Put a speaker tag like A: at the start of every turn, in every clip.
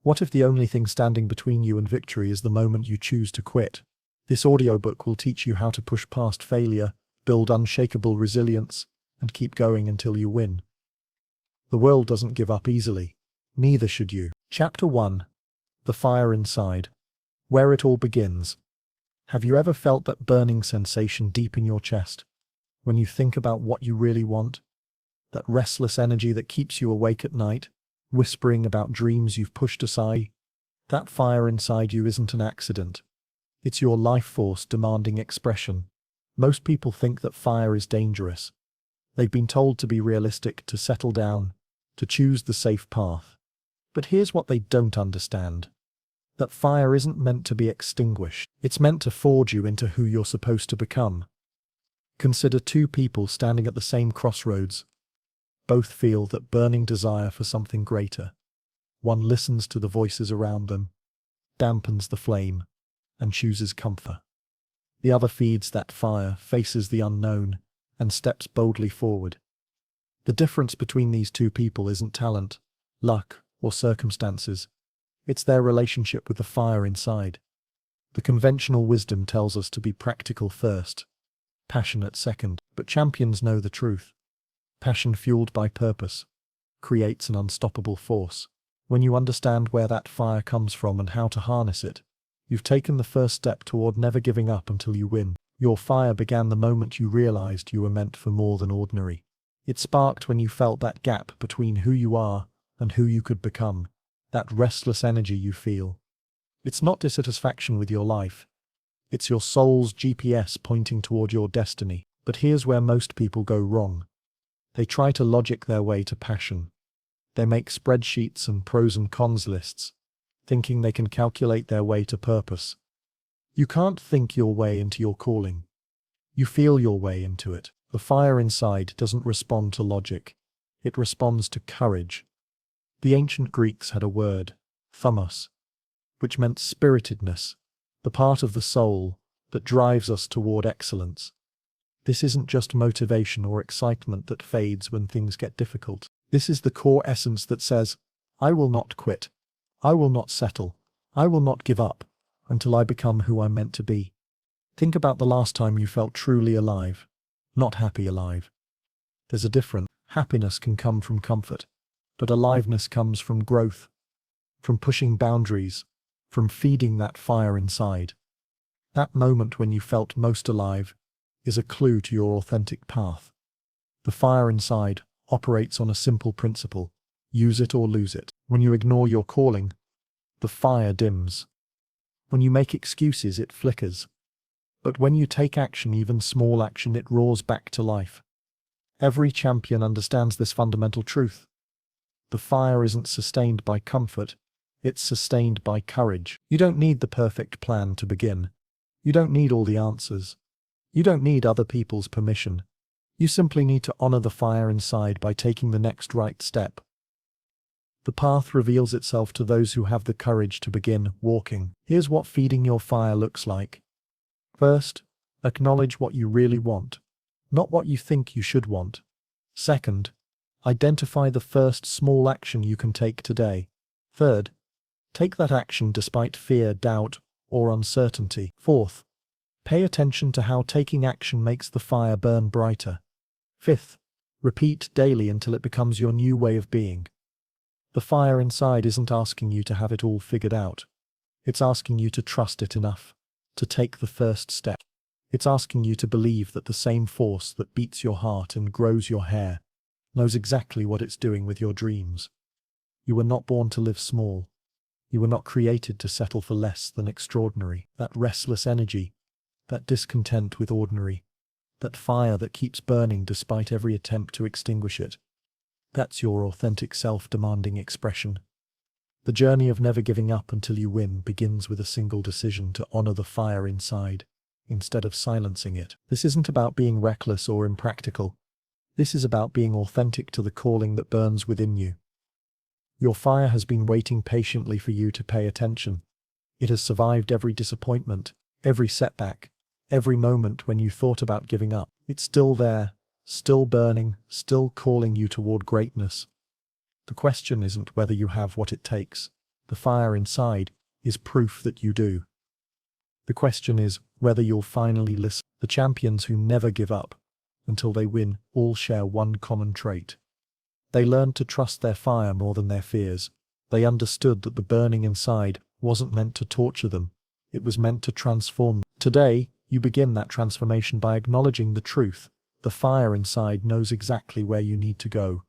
A: What if the only thing standing between you and victory is the moment you choose to quit? This audiobook will teach you how to push past failure, build unshakable resilience, and keep going until you win. The world doesn't give up easily. Neither should you. Chapter 1. The Fire Inside. Where it all begins. Have you ever felt that burning sensation deep in your chest? When you think about what you really want? That restless energy that keeps you awake at night, whispering about dreams you've pushed aside? That fire inside you isn't an accident. It's your life force demanding expression. Most people think that fire is dangerous. They've been told to be realistic, to settle down, to choose the safe path. But here's what they don't understand. That fire isn't meant to be extinguished. It's meant to forge you into who you're supposed to become. Consider two people standing at the same crossroads. Both feel that burning desire for something greater. One listens to the voices around them, dampens the flame, and chooses comfort. The other feeds that fire, faces the unknown, and steps boldly forward. The difference between these two people isn't talent, luck, or circumstances. It's their relationship with the fire inside. The conventional wisdom tells us to be practical first, passionate second, but champions know the truth. Passion fueled by purpose creates an unstoppable force. When you understand where that fire comes from and how to harness it, you've taken the first step toward never giving up until you win. Your fire began the moment you realized you were meant for more than ordinary. It sparked when you felt that gap between who you are and who you could become, that restless energy you feel. It's not dissatisfaction with your life. It's your soul's GPS pointing toward your destiny. But here's where most people go wrong. They try to logic their way to passion. They make spreadsheets and pros and cons lists, thinking they can calculate their way to purpose. You can't think your way into your calling. You feel your way into it. The fire inside doesn't respond to logic. It responds to courage. The ancient Greeks had a word, toughness, which meant spiritedness, the part of the soul that drives us toward excellence. This isn't just motivation or excitement that fades when things get difficult. This is the core essence that says, I will not quit. I will not settle. I will not give up until I become who I'm meant to be. Think about the last time you felt truly alive, not happy alive. There's a difference. Happiness can come from comfort, but aliveness comes from growth, from pushing boundaries, from feeding that fire inside. That moment when you felt most alive is a clue to your authentic path. The fire inside operates on a simple principle: use it or lose it. When you ignore your calling, the fire dims. When you make excuses, it flickers. But when you take action, even small action, it roars back to life. Every champion understands this fundamental truth. The fire isn't sustained by comfort, it's sustained by courage. You don't need the perfect plan to begin. You don't need all the answers. You don't need other people's permission. You simply need to honor the fire inside by taking the next right step. The path reveals itself to those who have the courage to begin walking. Here's what feeding your fire looks like. First, acknowledge what you really want, not what you think you should want. Second, identify the first small action you can take today. Third, take that action despite fear, doubt, or uncertainty. Fourth, pay attention to how taking action makes the fire burn brighter. Fifth, repeat daily until it becomes your new way of being. The fire inside isn't asking you to have it all figured out. It's asking you to trust it enough to take the first step. It's asking you to believe that the same force that beats your heart and grows your hair knows exactly what it's doing with your dreams. You were not born to live small. You were not created to settle for less than extraordinary. That restless energy, that discontent with ordinary, that fire that keeps burning despite every attempt to extinguish it. That's your authentic self-demanding expression. The journey of never giving up until you win begins with a single decision to honor the fire inside, instead of silencing it. This isn't about being reckless or impractical. This is about being authentic to the calling that burns within you. Your fire has been waiting patiently for you to pay attention. It has survived every disappointment, every setback, every moment when you thought about giving up. It's still there, still burning, still calling you toward greatness. The question isn't whether you have what it takes. The fire inside is proof that you do. The question is whether you'll finally listen. The champions who never give up until they win all share one common trait. They learned to trust their fire more than their fears. They understood that the burning inside wasn't meant to torture them. It was meant to transform them. Today, you begin that transformation by acknowledging the truth. The fire inside knows exactly where you need to go.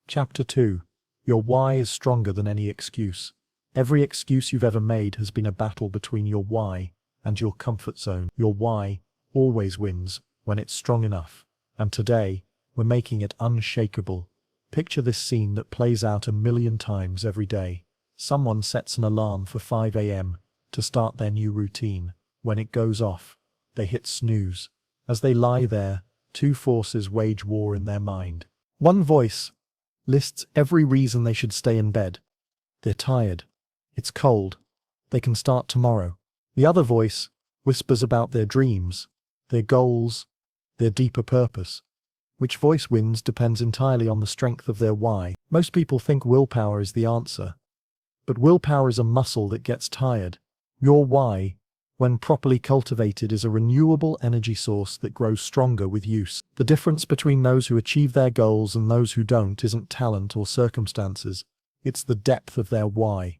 A: Chapter 2. Your why is stronger than any excuse. Every excuse you've ever made has been a battle between your why and your comfort zone. Your why always wins when it's strong enough. And today, we're making it unshakable. Picture this scene that plays out 1,000,000 times every day. Someone sets an alarm for 5 a.m. to start their new routine. When it goes off, they hit snooze. As they lie there, two forces wage war in their mind. One voice lists every reason they should stay in bed. They're tired. It's cold. They can start tomorrow. The other voice whispers about their dreams, their goals, their deeper purpose. Which voice wins depends entirely on the strength of their why. Most people think willpower is the answer. But willpower is a muscle that gets tired. Your why, when properly cultivated, is a renewable energy source that grows stronger with use. The difference between those who achieve their goals and those who don't isn't talent or circumstances. It's the depth of their why.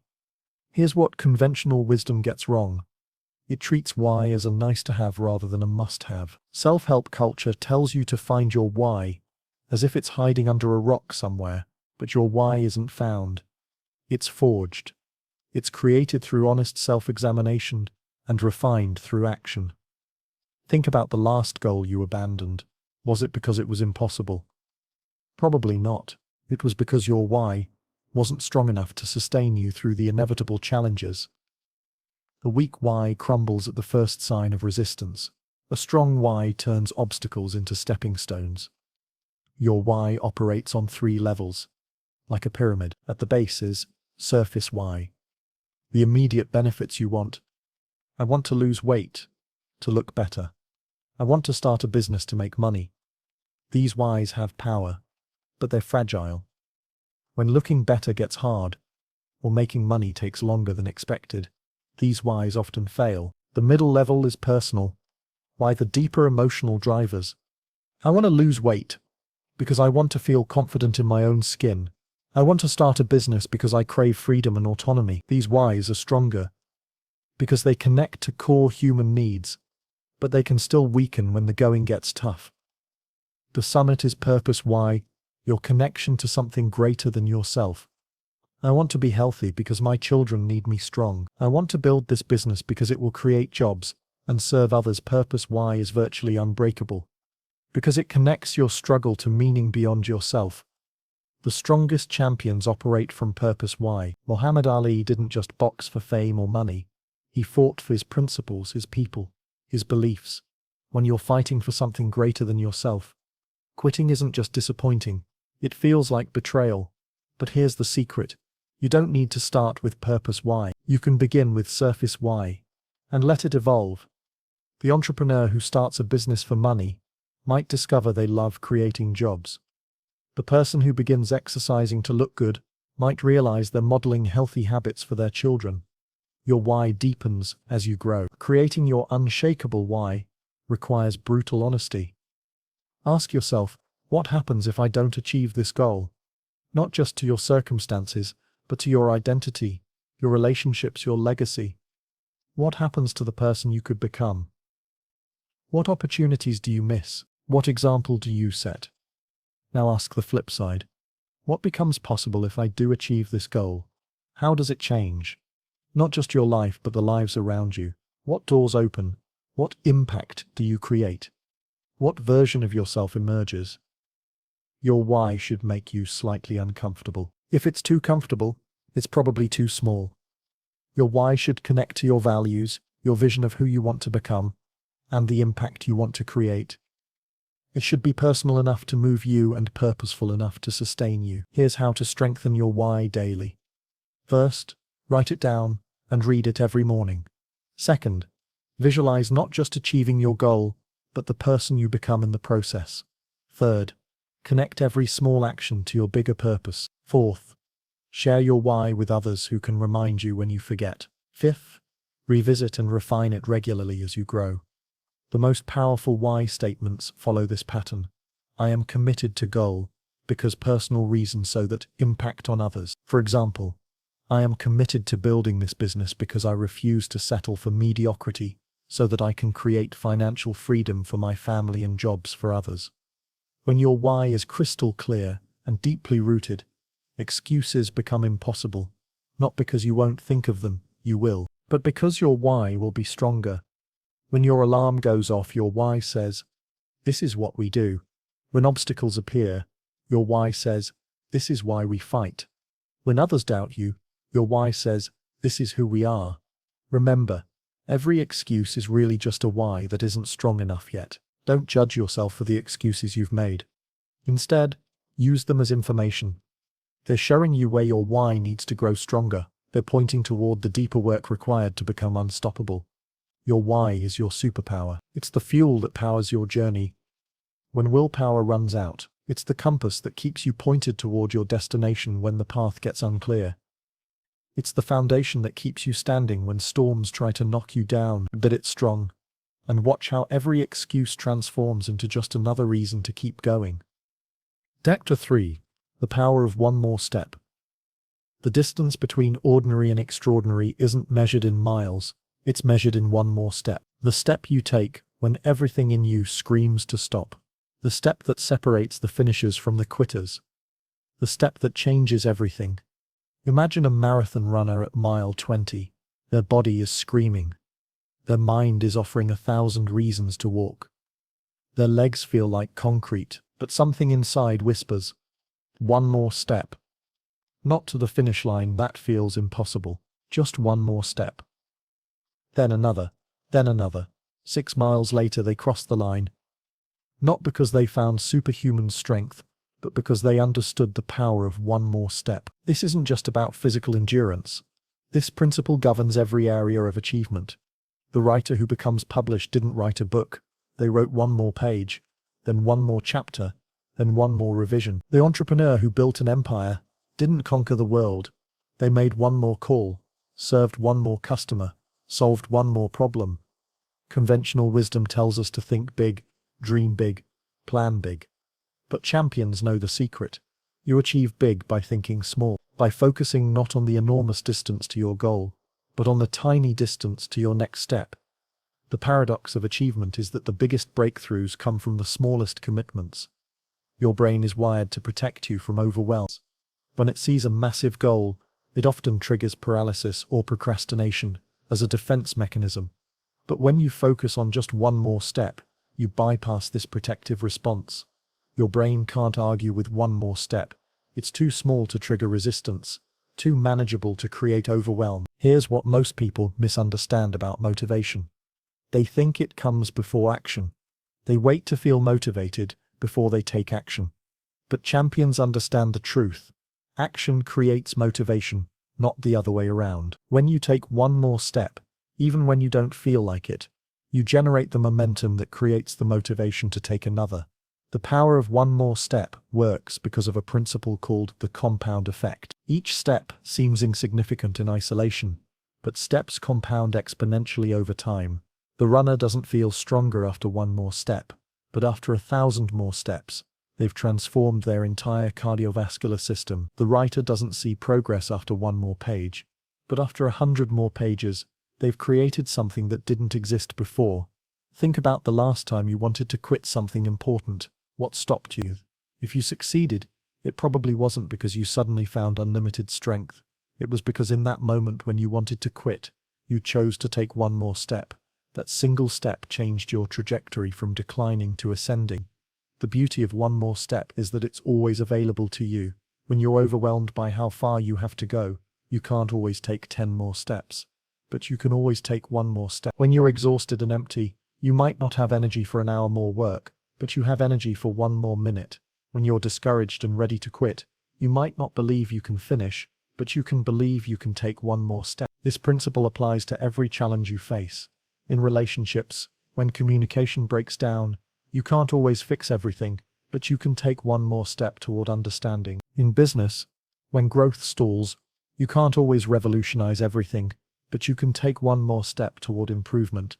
A: Here's what conventional wisdom gets wrong. It treats why as a nice-to-have rather than a must-have. Self-help culture tells you to find your why, as if it's hiding under a rock somewhere, but your why isn't found. It's forged. It's created through honest self-examination and refined through action. Think about the last goal you abandoned. Was it because it was impossible? Probably not. It was because your why wasn't strong enough to sustain you through the inevitable challenges. The weak why crumbles at the first sign of resistance. A strong why turns obstacles into stepping stones. Your why operates on 3 levels, like a pyramid. At the base is surface why. The immediate benefits you want. I want to lose weight, to look better. I want to start a business to make money. These whys have power, but they're fragile. When looking better gets hard, or making money takes longer than expected, these whys often fail. The middle level is personal. Why the deeper emotional drivers. I want to lose weight because I want to feel confident in my own skin. I want to start a business because I crave freedom and autonomy. These whys are stronger because they connect to core human needs, but they can still weaken when the going gets tough. The summit is purpose why, your connection to something greater than yourself. I want to be healthy because my children need me strong. I want to build this business because it will create jobs and serve others. Purpose why is virtually unbreakable because it connects your struggle to meaning beyond yourself. The strongest champions operate from purpose why. Muhammad Ali didn't just box for fame or money. He fought for his principles, his people, his beliefs. When you're fighting for something greater than yourself, quitting isn't just disappointing. It feels like betrayal. But here's the secret. You don't need to start with purpose why. You can begin with surface why and let it evolve. The entrepreneur who starts a business for money might discover they love creating jobs. The person who begins exercising to look good might realize they're modeling healthy habits for their children. Your why deepens as you grow. Creating your unshakable why requires brutal honesty. Ask yourself, what happens if I don't achieve this goal? Not just to your circumstances, but to your identity, your relationships, your legacy. What happens to the person you could become? What opportunities do you miss? What example do you set? Now ask the flip side. What becomes possible if I do achieve this goal? How does it change? Not just your life, but the lives around you. What doors open? What impact do you create? What version of yourself emerges? Your why should make you slightly uncomfortable. If it's too comfortable, it's probably too small. Your why should connect to your values, your vision of who you want to become, and the impact you want to create. It should be personal enough to move you and purposeful enough to sustain you. Here's how to strengthen your why daily. First, write it down and read it every morning. Second, visualize not just achieving your goal, but the person you become in the process. Third, connect every small action to your bigger purpose. Fourth, Share your why with others who can remind you when you forget. Fifth, revisit and refine it regularly as you grow. The most powerful why statements follow this pattern. I am committed to goal because personal reason so that impact on others. For example, I am committed to building this business because I refuse to settle for mediocrity so that I can create financial freedom for my family and jobs for others. When your why is crystal clear and deeply rooted, excuses become impossible, not because you won't think of them, you will, but because your why will be stronger. When your alarm goes off, your why says, this is what we do. When obstacles appear, your why says, this is why we fight. When others doubt you, your why says, this is who we are. Remember, every excuse is really just a why that isn't strong enough yet. Don't judge yourself for the excuses you've made. Instead, use them as information. They're showing you where your why needs to grow stronger. They're pointing toward the deeper work required to become unstoppable. Your why is your superpower. It's the fuel that powers your journey. When willpower runs out, it's the compass that keeps you pointed toward your destination when the path gets unclear. It's the foundation that keeps you standing when storms try to knock you down. But it's strong. And watch how every excuse transforms into just another reason to keep going. Chapter 3. The power of one more step. The distance between ordinary and extraordinary isn't measured in miles, it's measured in one more step. The step you take when everything in you screams to stop. The step that separates the finishers from the quitters. The step that changes everything. Imagine a marathon runner at mile 20. Their body is screaming. Their mind is offering 1,000 reasons to walk. Their legs feel like concrete, but something inside whispers, one more step. Not to the finish line, that feels impossible. Just one more step. Then another, then another. 6 miles later they cross the line. Not because they found superhuman strength, but because they understood the power of one more step. This isn't just about physical endurance. This principle governs every area of achievement. The writer who becomes published didn't write a book. They wrote one more page, then one more chapter, then one more revision. The entrepreneur who built an empire didn't conquer the world. They made one more call, served one more customer, solved one more problem. Conventional wisdom tells us to think big, dream big, plan big. But champions know the secret. You achieve big by thinking small, by focusing not on the enormous distance to your goal, but on the tiny distance to your next step. The paradox of achievement is that the biggest breakthroughs come from the smallest commitments. Your brain is wired to protect you from overwhelm. When it sees a massive goal, it often triggers paralysis or procrastination as a defense mechanism. But when you focus on just one more step, you bypass this protective response. Your brain can't argue with one more step. It's too small to trigger resistance, too manageable to create overwhelm. Here's what most people misunderstand about motivation. They think it comes before action. They wait to feel motivated before they take action. But champions understand the truth. Action creates motivation, not the other way around. When you take one more step, even when you don't feel like it, you generate the momentum that creates the motivation to take another. The power of one more step works because of a principle called the compound effect. Each step seems insignificant in isolation, but steps compound exponentially over time. The runner doesn't feel stronger after one more step, but after 1,000 more steps, they've transformed their entire cardiovascular system. The writer doesn't see progress after one more page, but after 100 more pages, they've created something that didn't exist before. Think about the last time you wanted to quit something important. What stopped you? If you succeeded, it probably wasn't because you suddenly found unlimited strength. It was because in that moment when you wanted to quit, you chose to take one more step. That single step changed your trajectory from declining to ascending. The beauty of one more step is that it's always available to you. When you're overwhelmed by how far you have to go, you can't always take 10 more steps. But you can always take one more step. When you're exhausted and empty, you might not have energy for an hour more work, but you have energy for one more minute. When you're discouraged and ready to quit, you might not believe you can finish, but you can believe you can take one more step. This principle applies to every challenge you face. In relationships, when communication breaks down, you can't always fix everything, but you can take one more step toward understanding. In business, When growth stalls, you can't always revolutionize everything, but you can take one more step toward improvement.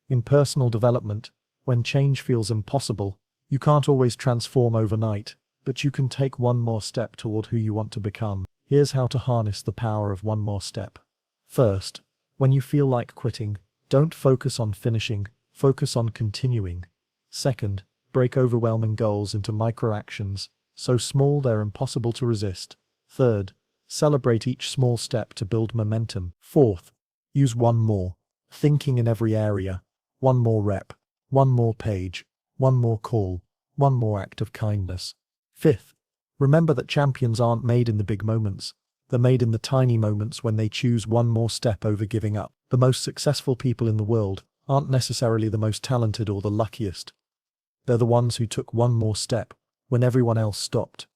A: In personal development, when change feels impossible, you can't always transform overnight, but you can take one more step toward who you want to become. Here's how to harness the power of one more step. First, when you feel like quitting, don't focus on finishing, focus on continuing. Second, break overwhelming goals into micro-actions, so small they're impossible to resist. Third, celebrate each small step to build momentum. Fourth, use one more thinking in every area, one more rep, one more page, one more call, one more act of kindness. Fifth, remember that champions aren't made in the big moments. They're made in the tiny moments when they choose one more step over giving up. The most successful people in the world aren't necessarily the most talented or the luckiest. They're the ones who took one more step when everyone else stopped.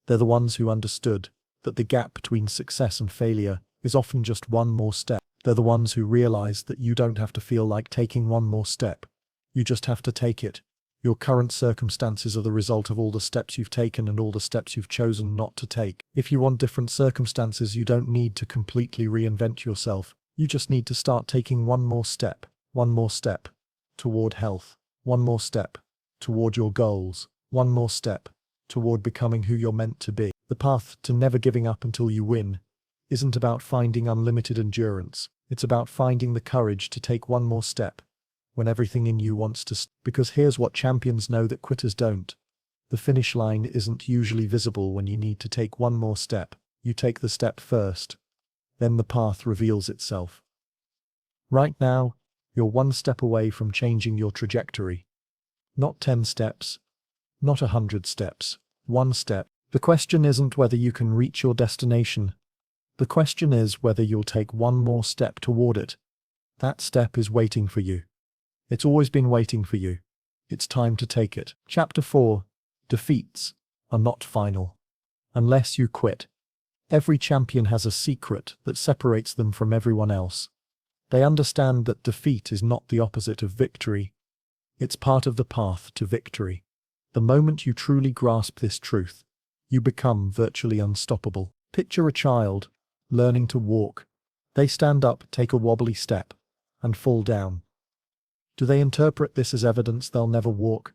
A: They're the ones who understood that the gap between success and failure is often just one more step. They're the ones who realize that you don't have to feel like taking one more step. You just have to take it. Your current circumstances are the result of all the steps you've taken and all the steps you've chosen not to take. If you want different circumstances, you don't need to completely reinvent yourself. You just need to start taking one more step toward health, one more step toward your goals, one more step toward becoming who you're meant to be. The path to never giving up until you win isn't about finding unlimited endurance. It's about finding the courage to take one more step when everything in you wants to because here's what champions know that quitters don't. The finish line isn't usually visible when you need to take one more step. You take the step first, then the path reveals itself. Right now, you're one step away from changing your trajectory. Not 10 steps, not 100 steps, one step. The question isn't whether you can reach your destination. The question is whether you'll take one more step toward it. That step is waiting for you. It's always been waiting for you. It's time to take it. Chapter 4. Defeats are not final. Unless you quit. Every champion has a secret that separates them from everyone else. They understand that defeat is not the opposite of victory. It's part of the path to victory. The moment you truly grasp this truth, you become virtually unstoppable. Picture a child learning to walk. They stand up, take a wobbly step, and fall down. Do they interpret this as evidence they'll never walk?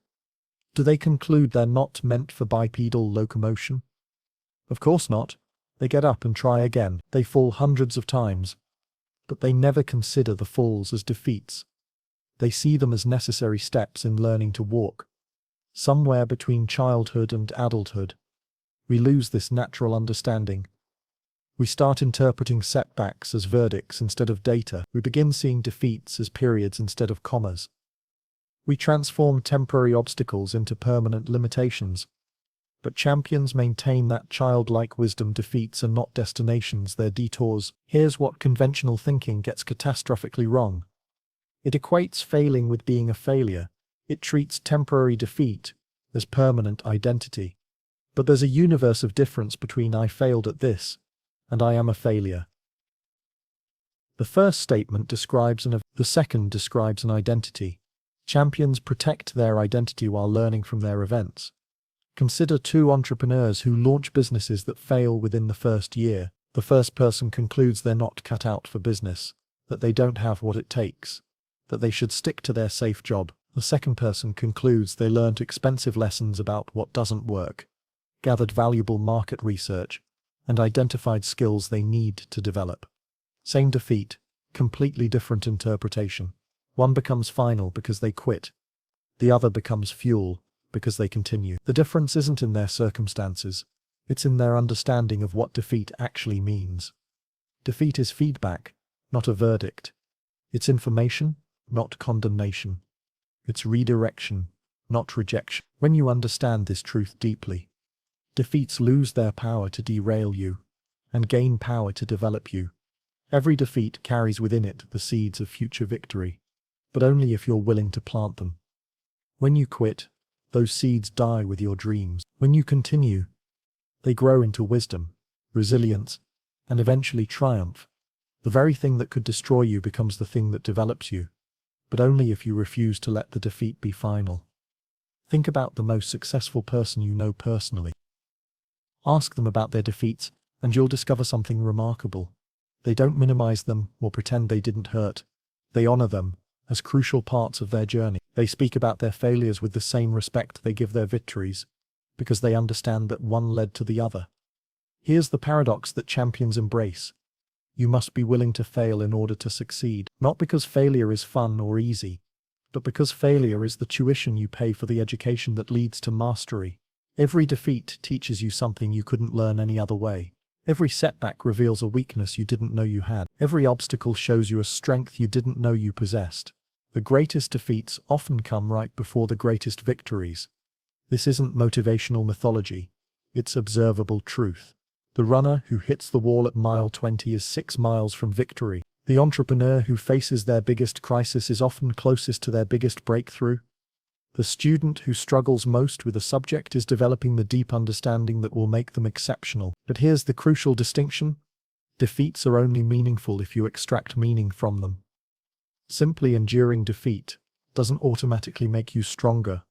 A: Do they conclude they're not meant for bipedal locomotion? Of course not. They get up and try again. They fall hundreds of times. But they never consider the falls as defeats. They see them as necessary steps in learning to walk. Somewhere between childhood and adulthood, we lose this natural understanding. We start interpreting setbacks as verdicts instead of data. We begin seeing defeats as periods instead of commas. We transform temporary obstacles into permanent limitations. But champions maintain that childlike wisdom. Defeats are not destinations, they're detours. Here's what conventional thinking gets catastrophically wrong. It equates failing with being a failure. It treats temporary defeat as permanent identity. But there's a universe of difference between I failed at this and I am a failure. The first statement describes the second describes an identity. Champions protect their identity while learning from their events. Consider two entrepreneurs who launch businesses that fail within the first year. The first person concludes they're not cut out for business, that they don't have what it takes, that they should stick to their safe job. The second person concludes they learned expensive lessons about what doesn't work, gathered valuable market research, and identified skills they need to develop. Same defeat, completely different interpretation. One becomes final because they quit. The other becomes fuel because they continue. The difference isn't in their circumstances. It's in their understanding of what defeat actually means. Defeat is feedback, not a verdict. It's information, not condemnation. It's redirection, not rejection. When you understand this truth deeply, defeats lose their power to derail you and gain power to develop you. Every defeat carries within it the seeds of future victory, but only if you're willing to plant them. When you quit, those seeds die with your dreams. When you continue, they grow into wisdom, resilience, and eventually triumph. The very thing that could destroy you becomes the thing that develops you, but only if you refuse to let the defeat be final. Think about the most successful person you know personally. Ask them about their defeats And you'll discover something remarkable. They don't minimize them or pretend they didn't hurt. They honor them as crucial parts of their journey. They speak about their failures with the same respect they give their victories, because they understand that one led to the other. Here's the paradox that champions embrace. You must be willing to fail in order to succeed, not because failure is fun or easy, but because failure is the tuition you pay for the education that leads to mastery. Every defeat teaches you something you couldn't learn any other way. Every setback reveals a weakness you didn't know you had. Every obstacle shows you a strength you didn't know you possessed. The greatest defeats often come right before the greatest victories. This isn't motivational mythology. It's observable truth. The runner who hits the wall at mile 20 is 6 miles from victory. The entrepreneur who faces their biggest crisis is often closest to their biggest breakthrough. The student who struggles most with a subject is developing the deep understanding that will make them exceptional. But here's the crucial distinction. Defeats are only meaningful if you extract meaning from them. Simply enduring defeat doesn't automatically make you stronger.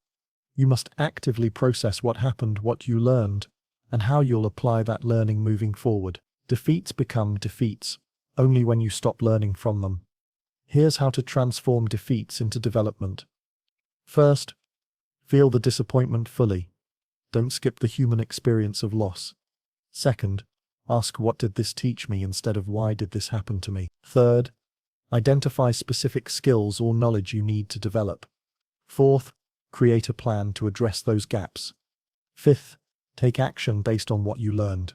A: You must actively process what happened, what you learned, and how you'll apply that learning moving forward. Defeats become defeats only when you stop learning from them. Here's how to transform defeats into development. First, feel the disappointment fully. Don't skip the human experience of loss. Second, ask what did this teach me instead of why did this happen to me. Third, identify specific skills or knowledge you need to develop. Fourth, create a plan to address those gaps. Fifth, take action based on what you learned.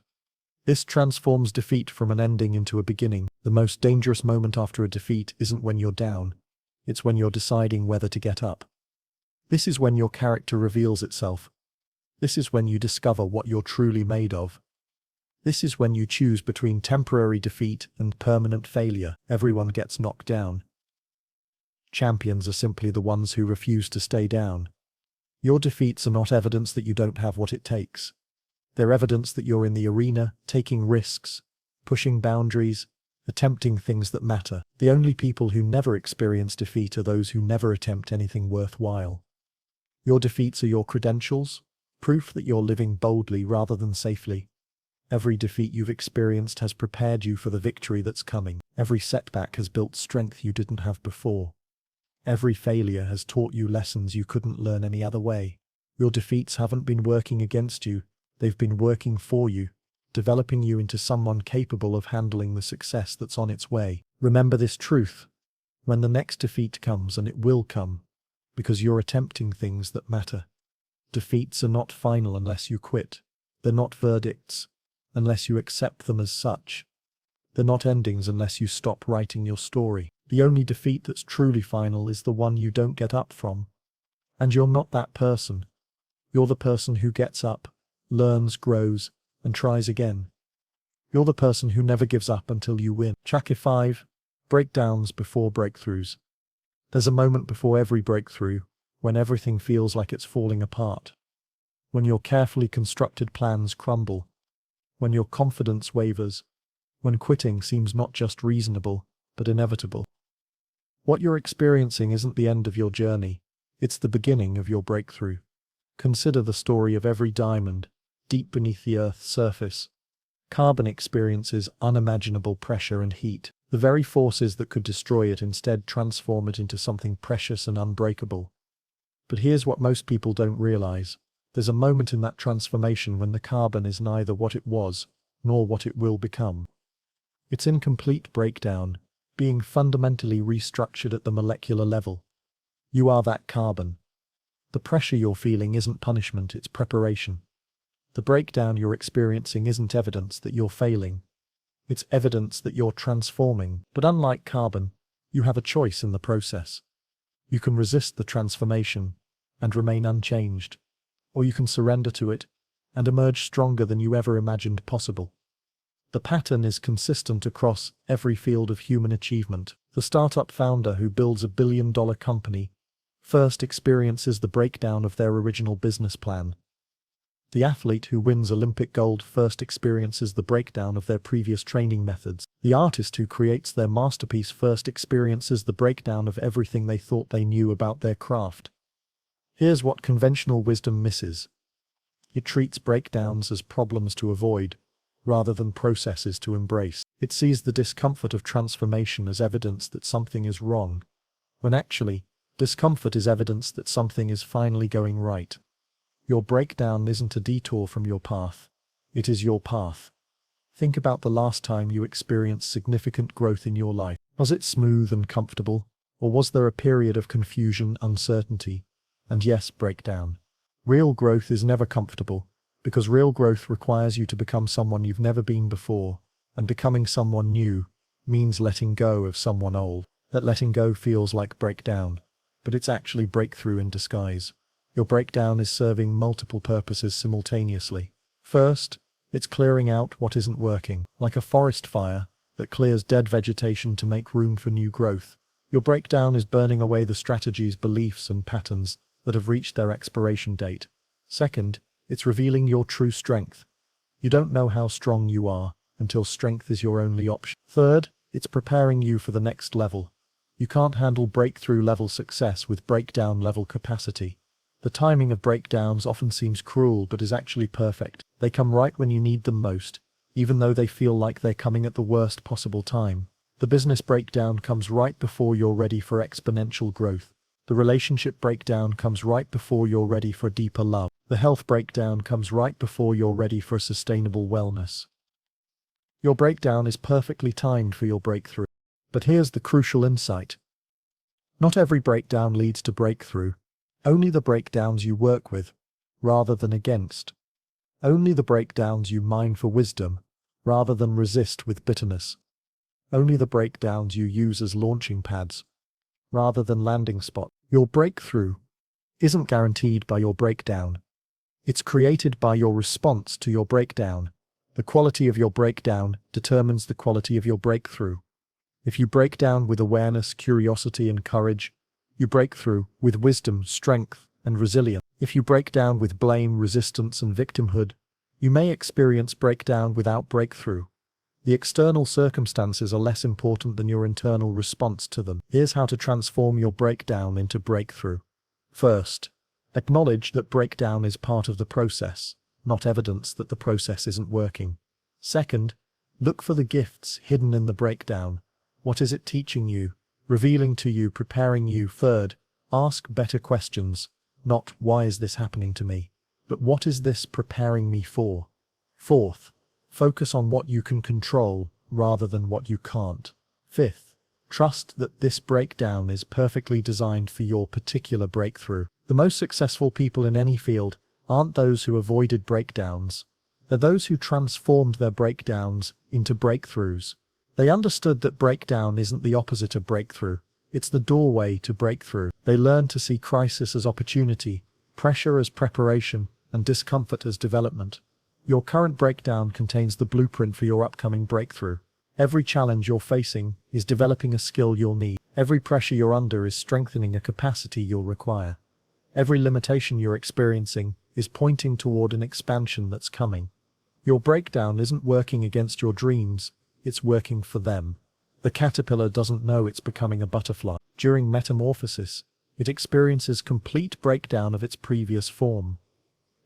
A: This transforms defeat from an ending into a beginning. The most dangerous moment after a defeat isn't when you're down. It's when you're deciding whether to get up. This is when your character reveals itself. This is when you discover what you're truly made of. This is when you choose between temporary defeat and permanent failure. Everyone gets knocked down. Champions are simply the ones who refuse to stay down. Your defeats are not evidence that you don't have what it takes. They're evidence that you're in the arena, taking risks, pushing boundaries, attempting things that matter. The only people who never experience defeat are those who never attempt anything worthwhile. Your defeats are your credentials, proof that you're living boldly rather than safely. Every defeat you've experienced has prepared you for the victory that's coming. Every setback has built strength you didn't have before. Every failure has taught you lessons you couldn't learn any other way. Your defeats haven't been working against you, they've been working for you, developing you into someone capable of handling the success that's on its way. Remember this truth. When the next defeat comes, and it will come, because you're attempting things that matter. Defeats are not final unless you quit. They're not verdicts unless you accept them as such. They're not endings unless you stop writing your story. The only defeat that's truly final is the one you don't get up from. And you're not that person. You're the person who gets up, learns, grows, and tries again. You're the person who never gives up until you win. Chapter 5. Breakdowns before breakthroughs. There's a moment before every breakthrough, when everything feels like it's falling apart. When your carefully constructed plans crumble. When your confidence wavers. When quitting seems not just reasonable, but inevitable. What you're experiencing isn't the end of your journey, it's the beginning of your breakthrough. Consider the story of every diamond, deep beneath the Earth's surface. Carbon experiences unimaginable pressure and heat. The very forces that could destroy it instead transform it into something precious and unbreakable. But here's what most people don't realize. There's a moment in that transformation when the carbon is neither what it was, nor what it will become. It's in complete breakdown, being fundamentally restructured at the molecular level. You are that carbon. The pressure you're feeling isn't punishment, it's preparation. The breakdown you're experiencing isn't evidence that you're failing. It's evidence that you're transforming. But unlike carbon, you have a choice in the process. You can resist the transformation and remain unchanged, or you can surrender to it and emerge stronger than you ever imagined possible. The pattern is consistent across every field of human achievement. The startup founder who builds a billion-dollar company first experiences the breakdown of their original business plan. The athlete who wins Olympic gold first experiences the breakdown of their previous training methods. The artist who creates their masterpiece first experiences the breakdown of everything they thought they knew about their craft. Here's what conventional wisdom misses. It treats breakdowns as problems to avoid, rather than processes to embrace. It sees the discomfort of transformation as evidence that something is wrong, when actually, discomfort is evidence that something is finally going right. Your breakdown isn't a detour from your path. It is your path. Think about the last time you experienced significant growth in your life. Was it smooth and comfortable, or was there a period of confusion, uncertainty, and yes, breakdown? Real growth is never comfortable, because real growth requires you to become someone you've never been before, and becoming someone new means letting go of someone old. That letting go feels like breakdown, but it's actually breakthrough in disguise. Your breakdown is serving multiple purposes simultaneously. First, it's clearing out what isn't working, like a forest fire that clears dead vegetation to make room for new growth. Your breakdown is burning away the strategies, beliefs, and patterns that have reached their expiration date. Second, it's revealing your true strength. You don't know how strong you are until strength is your only option. Third, it's preparing you for the next level. You can't handle breakthrough-level success with breakdown-level capacity. The timing of breakdowns often seems cruel but is actually perfect. They come right when you need them most, even though they feel like they're coming at the worst possible time. The business breakdown comes right before you're ready for exponential growth. The relationship breakdown comes right before you're ready for deeper love. The health breakdown comes right before you're ready for sustainable wellness. Your breakdown is perfectly timed for your breakthrough. But here's the crucial insight. Not every breakdown leads to breakthrough. Only the breakdowns you work with, rather than against. Only the breakdowns you mine for wisdom, rather than resist with bitterness. Only the breakdowns you use as launching pads, rather than landing spots. Your breakthrough isn't guaranteed by your breakdown. It's created by your response to your breakdown. The quality of your breakdown determines the quality of your breakthrough. If you break down with awareness, curiosity, and courage, you break through with wisdom, strength, and resilience. If you break down with blame, resistance, and victimhood, you may experience breakdown without breakthrough. The external circumstances are less important than your internal response to them. Here's how to transform your breakdown into breakthrough. First, acknowledge that breakdown is part of the process, not evidence that the process isn't working. Second, look for the gifts hidden in the breakdown. What is it teaching you, revealing to you, preparing you? Third, ask better questions, not why is this happening to me, but what is this preparing me for? Fourth, focus on what you can control rather than what you can't. Fifth, trust that this breakdown is perfectly designed for your particular breakthrough. The most successful people in any field aren't those who avoided breakdowns. They're those who transformed their breakdowns into breakthroughs. They understood that breakdown isn't the opposite of breakthrough. It's the doorway to breakthrough. They learned to see crisis as opportunity, pressure as preparation, and discomfort as development. Your current breakdown contains the blueprint for your upcoming breakthrough. Every challenge you're facing is developing a skill you'll need. Every pressure you're under is strengthening a capacity you'll require. Every limitation you're experiencing is pointing toward an expansion that's coming. Your breakdown isn't working against your dreams, it's working for them. The caterpillar doesn't know it's becoming a butterfly. During metamorphosis, it experiences complete breakdown of its previous form.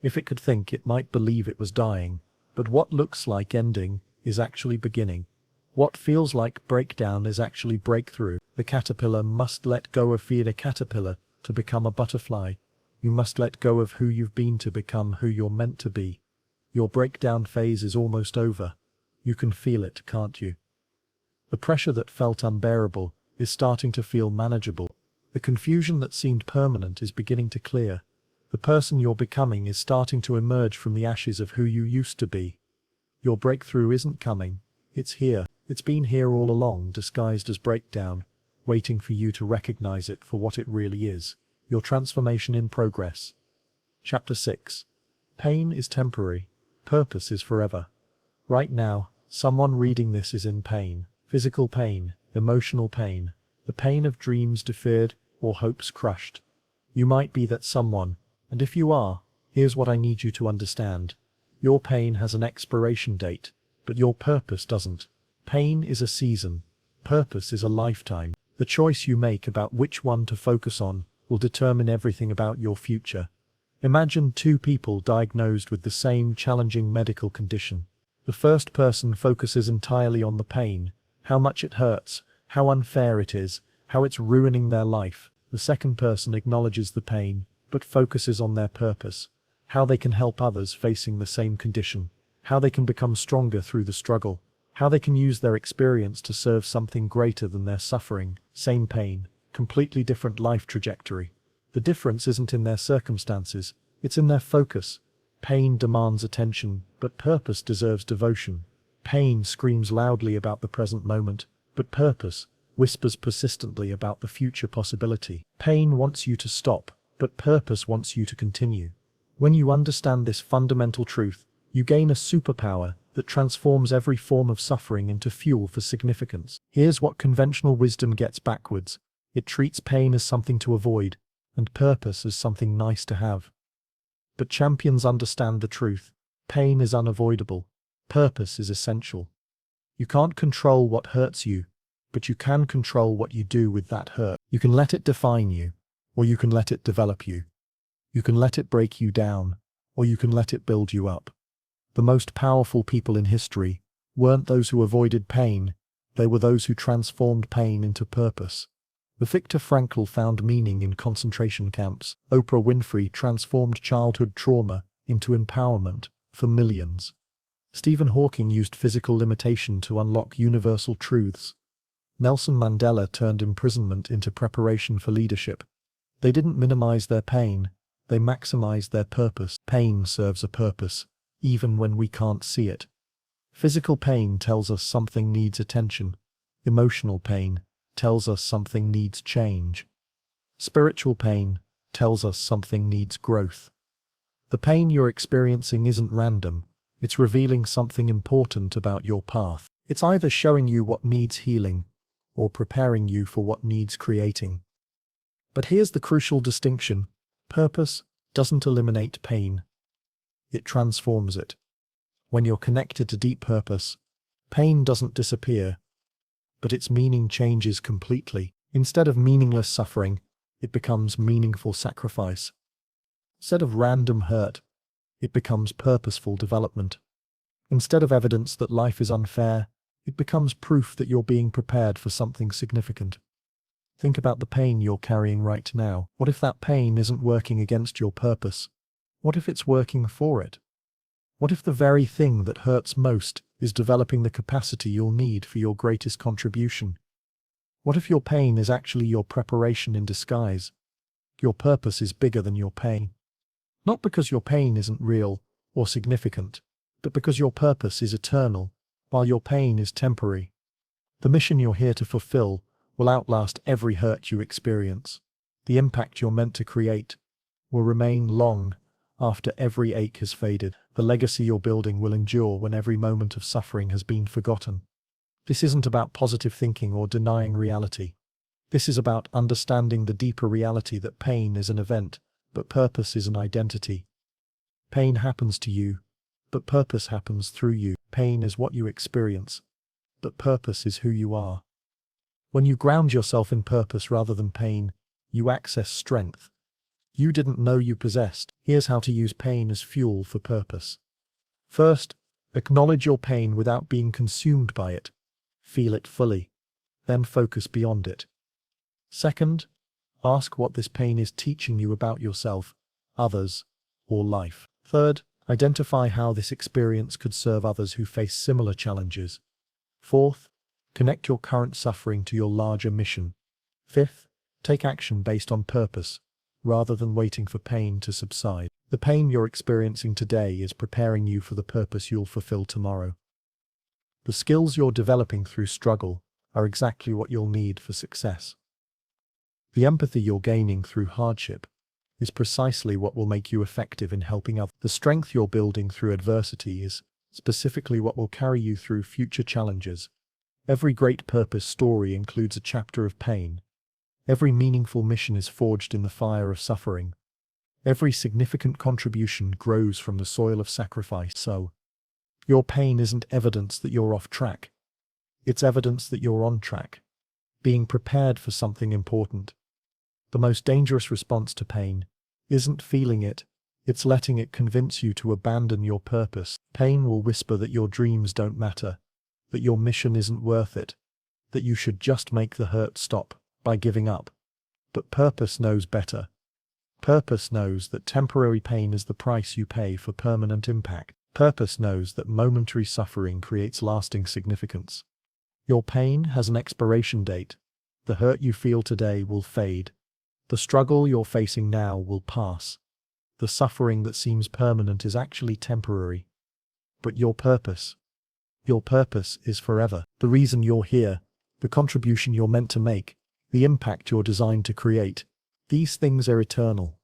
A: If it could think, it might believe it was dying, but what looks like ending is actually beginning. What feels like breakdown is actually breakthrough. The caterpillar must let go of being a caterpillar to become a butterfly. You must let go of who you've been to become who you're meant to be. Your breakdown phase is almost over. You can feel it, can't you? The pressure that felt unbearable is starting to feel manageable. The confusion that seemed permanent is beginning to clear. The person you're becoming is starting to emerge from the ashes of who you used to be. Your breakthrough isn't coming. It's here. It's been here all along, disguised as breakdown, waiting for you to recognize it for what it really is. Your transformation in progress. Chapter 6. Pain is temporary. Purpose is forever. Right now, someone reading this is in pain. Physical pain, emotional pain, the pain of dreams deferred or hopes crushed. You might be that someone, and if you are, here's what I need you to understand. Your pain has an expiration date, but your purpose doesn't. Pain is a season. Purpose is a lifetime. The choice you make about which one to focus on will determine everything about your future. Imagine two people diagnosed with the same challenging medical condition. The first person focuses entirely on the pain, how much it hurts, how unfair it is, how it's ruining their life. The second person acknowledges the pain, but focuses on their purpose, how they can help others facing the same condition, how they can become stronger through the struggle, how they can use their experience to serve something greater than their suffering. Same pain, completely different life trajectory. The difference isn't in their circumstances, it's in their focus. Pain demands attention, but purpose deserves devotion. Pain screams loudly about the present moment, but purpose whispers persistently about the future possibility. Pain wants you to stop, but purpose wants you to continue. When you understand this fundamental truth, you gain a superpower that transforms every form of suffering into fuel for significance. Here's what conventional wisdom gets backwards. It treats pain as something to avoid, and purpose as something nice to have. But champions understand the truth. Pain is unavoidable. Purpose is essential. You can't control what hurts you, but you can control what you do with that hurt. You can let it define you, or you can let it develop you. You can let it break you down, or you can let it build you up. The most powerful people in history weren't those who avoided pain, they were those who transformed pain into purpose. Viktor Frankl found meaning in concentration camps. Oprah Winfrey transformed childhood trauma into empowerment for millions. Stephen Hawking used physical limitation to unlock universal truths. Nelson Mandela turned imprisonment into preparation for leadership. They didn't minimize their pain, they maximized their purpose. Pain serves a purpose, even when we can't see it. Physical pain tells us something needs attention. Emotional pain tells us something needs change. Spiritual pain tells us something needs growth. The pain you're experiencing isn't random, it's revealing something important about your path. It's either showing you what needs healing, or preparing you for what needs creating. But here's the crucial distinction. Purpose doesn't eliminate pain. It transforms it. When you're connected to deep purpose, pain doesn't disappear, but its meaning changes completely. Instead of meaningless suffering, it becomes meaningful sacrifice. Instead of random hurt, it becomes purposeful development. Instead of evidence that life is unfair, it becomes proof that you're being prepared for something significant. Think about the pain you're carrying right now. What if that pain isn't working against your purpose? What if it's working for it? What if the very thing that hurts most is developing the capacity you'll need for your greatest contribution? What if your pain is actually your preparation in disguise? Your purpose is bigger than your pain. Not because your pain isn't real or significant, but because your purpose is eternal, while your pain is temporary. The mission you're here to fulfill will outlast every hurt you experience. The impact you're meant to create will remain long after every ache has faded. The legacy you're building will endure when every moment of suffering has been forgotten. This isn't about positive thinking or denying reality. This is about understanding the deeper reality that pain is an event, but purpose is an identity. Pain happens to you, but purpose happens through you. Pain is what you experience, but purpose is who you are. When you ground yourself in purpose rather than pain, you access strength you didn't know you possessed. Here's how to use pain as fuel for purpose. First, acknowledge your pain without being consumed by it. Feel it fully. Then focus beyond it. Second, ask what this pain is teaching you about yourself, others, or life. Third, identify how this experience could serve others who face similar challenges. Fourth, connect your current suffering to your larger mission. Fifth, take action based on purpose, rather than waiting for pain to subside. The pain you're experiencing today is preparing you for the purpose you'll fulfill tomorrow. The skills you're developing through struggle are exactly what you'll need for success. The empathy you're gaining through hardship is precisely what will make you effective in helping others. The strength you're building through adversity is specifically what will carry you through future challenges. Every great purpose story includes a chapter of pain. Every meaningful mission is forged in the fire of suffering. Every significant contribution grows from the soil of sacrifice. So, your pain isn't evidence that you're off track. It's evidence that you're on track, being prepared for something important. The most dangerous response to pain isn't feeling it, It's letting it convince you to abandon your purpose. Pain will whisper that your dreams don't matter, that your mission isn't worth it, that you should just make the hurt stop by giving up. But purpose knows better. Purpose knows that temporary pain is the price you pay for permanent impact. Purpose knows that momentary suffering creates lasting significance. Your pain has an expiration date. The hurt you feel today will fade. The struggle you're facing now will pass. The suffering that seems permanent is actually temporary. But your purpose is forever. The reason you're here, the contribution you're meant to make, the impact you're designed to create, these things are eternal.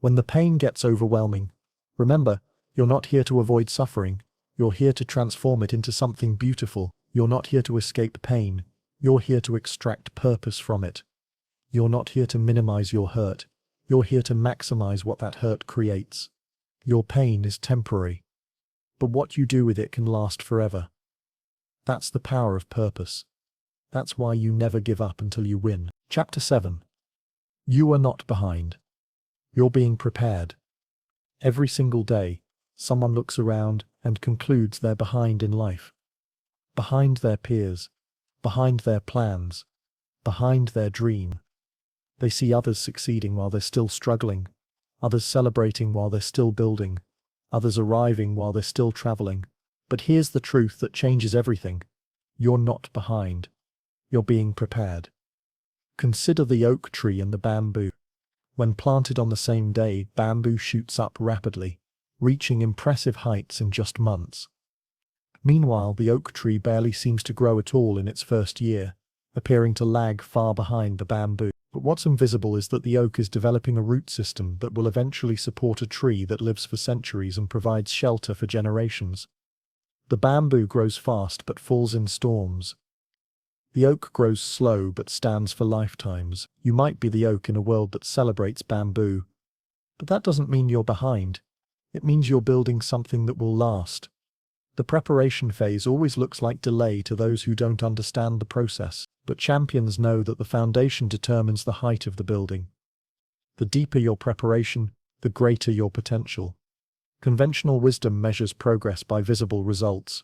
A: When the pain gets overwhelming, remember, you're not here to avoid suffering. You're here to transform it into something beautiful. You're not here to escape pain. You're here to extract purpose from it. You're not here to minimize your hurt. You're here to maximize what that hurt creates. Your pain is temporary, but what you do with it can last forever. That's the power of purpose. That's why you never give up until you win. Chapter 7. You are not behind. You're being prepared. Every single day, someone looks around and concludes they're behind in life. Behind their peers, behind their plans, behind their dream. They see others succeeding while they're still struggling, others celebrating while they're still building, others arriving while they're still traveling. But here's the truth that changes everything. You're not behind. You're being prepared. Consider the oak tree and the bamboo. When planted on the same day, bamboo shoots up rapidly, reaching impressive heights in just months. Meanwhile, the oak tree barely seems to grow at all in its first year, appearing to lag far behind the bamboo. But what's invisible is that the oak is developing a root system that will eventually support a tree that lives for centuries and provides shelter for generations. The bamboo grows fast but falls in storms. The oak grows slow but stands for lifetimes. You might be the oak in a world that celebrates bamboo. But that doesn't mean you're behind. It means you're building something that will last. The preparation phase always looks like delay to those who don't understand the process, but champions know that the foundation determines the height of the building. The deeper your preparation, the greater your potential. Conventional wisdom measures progress by visible results.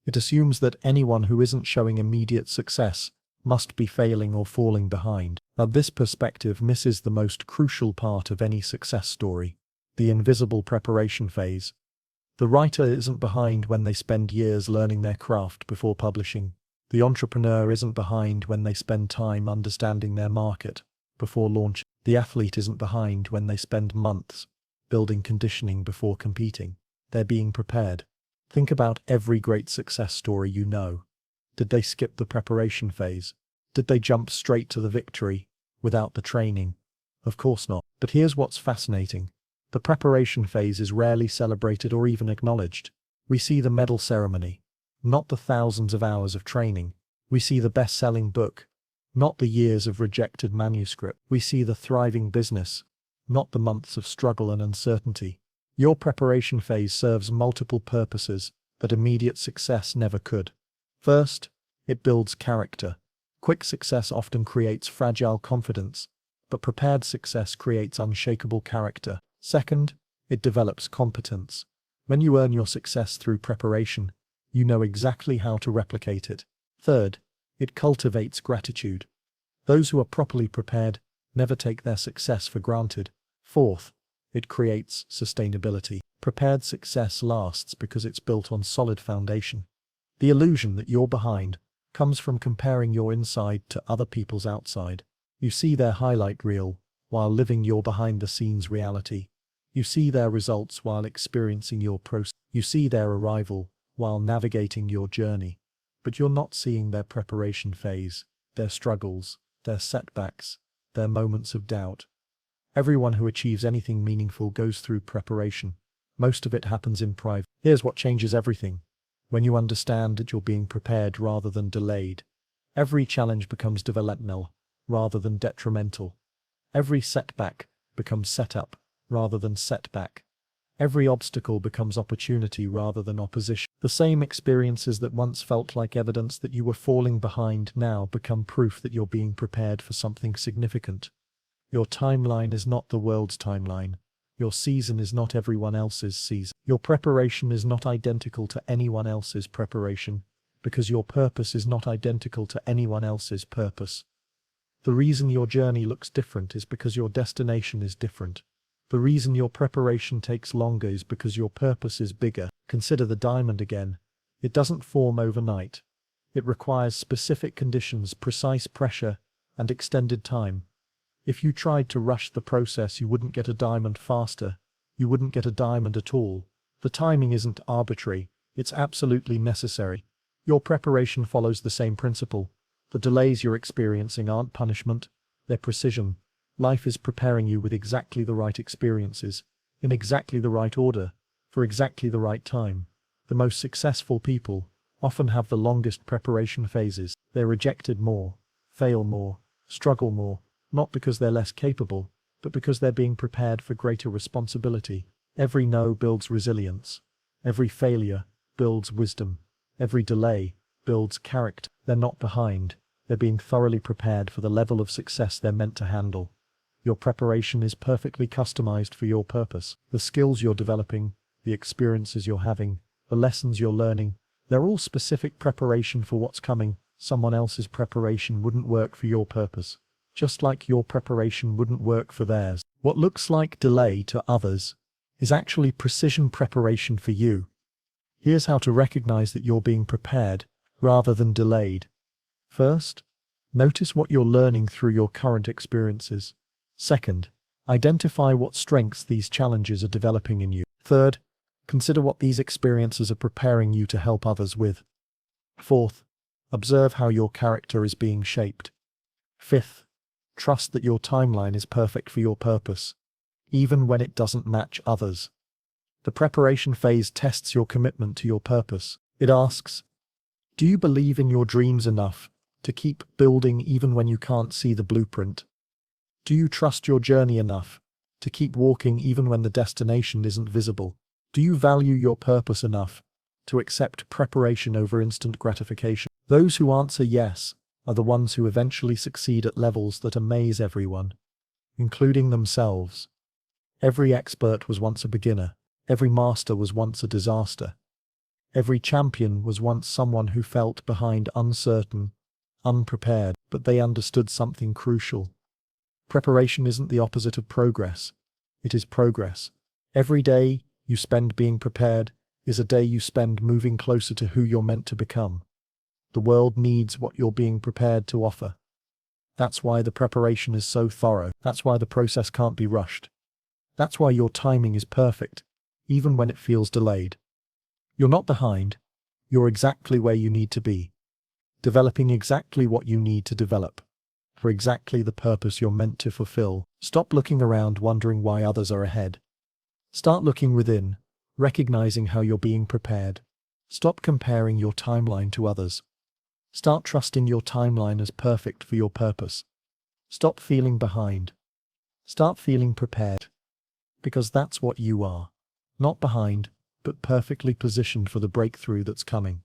A: It assumes that anyone who isn't showing immediate success must be failing or falling behind. Now, this perspective misses the most crucial part of any success story: the invisible preparation phase. The writer isn't behind when they spend years learning their craft before publishing. The entrepreneur isn't behind when they spend time understanding their market before launching. The athlete isn't behind when they spend months building conditioning before competing. They're being prepared. Think about every great success story you know. Did they skip the preparation phase? Did they jump straight to the victory without the training? Of course not. But here's what's fascinating. The preparation phase is rarely celebrated or even acknowledged. We see the medal ceremony, not the thousands of hours of training. We see the best-selling book, not the years of rejected manuscript. We see the thriving business, not the months of struggle and uncertainty. Your preparation phase serves multiple purposes that immediate success never could. First, it builds character. Quick success often creates fragile confidence, but prepared success creates unshakable character. Second, it develops competence. When you earn your success through preparation, you know exactly how to replicate it. Third, it cultivates gratitude. Those who are properly prepared never take their success for granted. Fourth, it creates sustainability. Prepared success lasts because it's built on solid foundation. The illusion that you're behind comes from comparing your inside to other people's outside. You see their highlight reel while living your behind-the-scenes reality. You see their results while experiencing your process. You see their arrival while navigating your journey. But you're not seeing their preparation phase, their struggles, their setbacks, their moments of doubt. Everyone who achieves anything meaningful goes through preparation. Most of it happens in private. Here's what changes everything. When you understand that you're being prepared rather than delayed, every challenge becomes developmental rather than detrimental. Every setback becomes setup rather than setback. Every obstacle becomes opportunity rather than opposition. The same experiences that once felt like evidence that you were falling behind now become proof that you're being prepared for something significant. Your timeline is not the world's timeline. Your season is not everyone else's season. Your preparation is not identical to anyone else's preparation, because your purpose is not identical to anyone else's purpose. The reason your journey looks different is because your destination is different. The reason your preparation takes longer is because your purpose is bigger. Consider the diamond again. It doesn't form overnight. It requires specific conditions, precise pressure, and extended time. If you tried to rush the process, you wouldn't get a diamond faster. You wouldn't get a diamond at all. The timing isn't arbitrary. It's absolutely necessary. Your preparation follows the same principle. The delays you're experiencing aren't punishment, they're precision. Life is preparing you with exactly the right experiences, in exactly the right order, for exactly the right time. The most successful people often have the longest preparation phases. They're rejected more, fail more, struggle more, not because they're less capable, but because they're being prepared for greater responsibility. Every no builds resilience. Every failure builds wisdom. Every delay builds character. They're not behind. They're being thoroughly prepared for the level of success they're meant to handle. Your preparation is perfectly customized for your purpose. The skills you're developing, the experiences you're having, the lessons you're learning, they're all specific preparation for what's coming. Someone else's preparation wouldn't work for your purpose, just like your preparation wouldn't work for theirs. What looks like delay to others is actually precision preparation for you. Here's how to recognize that you're being prepared rather than delayed. First, notice what you're learning through your current experiences. Second, identify what strengths these challenges are developing in you. Third, consider what these experiences are preparing you to help others with. Fourth, observe how your character is being shaped. Fifth, trust that your timeline is perfect for your purpose, even when it doesn't match others. The preparation phase tests your commitment to your purpose. It asks, do you believe in your dreams enough to keep building even when you can't see the blueprint? Do you trust your journey enough to keep walking even when the destination isn't visible? Do you value your purpose enough to accept preparation over instant gratification? Those who answer yes are the ones who eventually succeed at levels that amaze everyone, including themselves. Every expert was once a beginner. Every master was once a disaster. Every champion was once someone who felt behind, uncertain, unprepared, but they understood something crucial. Preparation isn't the opposite of progress. It is progress. Every day you spend being prepared is a day you spend moving closer to who you're meant to become. The world needs what you're being prepared to offer. That's why the preparation is so thorough. That's why the process can't be rushed. That's why your timing is perfect, even when it feels delayed. You're not behind. You're exactly where you need to be, developing exactly what you need to develop, for exactly the purpose you're meant to fulfill. Stop looking around wondering why others are ahead. Start looking within, recognizing how you're being prepared. Stop comparing your timeline to others. Start trusting your timeline as perfect for your purpose. Stop feeling behind. Start feeling prepared. Because that's what you are. Not behind, but perfectly positioned for the breakthrough that's coming.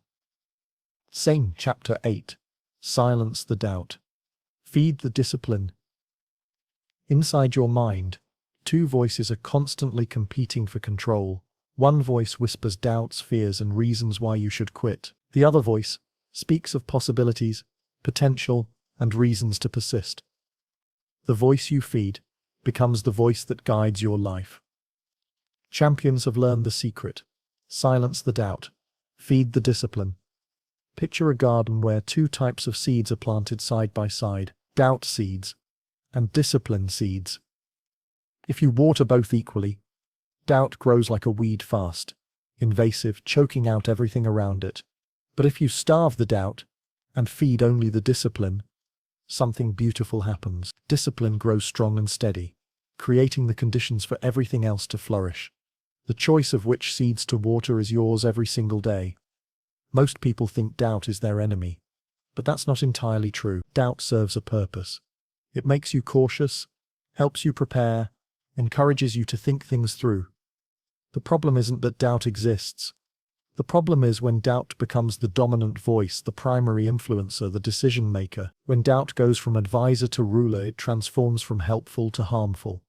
A: Same Chapter 8. Silence the doubt. Feed the discipline. Inside your mind, two voices are constantly competing for control. One voice whispers doubts, fears, and reasons why you should quit. The other voice speaks of possibilities, potential, and reasons to persist. The voice you feed becomes the voice that guides your life. Champions have learned the secret. Silence the doubt. Feed the discipline. Picture a garden where two types of seeds are planted side by side, doubt seeds and discipline seeds. If you water both equally, doubt grows like a weed fast, invasive, choking out everything around it. But if you starve the doubt and feed only the discipline, something beautiful happens. Discipline grows strong and steady, creating the conditions for everything else to flourish. The choice of which seeds to water is yours every single day. Most people think doubt is their enemy, but that's not entirely true. Doubt serves a purpose. It makes you cautious, helps you prepare, encourages you to think things through. The problem isn't that doubt exists. The problem is when doubt becomes the dominant voice, the primary influencer, the decision maker. When doubt goes from advisor to ruler, it transforms from helpful to harmful.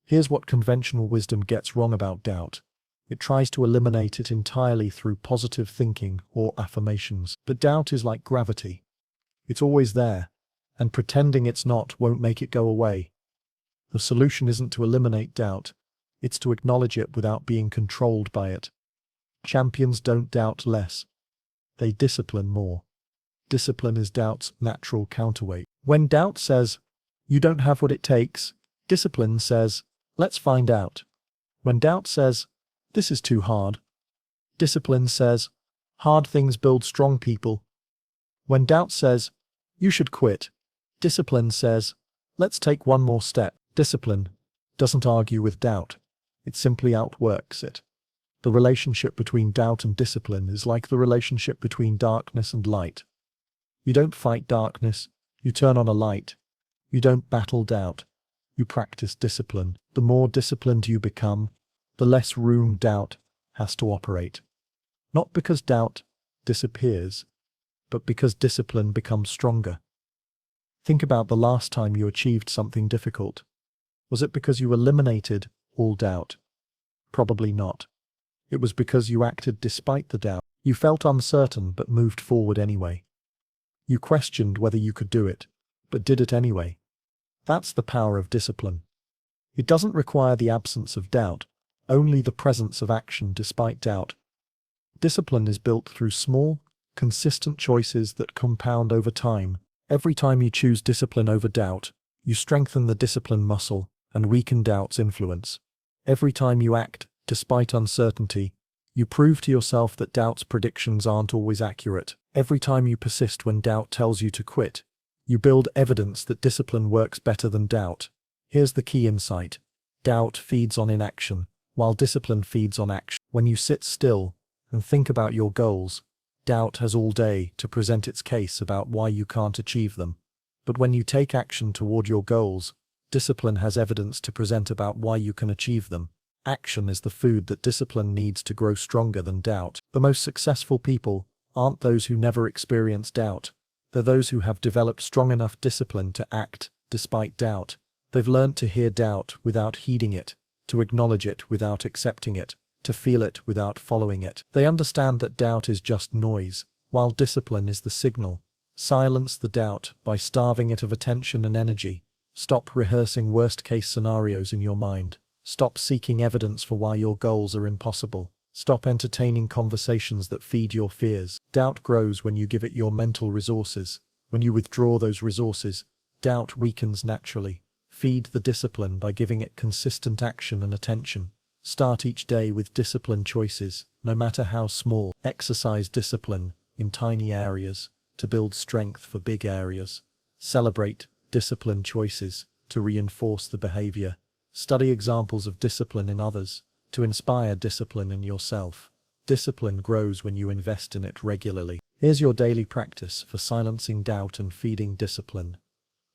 A: Here's what conventional wisdom gets wrong about doubt. It tries to eliminate it entirely through positive thinking or affirmations. But doubt is like gravity. It's always there, and pretending it's not won't make it go away. The solution isn't to eliminate doubt, it's to acknowledge it without being controlled by it. Champions don't doubt less. They discipline more. Discipline is doubt's natural counterweight. When doubt says, "You don't have what it takes," discipline says, "Let's find out." When doubt says, "This is too hard," discipline says, "Hard things build strong people." When doubt says, "You should quit," discipline says, "Let's take one more step." Discipline doesn't argue with doubt. It simply outworks it. The relationship between doubt and discipline is like the relationship between darkness and light. You don't fight darkness, you turn on a light. You don't battle doubt, you practice discipline. The more disciplined you become, the less room doubt has to operate. Not because doubt disappears, but because discipline becomes stronger. Think about the last time you achieved something difficult. Was it because you eliminated all doubt? Probably not. It was because you acted despite the doubt. You felt uncertain but moved forward anyway. You questioned whether you could do it, but did it anyway. That's the power of discipline. It doesn't require the absence of doubt, only the presence of action despite doubt. Discipline is built through small, consistent choices that compound over time. Every time you choose discipline over doubt, you strengthen the discipline muscle and weaken doubt's influence. Every time you act despite uncertainty, you prove to yourself that doubt's predictions aren't always accurate. Every time you persist when doubt tells you to quit, you build evidence that discipline works better than doubt. Here's the key insight. Doubt feeds on inaction, while discipline feeds on action. When you sit still and think about your goals, doubt has all day to present its case about why you can't achieve them. But when you take action toward your goals, discipline has evidence to present about why you can achieve them. Action is the food that discipline needs to grow stronger than doubt. The most successful people aren't those who never experience doubt. They're those who have developed strong enough discipline to act despite doubt. They've learned to hear doubt without heeding it, to acknowledge it without accepting it, to feel it without following it. They understand that doubt is just noise, while discipline is the signal. Silence the doubt by starving it of attention and energy. Stop rehearsing worst-case scenarios in your mind. Stop seeking evidence for why your goals are impossible. Stop entertaining conversations that feed your fears. Doubt grows when you give it your mental resources. When you withdraw those resources, doubt weakens naturally. Feed the discipline by giving it consistent action and attention. Start each day with disciplined choices, no matter how small. Exercise discipline in tiny areas to build strength for big areas. Celebrate disciplined choices to reinforce the behavior. Study examples of discipline in others to inspire discipline in yourself. Discipline grows when you invest in it regularly. Here's your daily practice for silencing doubt and feeding discipline.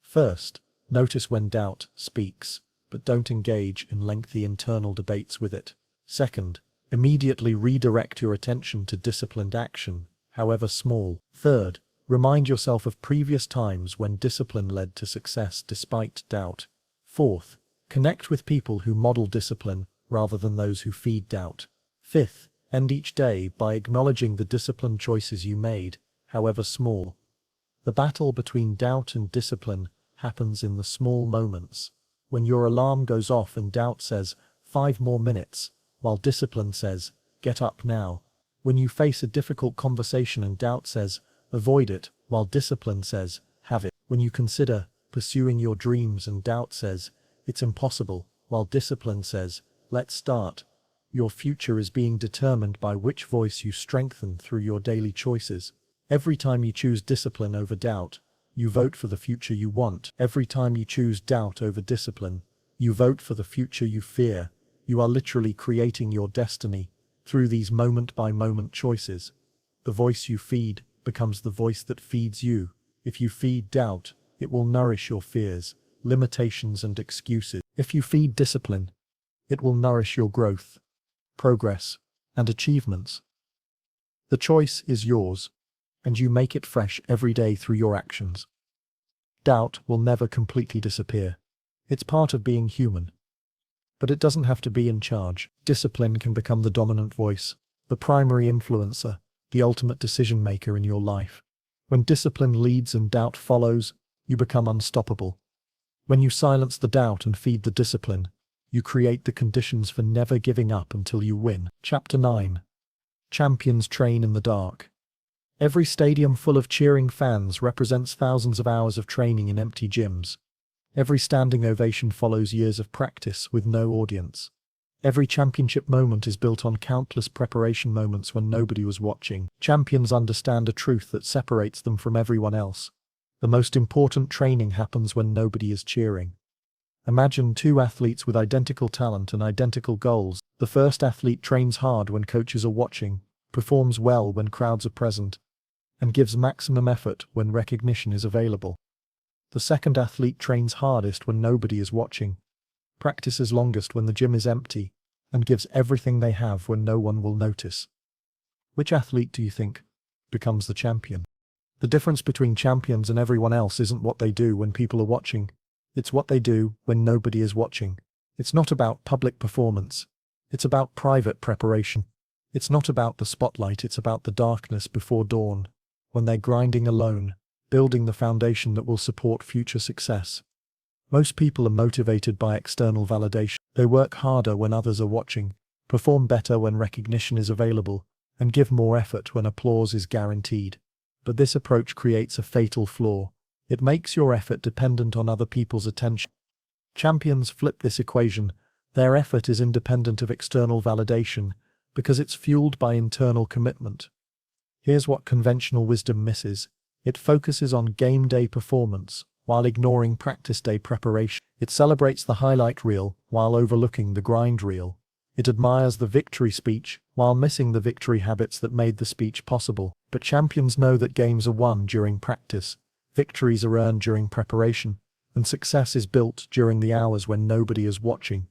A: First, notice when doubt speaks, but don't engage in lengthy internal debates with it. Second, immediately redirect your attention to disciplined action, however small. Third, remind yourself of previous times when discipline led to success despite doubt. Fourth, connect with people who model discipline rather than those who feed doubt. Fifth, end each day by acknowledging the disciplined choices you made, however small. The battle between doubt and discipline happens in the small moments. When your alarm goes off and doubt says, 5 more minutes, while discipline says, get up now. When you face a difficult conversation and doubt says, avoid it, while discipline says, have it. When you consider pursuing your dreams and doubt says, it's impossible, while discipline says, let's start. Your future is being determined by which voice you strengthen through your daily choices. Every time you choose discipline over doubt, you vote for the future you want. Every time you choose doubt over discipline, you vote for the future you fear. You are literally creating your destiny through these moment-by-moment choices. The voice you feed becomes the voice that feeds you. If you feed doubt, it will nourish your fears, limitations and excuses. If you feed discipline, it will nourish your growth, progress, and achievements. The choice is yours, and you make it fresh every day through your actions. Doubt will never completely disappear. It's part of being human. But it doesn't have to be in charge. Discipline can become the dominant voice, the primary influencer, the ultimate decision maker in your life. When discipline leads and doubt follows, you become unstoppable. When you silence the doubt and feed the discipline, you create the conditions for never giving up until you win. Chapter 9. Champions train in the dark. Every stadium full of cheering fans represents thousands of hours of training in empty gyms. Every standing ovation follows years of practice with no audience. Every championship moment is built on countless preparation moments when nobody was watching. Champions understand a truth that separates them from everyone else. The most important training happens when nobody is cheering. Imagine two athletes with identical talent and identical goals. The first athlete trains hard when coaches are watching, performs well when crowds are present, and gives maximum effort when recognition is available. The second athlete trains hardest when nobody is watching, practices longest when the gym is empty, and gives everything they have when no one will notice. Which athlete do you think becomes the champion? The difference between champions and everyone else isn't what they do when people are watching. It's what they do when nobody is watching. It's not about public performance. It's about private preparation. It's not about the spotlight, it's about the darkness before dawn, when they're grinding alone, building the foundation that will support future success. Most people are motivated by external validation. They work harder when others are watching, perform better when recognition is available, and give more effort when applause is guaranteed. But this approach creates a fatal flaw. It makes your effort dependent on other people's attention. Champions flip this equation. Their effort is independent of external validation because it's fueled by internal commitment. Here's what conventional wisdom misses. It focuses on game day performance while ignoring practice day preparation. It celebrates the highlight reel while overlooking the grind reel. It admires the victory speech while missing the victory habits that made the speech possible. But champions know that games are won during practice, victories are earned during preparation, and success is built during the hours when nobody is watching.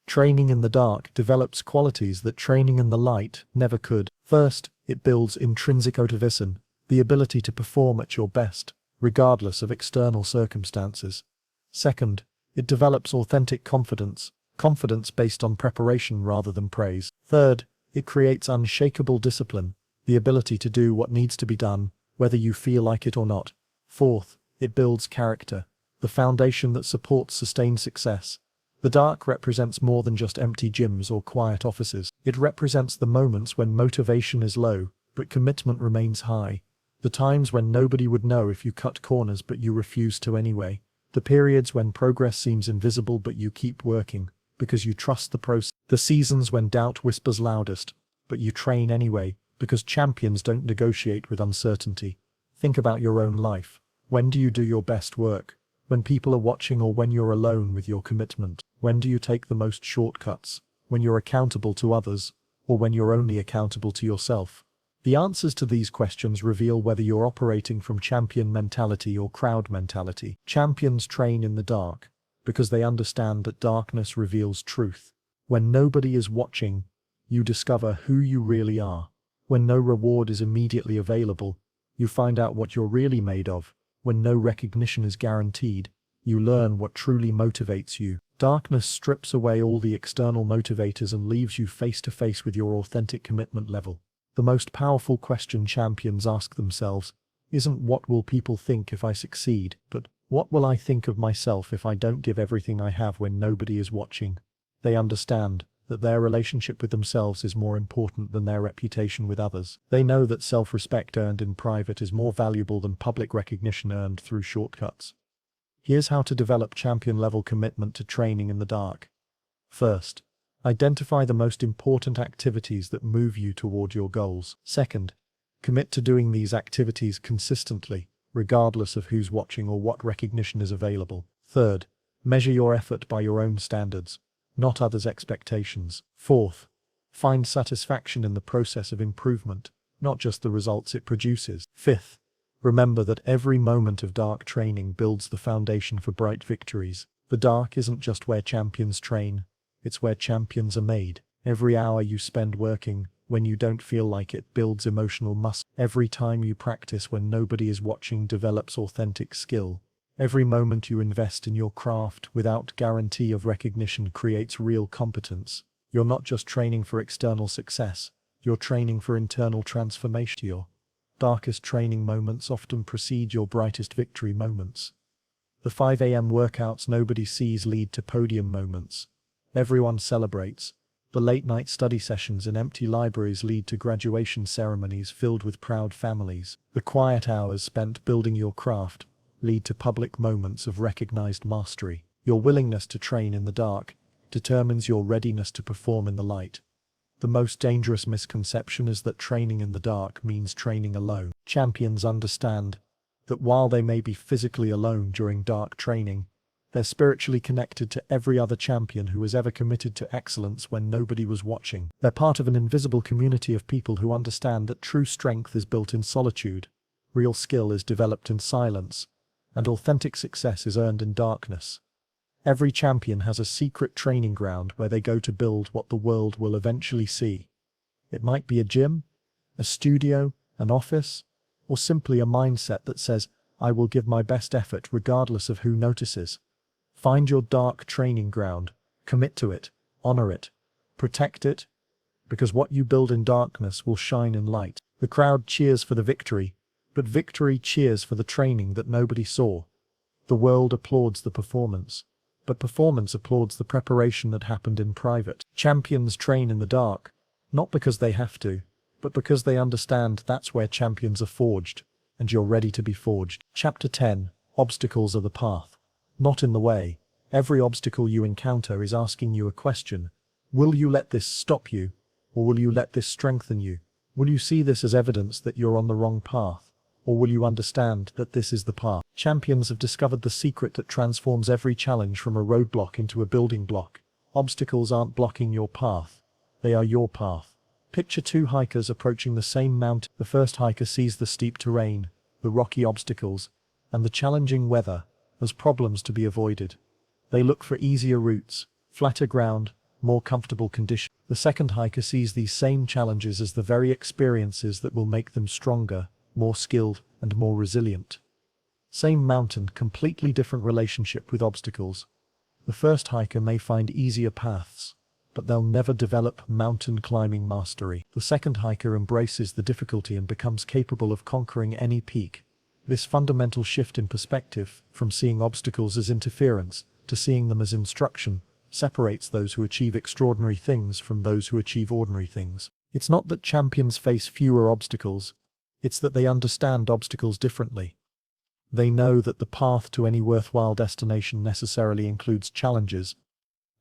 A: Training in the dark develops qualities that training in the light never could. First, it builds intrinsic motivation, the ability to perform at your best, regardless of external circumstances. Second, it develops authentic confidence, confidence based on preparation rather than praise. Third, it creates unshakable discipline, the ability to do what needs to be done, whether you feel like it or not. Fourth, it builds character, the foundation that supports sustained success. The dark represents more than just empty gyms or quiet offices. It represents the moments when motivation is low, but commitment remains high. The times when nobody would know if you cut corners but you refuse to anyway. The periods when progress seems invisible but you keep working, because you trust the process. The seasons when doubt whispers loudest, but you train anyway, because champions don't negotiate with uncertainty. Think about your own life. When do you do your best work? When people are watching or when you're alone with your commitment? When do you take the most shortcuts? When you're accountable to others, or when you're only accountable to yourself? The answers to these questions reveal whether you're operating from champion mentality or crowd mentality. Champions train in the dark, because they understand that darkness reveals truth. When nobody is watching, you discover who you really are. When no reward is immediately available, you find out what you're really made of. When no recognition is guaranteed, you learn what truly motivates you. Darkness strips away all the external motivators and leaves you face to face with your authentic commitment level. The most powerful question champions ask themselves isn't what will people think if I succeed, but what will I think of myself if I don't give everything I have when nobody is watching? They understand that their relationship with themselves is more important than their reputation with others. They know that self-respect earned in private is more valuable than public recognition earned through shortcuts. Here's how to develop champion-level commitment to training in the dark. First, identify the most important activities that move you toward your goals. Second, commit to doing these activities consistently, regardless of who's watching or what recognition is available. Third, measure your effort by your own standards, not others' expectations. Fourth, find satisfaction in the process of improvement, not just the results it produces. Fifth, remember that every moment of dark training builds the foundation for bright victories. The dark isn't just where champions train, it's where champions are made. Every hour you spend working, when you don't feel like it, builds emotional muscle. Every time you practice when nobody is watching develops authentic skill. Every moment you invest in your craft without guarantee of recognition creates real competence. You're not just training for external success, you're training for internal transformation. Your darkest training moments often precede your brightest victory moments. The 5 a.m. workouts nobody sees lead to podium moments. Everyone celebrates. The late-night study sessions in empty libraries lead to graduation ceremonies filled with proud families. The quiet hours spent building your craft lead to public moments of recognized mastery. Your willingness to train in the dark determines your readiness to perform in the light. The most dangerous misconception is that training in the dark means training alone. Champions understand that while they may be physically alone during dark training, they're spiritually connected to every other champion who has ever committed to excellence when nobody was watching. They're part of an invisible community of people who understand that true strength is built in solitude, real skill is developed in silence, and authentic success is earned in darkness. Every champion has a secret training ground where they go to build what the world will eventually see. It might be a gym, a studio, an office, or simply a mindset that says, "I will give my best effort regardless of who notices." Find your dark training ground, commit to it, honor it, protect it, because what you build in darkness will shine in light. The crowd cheers for the victory, but victory cheers for the training that nobody saw. The world applauds the performance, but performance applauds the preparation that happened in private. Champions train in the dark, not because they have to, but because they understand that's where champions are forged, and you're ready to be forged. Chapter 10. Obstacles are the path, not in the way. Every obstacle you encounter is asking you a question. Will you let this stop you, or will you let this strengthen you? Will you see this as evidence that you're on the wrong path, or will you understand that this is the path? Champions have discovered the secret that transforms every challenge from a roadblock into a building block. Obstacles aren't blocking your path, they are your path. Picture two hikers approaching the same mountain. The first hiker sees the steep terrain, the rocky obstacles, and the challenging weather as problems to be avoided. They look for easier routes, flatter ground, more comfortable conditions. The second hiker sees these same challenges as the very experiences that will make them stronger, more skilled, and more resilient. Same mountain, completely different relationship with obstacles. The first hiker may find easier paths, but they'll never develop mountain climbing mastery. The second hiker embraces the difficulty and becomes capable of conquering any peak. This fundamental shift in perspective, from seeing obstacles as interference to seeing them as instruction, separates those who achieve extraordinary things from those who achieve ordinary things. It's not that champions face fewer obstacles, it's that they understand obstacles differently. They know that the path to any worthwhile destination necessarily includes challenges,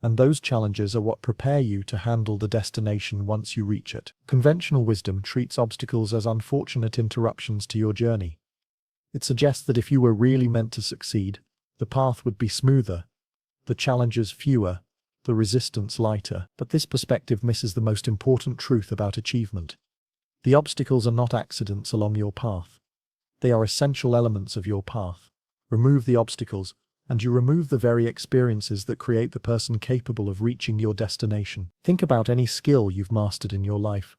A: and those challenges are what prepare you to handle the destination once you reach it. Conventional wisdom treats obstacles as unfortunate interruptions to your journey. It suggests that if you were really meant to succeed, the path would be smoother, the challenges fewer, the resistance lighter. But this perspective misses the most important truth about achievement. The obstacles are not accidents along your path. They are essential elements of your path. Remove the obstacles, and you remove the very experiences that create the person capable of reaching your destination. Think about any skill you've mastered in your life.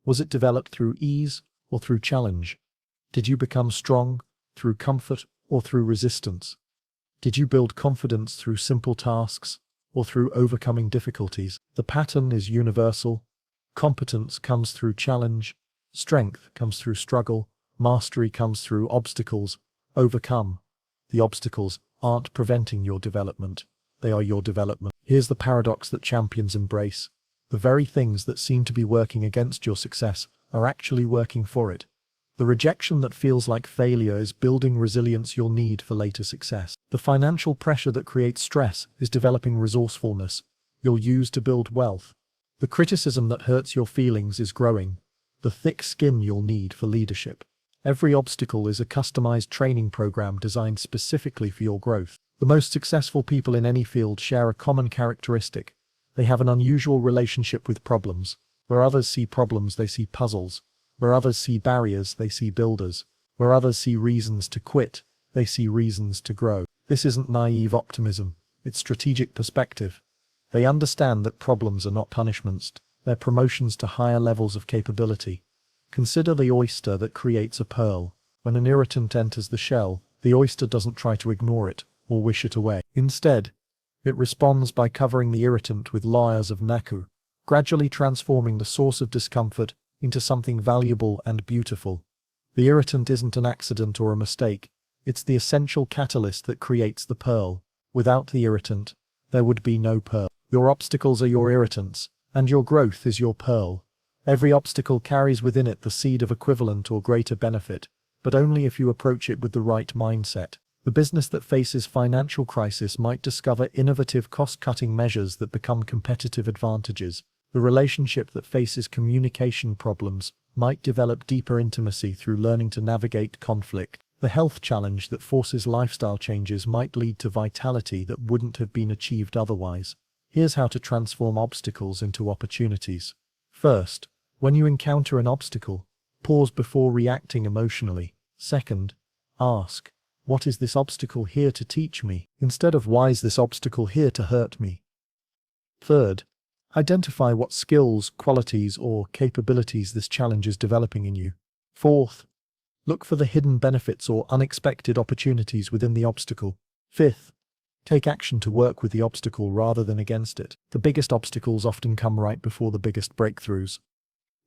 A: Was it developed through ease or through challenge? Did you become strong through comfort or through resistance? Did you build confidence through simple tasks or through overcoming difficulties? The pattern is universal. Competence comes through challenge. Strength comes through struggle. Mastery comes through obstacles. Overcome. The obstacles aren't preventing your development. They are your development. Here's the paradox that champions embrace. The very things that seem to be working against your success are actually working for it. The rejection that feels like failure is building resilience you'll need for later success. The financial pressure that creates stress is developing resourcefulness you'll use to build wealth. The criticism that hurts your feelings is growing the thick skin you'll need for leadership. Every obstacle is a customized training program designed specifically for your growth. The most successful people in any field share a common characteristic. They have an unusual relationship with problems. Where others see problems, they see puzzles. Where others see barriers, they see builders. Where others see reasons to quit, they see reasons to grow. This isn't naive optimism, it's strategic perspective. They understand that problems are not punishments, they're promotions to higher levels of capability. Consider the oyster that creates a pearl. When an irritant enters the shell, The oyster doesn't try to ignore it or wish it away. Instead, it responds by covering the irritant with layers of nacre, gradually transforming the source of discomfort into something valuable and beautiful. The irritant isn't an accident or a mistake, it's the essential catalyst that creates the pearl. Without the irritant, there would be no pearl. Your obstacles are your irritants, and your growth is your pearl. Every obstacle carries within it the seed of equivalent or greater benefit, but only if you approach it with the right mindset. The business that faces financial crisis might discover innovative cost-cutting measures that become competitive advantages. The relationship that faces communication problems might develop deeper intimacy through learning to navigate conflict. The health challenge that forces lifestyle changes might lead to vitality that wouldn't have been achieved otherwise. Here's how to transform obstacles into opportunities. First, when you encounter an obstacle, pause before reacting emotionally. Second, ask, what is this obstacle here to teach me? Instead of why is this obstacle here to hurt me? Third, identify what skills, qualities, or capabilities this challenge is developing in you. Fourth, look for the hidden benefits or unexpected opportunities within the obstacle. Fifth, take action to work with the obstacle rather than against it. The biggest obstacles often come right before the biggest breakthroughs.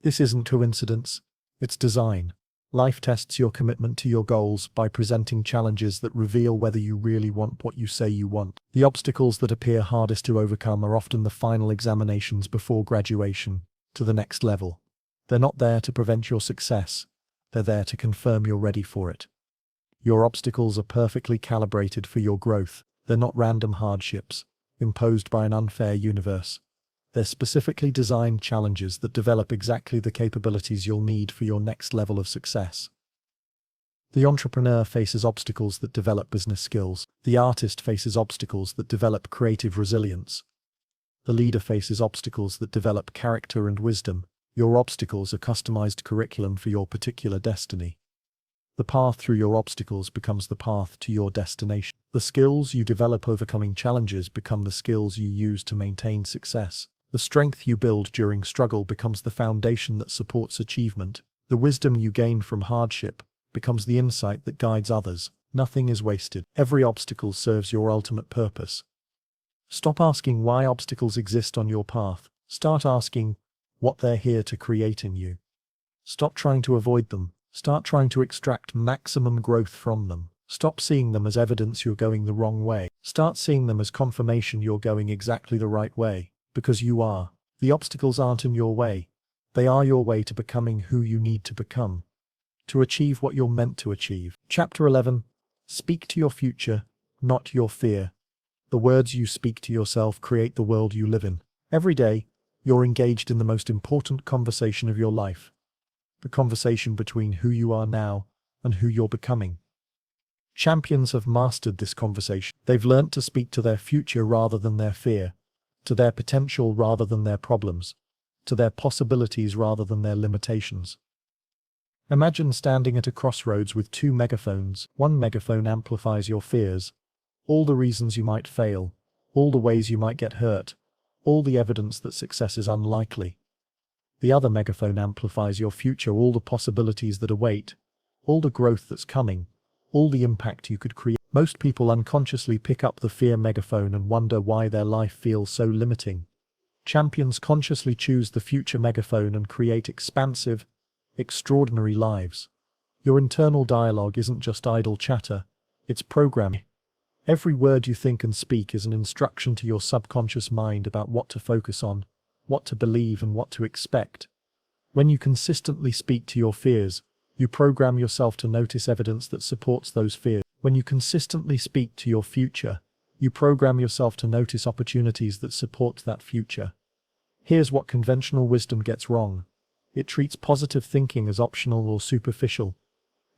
A: This isn't coincidence, it's design. Life tests your commitment to your goals by presenting challenges that reveal whether you really want what you say you want. The obstacles that appear hardest to overcome are often the final examinations before graduation to the next level. They're not there to prevent your success. They're there to confirm you're ready for it. Your obstacles are perfectly calibrated for your growth. They're not random hardships imposed by an unfair universe. They're specifically designed challenges that develop exactly the capabilities you'll need for your next level of success. The entrepreneur faces obstacles that develop business skills. The artist faces obstacles that develop creative resilience. The leader faces obstacles that develop character and wisdom. Your obstacles are customized curriculum for your particular destiny. The path through your obstacles becomes the path to your destination. The skills you develop overcoming challenges become the skills you use to maintain success. The strength you build during struggle becomes the foundation that supports achievement. The wisdom you gain from hardship becomes the insight that guides others. Nothing is wasted. Every obstacle serves your ultimate purpose. Stop asking why obstacles exist on your path. Start asking what they're here to create in you. Stop trying to avoid them. Start trying to extract maximum growth from them. Stop seeing them as evidence you're going the wrong way. Start seeing them as confirmation you're going exactly the right way, because you are. The obstacles aren't in your way. They are your way to becoming who you need to become, to achieve what you're meant to achieve. Chapter 11. Speak to your future, not your fear. The words you speak to yourself create the world you live in. Every day, you're engaged in the most important conversation of your life. The conversation between who you are now and who you're becoming. Champions have mastered this conversation. They've learnt to speak to their future rather than their fear, to their potential rather than their problems, to their possibilities rather than their limitations. Imagine standing at a crossroads with two megaphones. One megaphone amplifies your fears, all the reasons you might fail, all the ways you might get hurt, all the evidence that success is unlikely. The other megaphone amplifies your future, all the possibilities that await, all the growth that's coming, all the impact you could create. Most people unconsciously pick up the fear megaphone and wonder why their life feels so limiting. Champions consciously choose the future megaphone and create expansive, extraordinary lives. Your internal dialogue isn't just idle chatter, it's programming. Every word you think and speak is an instruction to your subconscious mind about what to focus on, what to believe, and what to expect. When you consistently speak to your fears, you program yourself to notice evidence that supports those fears. When you consistently speak to your future, you program yourself to notice opportunities that support that future. Here's what conventional wisdom gets wrong. It treats positive thinking as optional or superficial.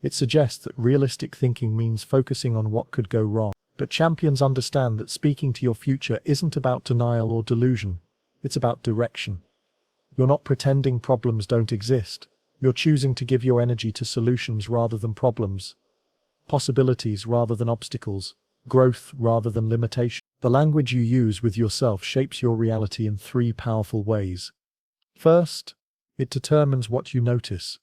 A: It suggests that realistic thinking means focusing on what could go wrong. But champions understand that speaking to your future isn't about denial or delusion. It's about direction. You're not pretending problems don't exist. You're choosing to give your energy to solutions rather than problems, possibilities rather than obstacles, growth rather than limitation. The language you use with yourself shapes your reality in three powerful ways. First, it determines what you notice.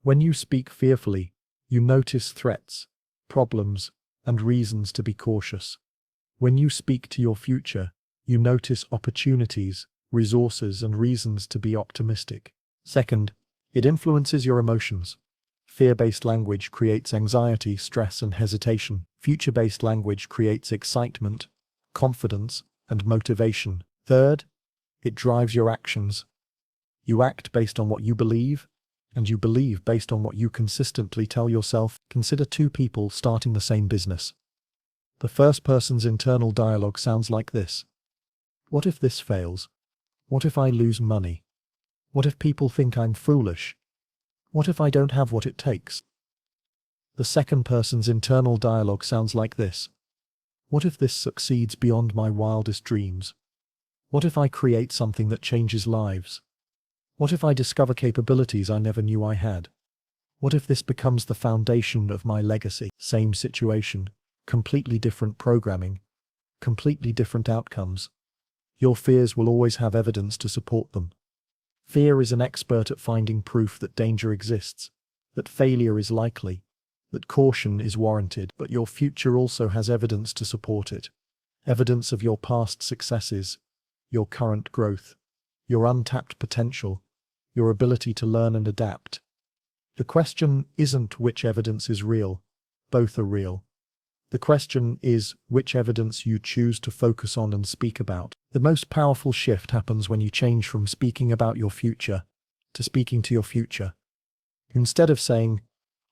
A: When you speak fearfully, you notice threats, problems, and reasons to be cautious. When you speak to your future, you notice opportunities, resources, and reasons to be optimistic. Second, it influences your emotions. Fear-based language creates anxiety, stress, and hesitation. Future-based language creates excitement, confidence, and motivation. Third, it drives your actions. You act based on what you believe, and you believe based on what you consistently tell yourself. Consider two people starting the same business. The first person's internal dialogue sounds like this. What if this fails? What if I lose money? What if people think I'm foolish? What if I don't have what it takes? The second person's internal dialogue sounds like this. What if this succeeds beyond my wildest dreams? What if I create something that changes lives? What if I discover capabilities I never knew I had? What if this becomes the foundation of my legacy? Same situation, completely different programming, completely different outcomes. Your fears will always have evidence to support them. Fear is an expert at finding proof that danger exists, that failure is likely, that caution is warranted, but your future also has evidence to support it. Evidence of your past successes, your current growth, your untapped potential, your ability to learn and adapt. The question isn't which evidence is real. Both are real. The question is which evidence you choose to focus on and speak about. The most powerful shift happens when you change from speaking about your future to speaking to your future. Instead of saying,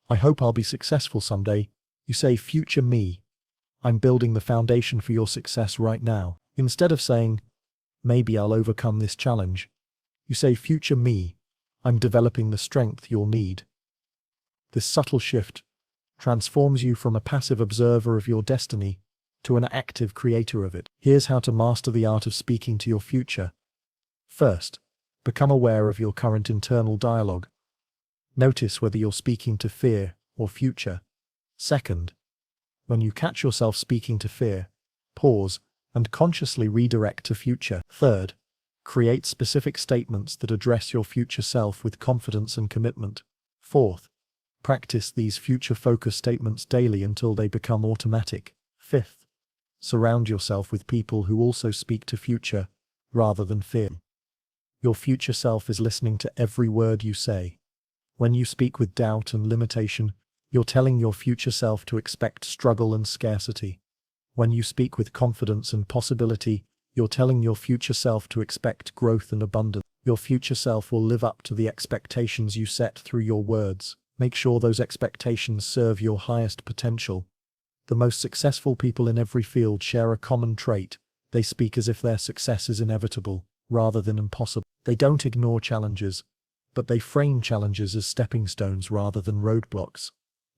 A: I hope I'll be successful someday, you say, future me, I'm building the foundation for your success right now. Instead of saying, maybe I'll overcome this challenge, you say, future me, I'm developing the strength you'll need. This subtle shift transforms you from a passive observer of your destiny to an active creator of it. Here's how to master the art of speaking to your future. First, become aware of your current internal dialogue. Notice whether you're speaking to fear or future. Second, when you catch yourself speaking to fear, pause and consciously redirect to future. Third, create specific statements that address your future self with confidence and commitment. Fourth, practice these future-focused statements daily until they become automatic. Fifth, surround yourself with people who also speak to future rather than fear. Your future self is listening to every word you say. When you speak with doubt and limitation, you're telling your future self to expect struggle and scarcity. When you speak with confidence and possibility, you're telling your future self to expect growth and abundance. Your future self will live up to the expectations you set through your words. Make sure those expectations serve your highest potential. The most successful people in every field share a common trait. They speak as if their success is inevitable, rather than impossible. They don't ignore challenges, but they frame challenges as stepping stones rather than roadblocks.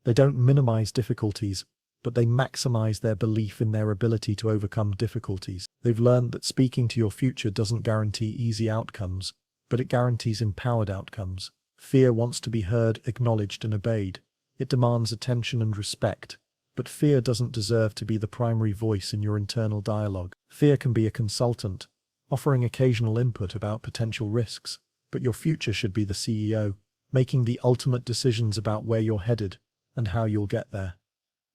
A: They don't minimize difficulties, but they maximize their belief in their ability to overcome difficulties. They've learned that speaking to your future doesn't guarantee easy outcomes, but it guarantees empowered outcomes. Fear wants to be heard, acknowledged, and obeyed. It demands attention and respect, but fear doesn't deserve to be the primary voice in your internal dialogue. Fear can be a consultant, offering occasional input about potential risks, but your future should be the CEO, making the ultimate decisions about where you're headed and how you'll get there.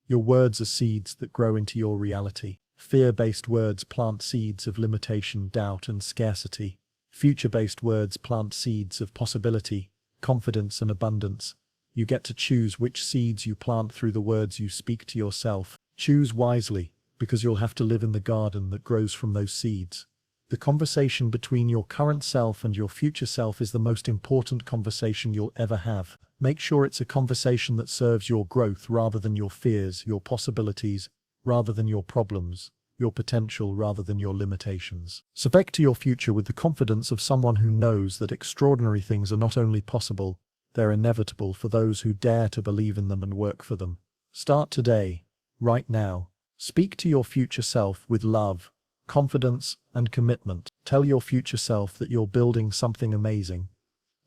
A: Your words are seeds that grow into your reality. Fear-based words plant seeds of limitation, doubt, and scarcity. Future-based words plant seeds of possibility, confidence, and abundance. You get to choose which seeds you plant through the words you speak to yourself. Choose wisely, because you'll have to live in the garden that grows from those seeds. The conversation between your current self and your future self is the most important conversation you'll ever have. Make sure it's a conversation that serves your growth rather than your fears, your possibilities rather than your problems, your potential rather than your limitations. Speak to your future with the confidence of someone who knows that extraordinary things are not only possible, they're inevitable for those who dare to believe in them and work for them. Start today, right now. Speak to your future self with love, confidence, and commitment. Tell your future self that you're building something amazing.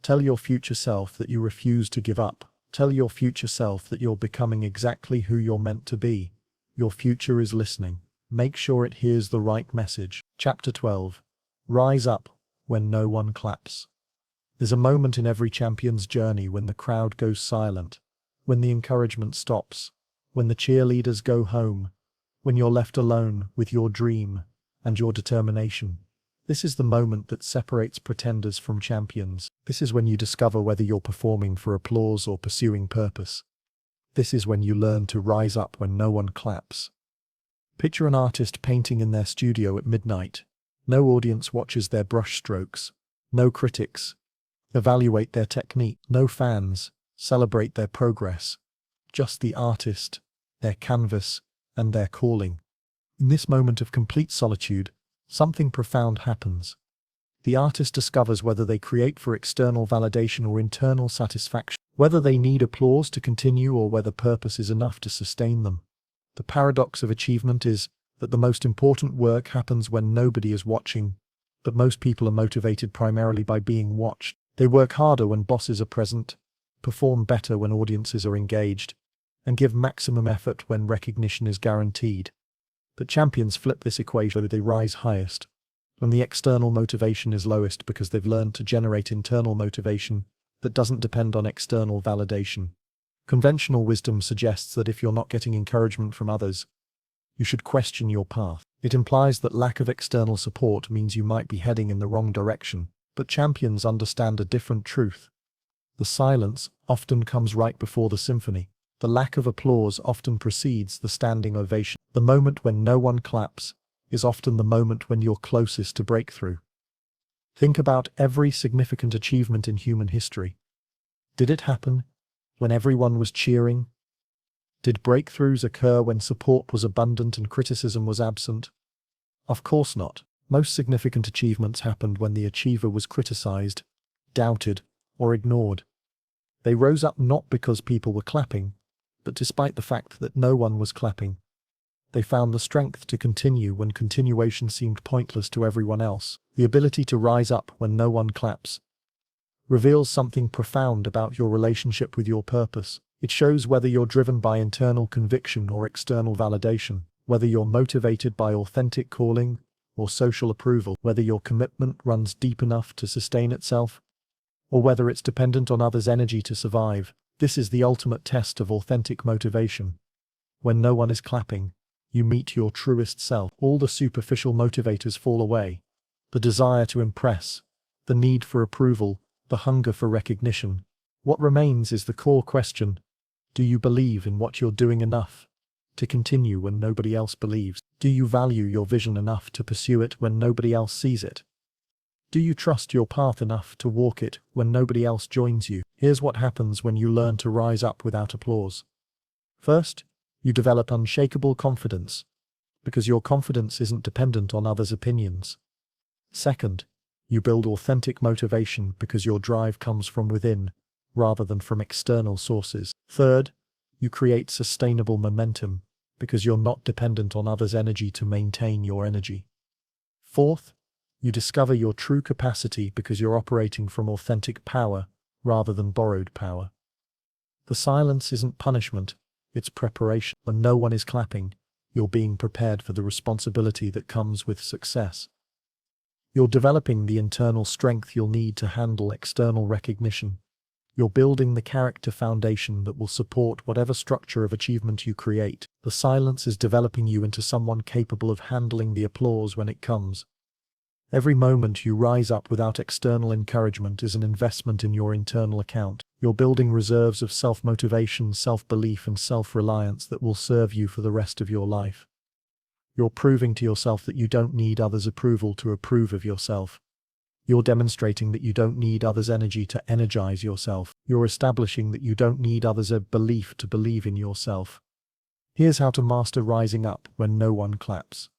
A: Tell your future self that you refuse to give up. Tell your future self that you're becoming exactly who you're meant to be. Your future is listening. Make sure it hears the right message. Chapter 12. Rise up when no one claps. There's a moment in every champion's journey when the crowd goes silent, when the encouragement stops, when the cheerleaders go home, when you're left alone with your dream and your determination. This is the moment that separates pretenders from champions. This is when you discover whether you're performing for applause or pursuing purpose. This is when you learn to rise up when no one claps. Picture an artist painting in their studio at midnight. No audience watches their brush strokes. No critics evaluate their technique. No fans celebrate their progress. Just the artist, their canvas, and their calling. In this moment of complete solitude, something profound happens. The artist discovers whether they create for external validation or internal satisfaction, whether they need applause to continue or whether purpose is enough to sustain them. The paradox of achievement is that the most important work happens when nobody is watching, but most people are motivated primarily by being watched. They work harder when bosses are present, perform better when audiences are engaged, and give maximum effort when recognition is guaranteed. But champions flip this equation. They rise highest when the external motivation is lowest because they've learned to generate internal motivation that doesn't depend on external validation. Conventional wisdom suggests that if you're not getting encouragement from others, you should question your path. It implies that lack of external support means you might be heading in the wrong direction. But champions understand a different truth. The silence often comes right before the symphony. The lack of applause often precedes the standing ovation. The moment when no one claps is often the moment when you're closest to breakthrough. Think about every significant achievement in human history. Did it happen when everyone was cheering? Did breakthroughs occur when support was abundant and criticism was absent? Of course not. Most significant achievements happened when the achiever was criticized, doubted, or ignored. They rose up not because people were clapping, but despite the fact that no one was clapping. They found the strength to continue when continuation seemed pointless to everyone else. The ability to rise up when no one claps reveals something profound about your relationship with your purpose. It shows whether you're driven by internal conviction or external validation, whether you're motivated by authentic calling or social approval, whether your commitment runs deep enough to sustain itself, or whether it's dependent on others' energy to survive. This is the ultimate test of authentic motivation. When no one is clapping, you meet your truest self. All the superficial motivators fall away. The desire to impress, the need for approval, the hunger for recognition. What remains is the core question: do you believe in what you're doing enough to continue when nobody else believes? Do you value your vision enough to pursue it when nobody else sees it? Do you trust your path enough to walk it when nobody else joins you? Here's what happens when you learn to rise up without applause. First, you develop unshakable confidence, because your confidence isn't dependent on others' opinions. Second, you build authentic motivation because your drive comes from within, rather than from external sources. Third, you create sustainable momentum, because you're not dependent on others' energy to maintain your energy. Fourth, you discover your true capacity because you're operating from authentic power rather than borrowed power. The silence isn't punishment, it's preparation. When no one is clapping, you're being prepared for the responsibility that comes with success. You're developing the internal strength you'll need to handle external recognition. You're building the character foundation that will support whatever structure of achievement you create. The silence is developing you into someone capable of handling the applause when it comes. Every moment you rise up without external encouragement is an investment in your internal account. You're building reserves of self-motivation, self-belief, and self-reliance that will serve you for the rest of your life. You're proving to yourself that you don't need others' approval to approve of yourself. You're demonstrating that you don't need others' energy to energize yourself. You're establishing that you don't need others' belief to believe in yourself. Here's how to master rising up when no one claps.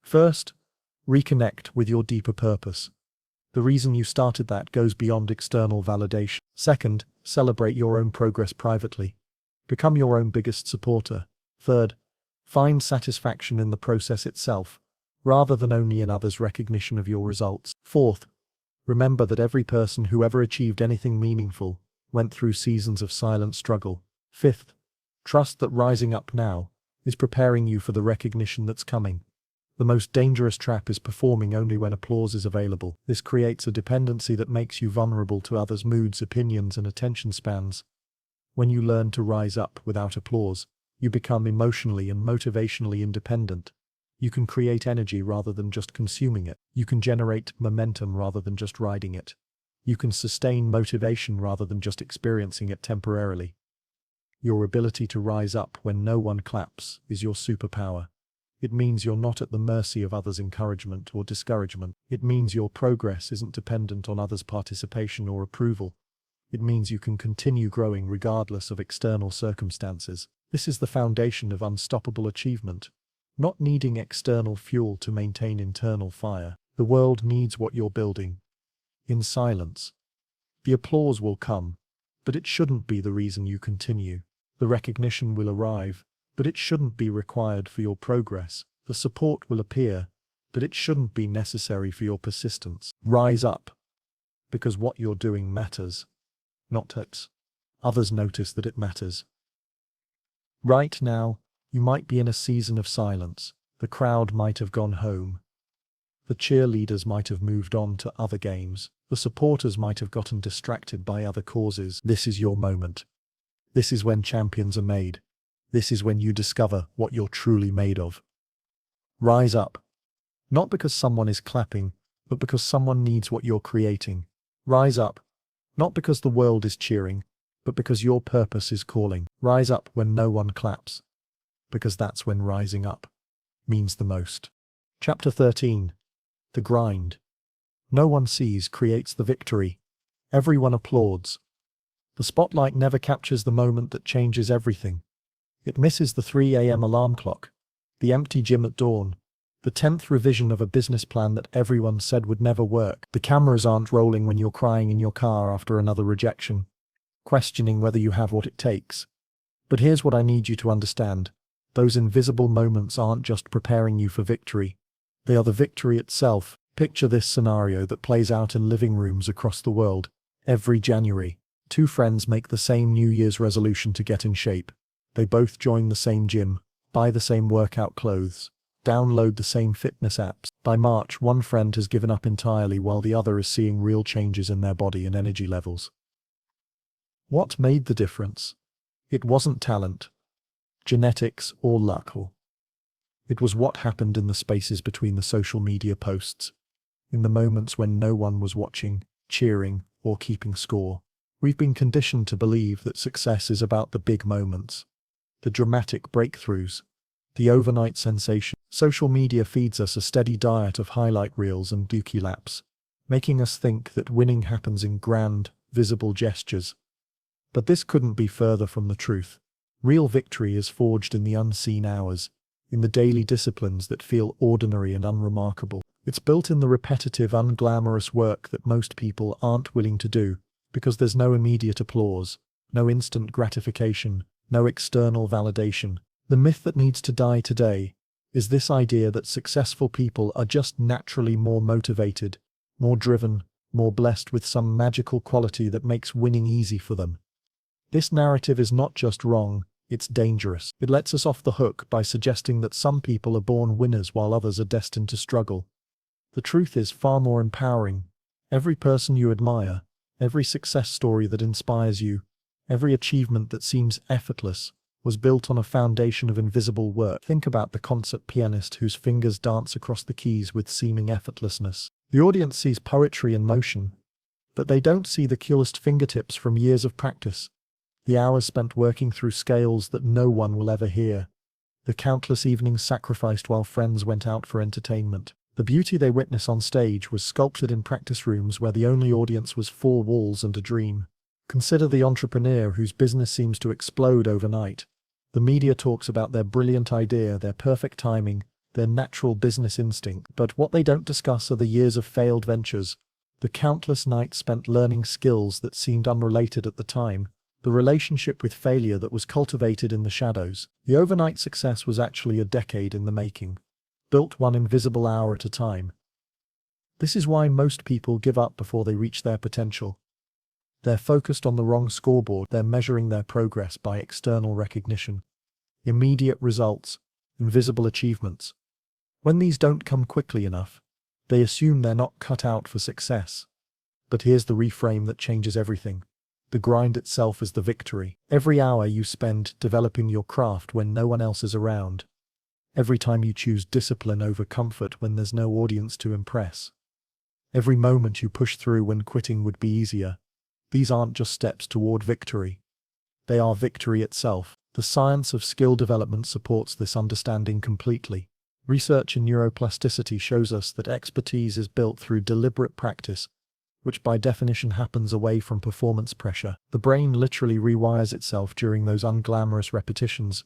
A: First, reconnect with your deeper purpose. The reason you started that goes beyond external validation. Second, celebrate your own progress privately. Become your own biggest supporter. Third, find satisfaction in the process itself, rather than only in others' recognition of your results. Fourth, remember that every person who ever achieved anything meaningful went through seasons of silent struggle. Fifth, trust that rising up now is preparing you for the recognition that's coming. The most dangerous trap is performing only when applause is available. This creates a dependency that makes you vulnerable to others' moods, opinions, and attention spans. When you learn to rise up without applause, You become emotionally and motivationally independent. You can create energy rather than just consuming it. You can generate momentum rather than just riding it. You can sustain motivation rather than just experiencing it temporarily. Your ability to rise up when no one claps is your superpower. It means you're not at the mercy of others' encouragement or discouragement. It means your progress isn't dependent on others' participation or approval. It means you can continue growing regardless of external circumstances. This is the foundation of unstoppable achievement, not needing external fuel to maintain internal fire. The world needs what you're building. In silence. The applause will come, but it shouldn't be the reason you continue. The recognition will arrive, but it shouldn't be required for your progress. The support will appear, but it shouldn't be necessary for your persistence. Rise up, because what you're doing matters, not that others notice that it matters. Right now, you might be in a season of silence. The crowd might have gone home. The cheerleaders might have moved on to other games. The supporters might have gotten distracted by other causes. This is your moment. This is when champions are made. This is when you discover what you're truly made of. Rise up. Not because someone is clapping, but because someone needs what you're creating. Rise up. Not because the world is cheering, but because your purpose is calling. Rise up when no one claps, because that's when rising up means the most. Chapter 13. The grind. No one sees creates the victory. Everyone applauds. The spotlight never captures the moment that changes everything. It misses the 3 a.m. alarm clock, the empty gym at dawn, the 10th revision of a business plan that everyone said would never work. The cameras aren't rolling when you're crying in your car after another rejection, questioning whether you have what it takes. But here's what I need you to understand. Those invisible moments aren't just preparing you for victory. They are the victory itself. Picture this scenario that plays out in living rooms across the world. Every January, 2 friends make the same New Year's resolution to get in shape. They both join the same gym, buy the same workout clothes, download the same fitness apps. By March, one friend has given up entirely while the other is seeing real changes in their body and energy levels. What made the difference? It wasn't talent, genetics, or luck. It was what happened in the spaces between the social media posts, in the moments when no one was watching, cheering, or keeping score. We've been conditioned to believe that success is about the big moments, the dramatic breakthroughs, the overnight sensation. Social media feeds us a steady diet of highlight reels and dookie laps, making us think that winning happens in grand, visible gestures. But this couldn't be further from the truth. Real victory is forged in the unseen hours, in the daily disciplines that feel ordinary and unremarkable. It's built in the repetitive, unglamorous work that most people aren't willing to do, because there's no immediate applause, no instant gratification, no external validation. The myth that needs to die today is this idea that successful people are just naturally more motivated, more driven, more blessed with some magical quality that makes winning easy for them. This narrative is not just wrong, it's dangerous. It lets us off the hook by suggesting that some people are born winners while others are destined to struggle. The truth is far more empowering. Every person you admire, every success story that inspires you, every achievement that seems effortless, was built on a foundation of invisible work. Think about the concert pianist whose fingers dance across the keys with seeming effortlessness. The audience sees poetry in motion, but they don't see the calloused fingertips from years of practice, the hours spent working through scales that no one will ever hear, the countless evenings sacrificed while friends went out for entertainment. The beauty they witness on stage was sculpted in practice rooms where the only audience was 4 walls and a dream. Consider the entrepreneur whose business seems to explode overnight. The media talks about their brilliant idea, their perfect timing, their natural business instinct. But what they don't discuss are the years of failed ventures, the countless nights spent learning skills that seemed unrelated at the time, the relationship with failure that was cultivated in the shadows. The overnight success was actually a decade in the making, built one invisible hour at a time. This is why most people give up before they reach their potential. They're focused on the wrong scoreboard. They're measuring their progress by external recognition, immediate results, invisible achievements. When these don't come quickly enough, they assume they're not cut out for success. But here's the reframe that changes everything. The grind itself is the victory. Every hour you spend developing your craft when no one else is around. Every time you choose discipline over comfort when there's no audience to impress. Every moment you push through when quitting would be easier. These aren't just steps toward victory. They are victory itself. The science of skill development supports this understanding completely. Research in neuroplasticity shows us that expertise is built through deliberate practice, which by definition happens away from performance pressure. The brain literally rewires itself during those unglamorous repetitions,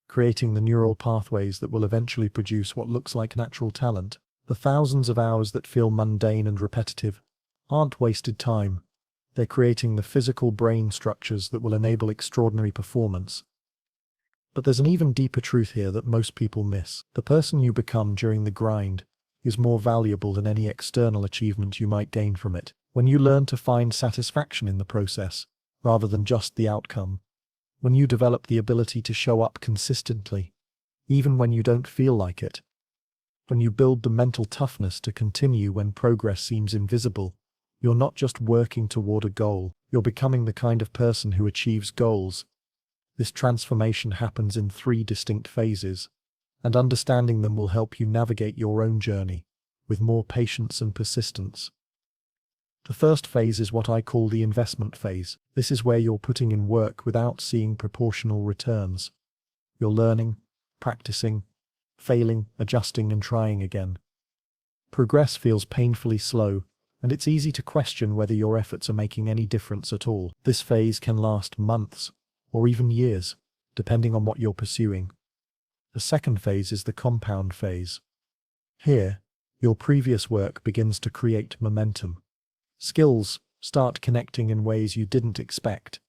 A: creating the neural pathways that will eventually produce what looks like natural talent. The thousands of hours that feel mundane and repetitive aren't wasted time. They're creating the physical brain structures that will enable extraordinary performance. But there's an even deeper truth here that most people miss. The person you become during the grind is more valuable than any external achievement you might gain from it. When you learn to find satisfaction in the process, rather than just the outcome. When you develop the ability to show up consistently, even when you don't feel like it. When you build the mental toughness to continue when progress seems invisible, you're not just working toward a goal, you're becoming the kind of person who achieves goals. This transformation happens in 3 distinct phases, and understanding them will help you navigate your own journey with more patience and persistence. The first phase is what I call the investment phase. This is where you're putting in work without seeing proportional returns. You're learning, practicing, failing, adjusting, and trying again. Progress feels painfully slow, and it's easy to question whether your efforts are making any difference at all. This phase can last months, or even years, depending on what you're pursuing. The second phase is the compound phase. Here, your previous work begins to create momentum. Skills start connecting in ways you didn't expect.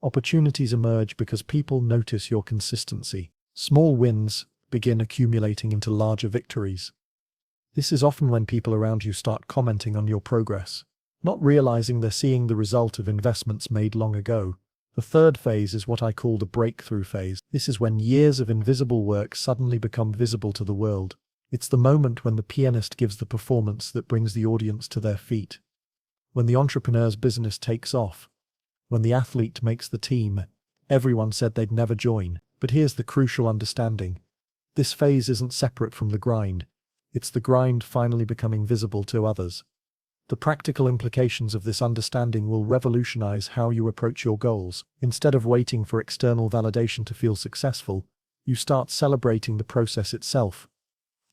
A: Opportunities emerge because people notice your consistency. Small wins begin accumulating into larger victories. This is often when people around you start commenting on your progress, not realizing they're seeing the result of investments made long ago. The third phase is what I call the breakthrough phase. This is when years of invisible work suddenly become visible to the world. It's the moment when the pianist gives the performance that brings the audience to their feet. When the entrepreneur's business takes off. When the athlete makes the team. Everyone said they'd never join. But here's the crucial understanding. This phase isn't separate from the grind. It's the grind finally becoming visible to others. The practical implications of this understanding will revolutionize how you approach your goals. Instead of waiting for external validation to feel successful, you start celebrating the process itself.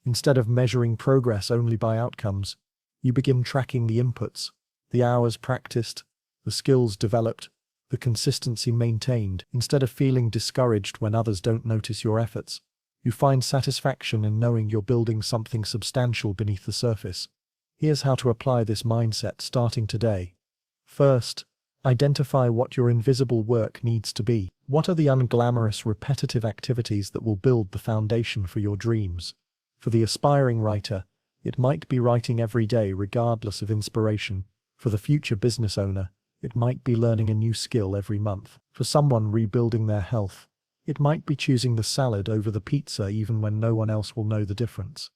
A: Instead of measuring progress only by outcomes, you begin tracking the inputs, the hours practiced, the skills developed, the consistency maintained. Instead of feeling discouraged when others don't notice your efforts, you find satisfaction in knowing you're building something substantial beneath the surface. Here's how to apply this mindset starting today. First, identify what your invisible work needs to be. What are the unglamorous, repetitive activities that will build the foundation for your dreams? For the aspiring writer, it might be writing every day regardless of inspiration. For the future business owner, it might be learning a new skill every month. For someone rebuilding their health, it might be choosing the salad over the pizza even when no one else will know the difference.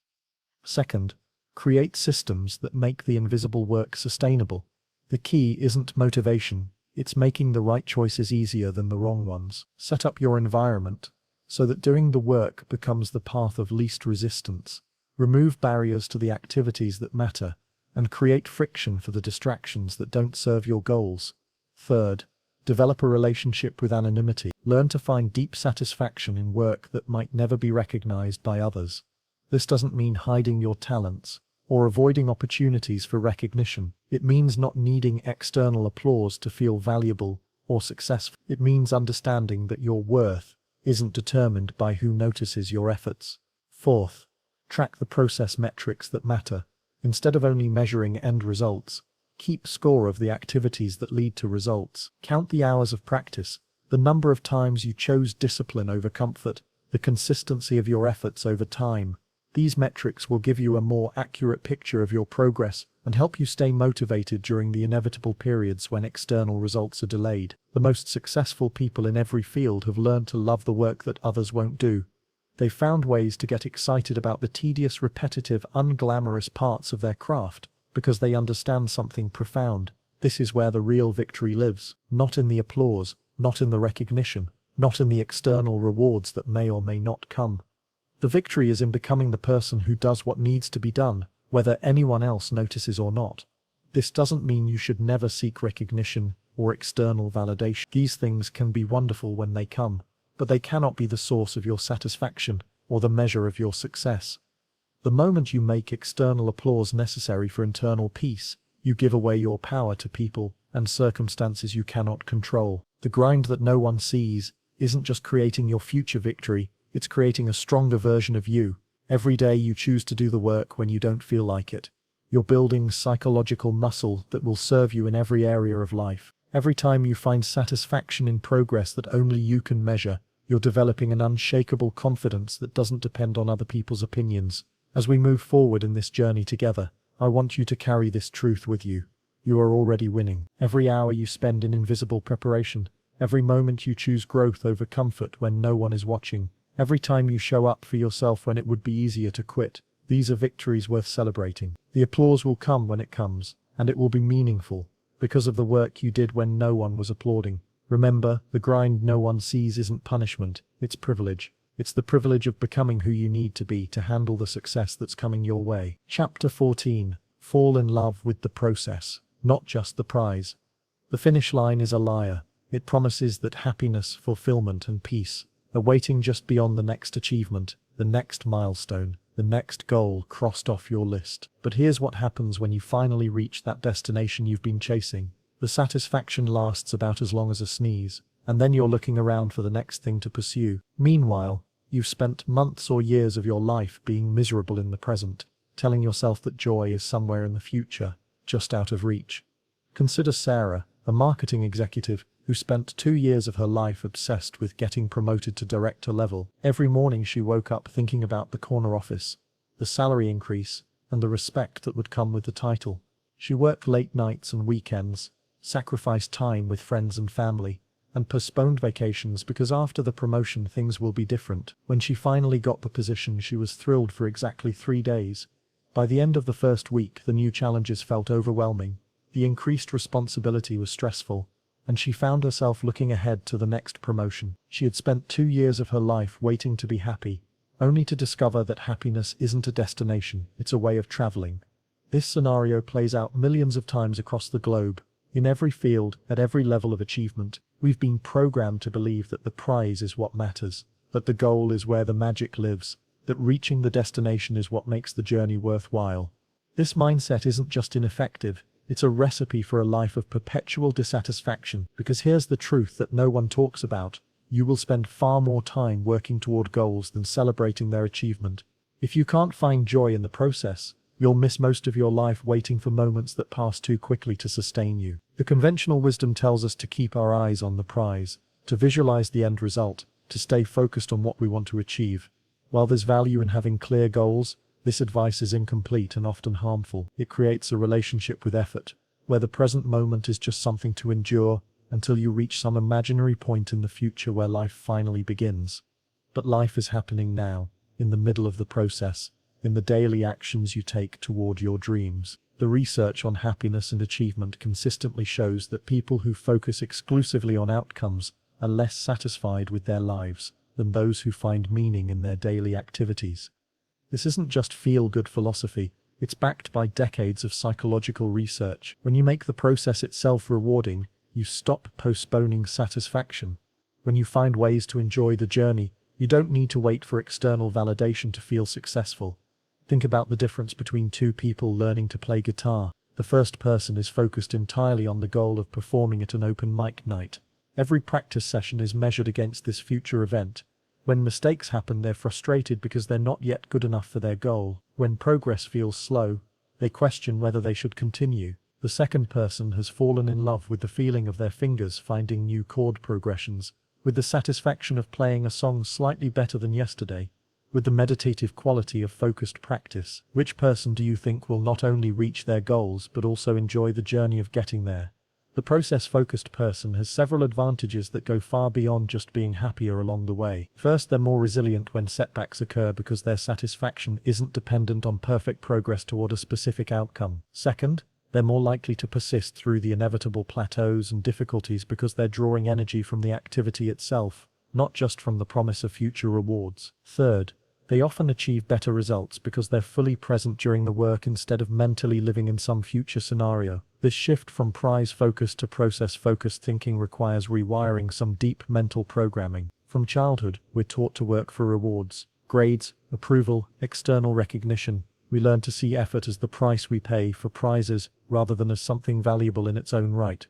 A: Second, create systems that make the invisible work sustainable. The key isn't motivation, it's making the right choices easier than the wrong ones. Set up your environment so that doing the work becomes the path of least resistance. Remove barriers to the activities that matter, and create friction for the distractions that don't serve your goals. Third, develop a relationship with anonymity. Learn to find deep satisfaction in work that might never be recognized by others. This doesn't mean hiding your talents or avoiding opportunities for recognition. It means not needing external applause to feel valuable or successful. It means understanding that your worth isn't determined by who notices your efforts. Fourth, track the process metrics that matter. Instead of only measuring end results, keep score of the activities that lead to results. Count the hours of practice, the number of times you chose discipline over comfort, the consistency of your efforts over time. These metrics will give you a more accurate picture of your progress and help you stay motivated during the inevitable periods when external results are delayed. The most successful people in every field have learned to love the work that others won't do. They've found ways to get excited about the tedious, repetitive, unglamorous parts of their craft because they understand something profound. This is where the real victory lives, not in the applause, not in the recognition, not in the external rewards that may or may not come. The victory is in becoming the person who does what needs to be done, whether anyone else notices or not. This doesn't mean you should never seek recognition or external validation. These things can be wonderful when they come, but they cannot be the source of your satisfaction or the measure of your success. The moment you make external applause necessary for internal peace, you give away your power to people and circumstances you cannot control. The grind that no one sees isn't just creating your future victory, it's creating a stronger version of you. Every day you choose to do the work when you don't feel like it. You're building psychological muscle that will serve you in every area of life. Every time you find satisfaction in progress that only you can measure, you're developing an unshakable confidence that doesn't depend on other people's opinions. As we move forward in this journey together, I want you to carry this truth with you. You are already winning. Every hour you spend in invisible preparation, every moment you choose growth over comfort when no one is watching, every time you show up for yourself when it would be easier to quit, these are victories worth celebrating. The applause will come when it comes, and it will be meaningful, because of the work you did when no one was applauding. Remember, the grind no one sees isn't punishment, it's privilege. It's the privilege of becoming who you need to be to handle the success that's coming your way. Chapter 14. Fall in love with the process, not just the prize. The finish line is a liar. It promises that happiness, fulfillment, and peace are waiting just beyond the next achievement, the next milestone, the next goal crossed off your list. But here's what happens when you finally reach that destination you've been chasing. The satisfaction lasts about as long as a sneeze, and then you're looking around for the next thing to pursue. Meanwhile, you've spent months or years of your life being miserable in the present, telling yourself that joy is somewhere in the future, just out of reach. Consider Sarah, a marketing executive who spent 2 years of her life obsessed with getting promoted to director level. Every morning she woke up thinking about the corner office, the salary increase, and the respect that would come with the title. She worked late nights and weekends, sacrificed time with friends and family, and postponed vacations because after the promotion things will be different. When she finally got the position, she was thrilled for exactly 3 days. By the end of the first week, the new challenges felt overwhelming. The increased responsibility was stressful, and she found herself looking ahead to the next promotion. She had spent 2 years of her life waiting to be happy, only to discover that happiness isn't a destination, it's a way of traveling. This scenario plays out millions of times across the globe. In every field, at every level of achievement, we've been programmed to believe that the prize is what matters, that the goal is where the magic lives, that reaching the destination is what makes the journey worthwhile. This mindset isn't just ineffective, it's a recipe for a life of perpetual dissatisfaction, because here's the truth that no one talks about. You will spend far more time working toward goals than celebrating their achievement. If you can't find joy in the process, you'll miss most of your life waiting for moments that pass too quickly to sustain you. The conventional wisdom tells us to keep our eyes on the prize, to visualize the end result, to stay focused on what we want to achieve. While there's value in having clear goals, this advice is incomplete and often harmful. It creates a relationship with effort, where the present moment is just something to endure until you reach some imaginary point in the future where life finally begins. But life is happening now, in the middle of the process, in the daily actions you take toward your dreams. The research on happiness and achievement consistently shows that people who focus exclusively on outcomes are less satisfied with their lives than those who find meaning in their daily activities. This isn't just feel-good philosophy, it's backed by decades of psychological research. When you make the process itself rewarding, you stop postponing satisfaction. When you find ways to enjoy the journey, you don't need to wait for external validation to feel successful. Think about the difference between two people learning to play guitar. The first person is focused entirely on the goal of performing at an open mic night. Every practice session is measured against this future event. When mistakes happen, they're frustrated because they're not yet good enough for their goal. When progress feels slow, they question whether they should continue. The second person has fallen in love with the feeling of their fingers finding new chord progressions, with the satisfaction of playing a song slightly better than yesterday, with the meditative quality of focused practice. Which person do you think will not only reach their goals but also enjoy the journey of getting there? The process-focused person has several advantages that go far beyond just being happier along the way. First, they're more resilient when setbacks occur because their satisfaction isn't dependent on perfect progress toward a specific outcome. Second, They're more likely to persist through the inevitable plateaus and difficulties because they're drawing energy from the activity itself, not just from the promise of future rewards. Third, they often achieve better results because they're fully present during the work instead of mentally living in some future scenario. This shift from prize-focused to process-focused thinking requires rewiring some deep mental programming. From childhood, we're taught to work for rewards, grades, approval, external recognition. We learn to see effort as the price we pay for prizes rather than as something valuable in its own right.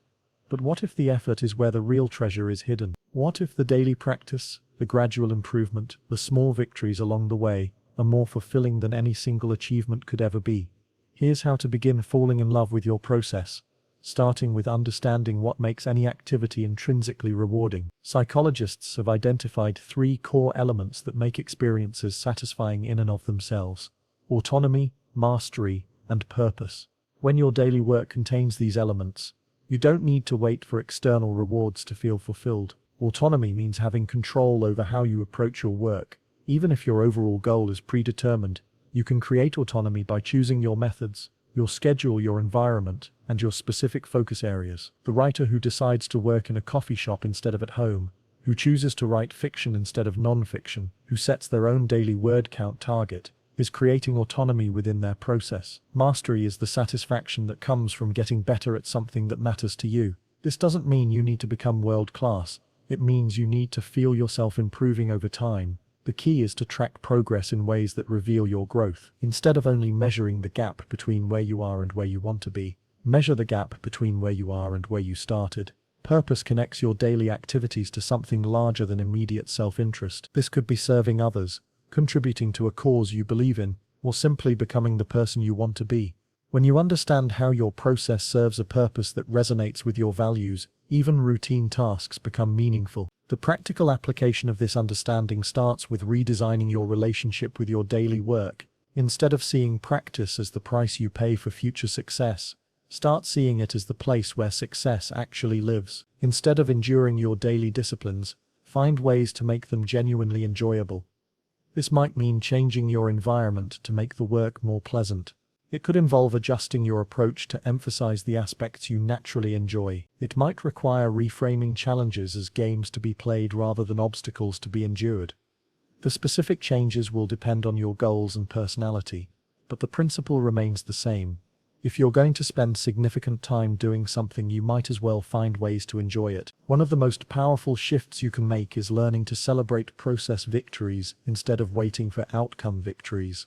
A: But what if the effort is where the real treasure is hidden? What if the daily practice, the gradual improvement, the small victories along the way, are more fulfilling than any single achievement could ever be? Here's how to begin falling in love with your process, starting with understanding what makes any activity intrinsically rewarding. Psychologists have identified 3 core elements that make experiences satisfying in and of themselves: autonomy, mastery, and purpose. When your daily work contains these elements, you don't need to wait for external rewards to feel fulfilled. Autonomy means having control over how you approach your work. Even if your overall goal is predetermined, you can create autonomy by choosing your methods, your schedule, your environment, and your specific focus areas. The writer who decides to work in a coffee shop instead of at home, who chooses to write fiction instead of non-fiction, who sets their own daily word count target, is creating autonomy within their process. Mastery is the satisfaction that comes from getting better at something that matters to you. This doesn't mean you need to become world-class. It means you need to feel yourself improving over time. The key is to track progress in ways that reveal your growth. Instead of only measuring the gap between where you are and where you want to be, measure the gap between where you are and where you started. Purpose connects your daily activities to something larger than immediate self-interest. This could be serving others, contributing to a cause you believe in, or simply becoming the person you want to be. When you understand how your process serves a purpose that resonates with your values, even routine tasks become meaningful. The practical application of this understanding starts with redesigning your relationship with your daily work. Instead of seeing practice as the price you pay for future success, start seeing it as the place where success actually lives. Instead of enduring your daily disciplines, find ways to make them genuinely enjoyable. This might mean changing your environment to make the work more pleasant. It could involve adjusting your approach to emphasize the aspects you naturally enjoy. It might require reframing challenges as games to be played rather than obstacles to be endured. The specific changes will depend on your goals and personality, but the principle remains the same. If you're going to spend significant time doing something, you might as well find ways to enjoy it. One of the most powerful shifts you can make is learning to celebrate process victories instead of waiting for outcome victories.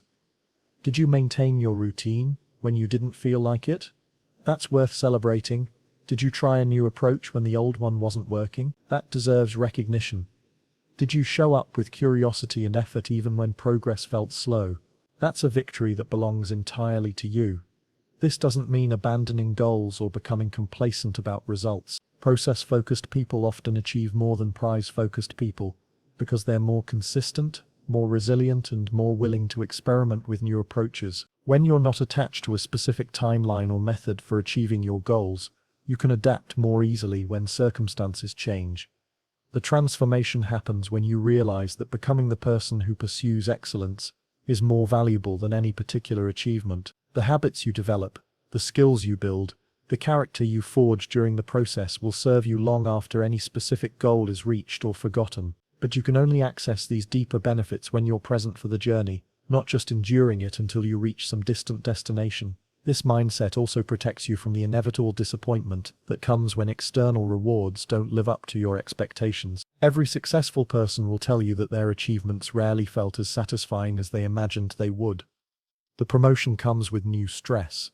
A: Did you maintain your routine when you didn't feel like it? That's worth celebrating. Did you try a new approach when the old one wasn't working? That deserves recognition. Did you show up with curiosity and effort even when progress felt slow? That's a victory that belongs entirely to you. This doesn't mean abandoning goals or becoming complacent about results. Process-focused people often achieve more than prize-focused people because they're more consistent, more resilient, and more willing to experiment with new approaches. When you're not attached to a specific timeline or method for achieving your goals, you can adapt more easily when circumstances change. The transformation happens when you realize that becoming the person who pursues excellence is more valuable than any particular achievement. The habits you develop, the skills you build, the character you forge during the process will serve you long after any specific goal is reached or forgotten. But you can only access these deeper benefits when you're present for the journey, not just enduring it until you reach some distant destination. This mindset also protects you from the inevitable disappointment that comes when external rewards don't live up to your expectations. Every successful person will tell you that their achievements rarely felt as satisfying as they imagined they would. The promotion comes with new stress.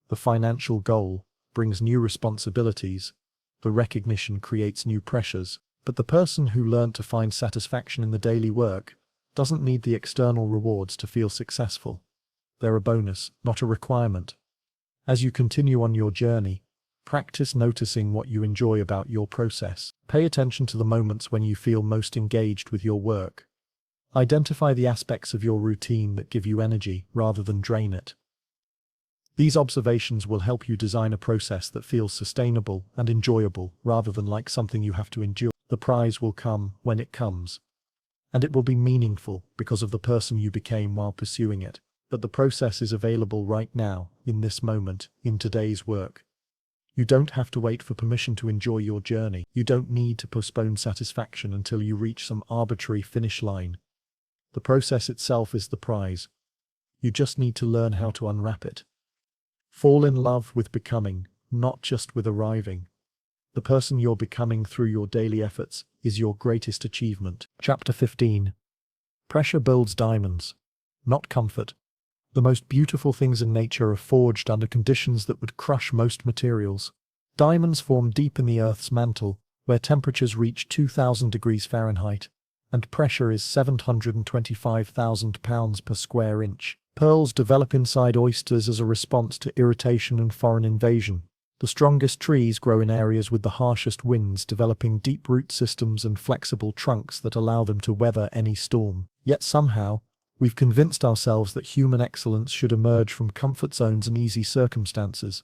A: The financial goal brings new responsibilities. The recognition creates new pressures. But the person who learned to find satisfaction in the daily work doesn't need the external rewards to feel successful. They're a bonus, not a requirement. As you continue on your journey, practice noticing what you enjoy about your process. Pay attention to the moments when you feel most engaged with your work. Identify the aspects of your routine that give you energy rather than drain it. These observations will help you design a process that feels sustainable and enjoyable rather than like something you have to endure. The prize will come when it comes, and it will be meaningful because of the person you became while pursuing it. But the process is available right now, in this moment, in today's work. You don't have to wait for permission to enjoy your journey. You don't need to postpone satisfaction until you reach some arbitrary finish line. The process itself is the prize. You just need to learn how to unwrap it. Fall in love with becoming, not just with arriving. The person you're becoming through your daily efforts is your greatest achievement. Chapter 15. Pressure builds diamonds, not comfort. The most beautiful things in nature are forged under conditions that would crush most materials. Diamonds form deep in the Earth's mantle, where temperatures reach 2,000 degrees Fahrenheit, and pressure is 725,000 pounds per square inch. Pearls develop inside oysters as a response to irritation and foreign invasion. The strongest trees grow in areas with the harshest winds, developing deep root systems and flexible trunks that allow them to weather any storm. Yet somehow, we've convinced ourselves that human excellence should emerge from comfort zones and easy circumstances.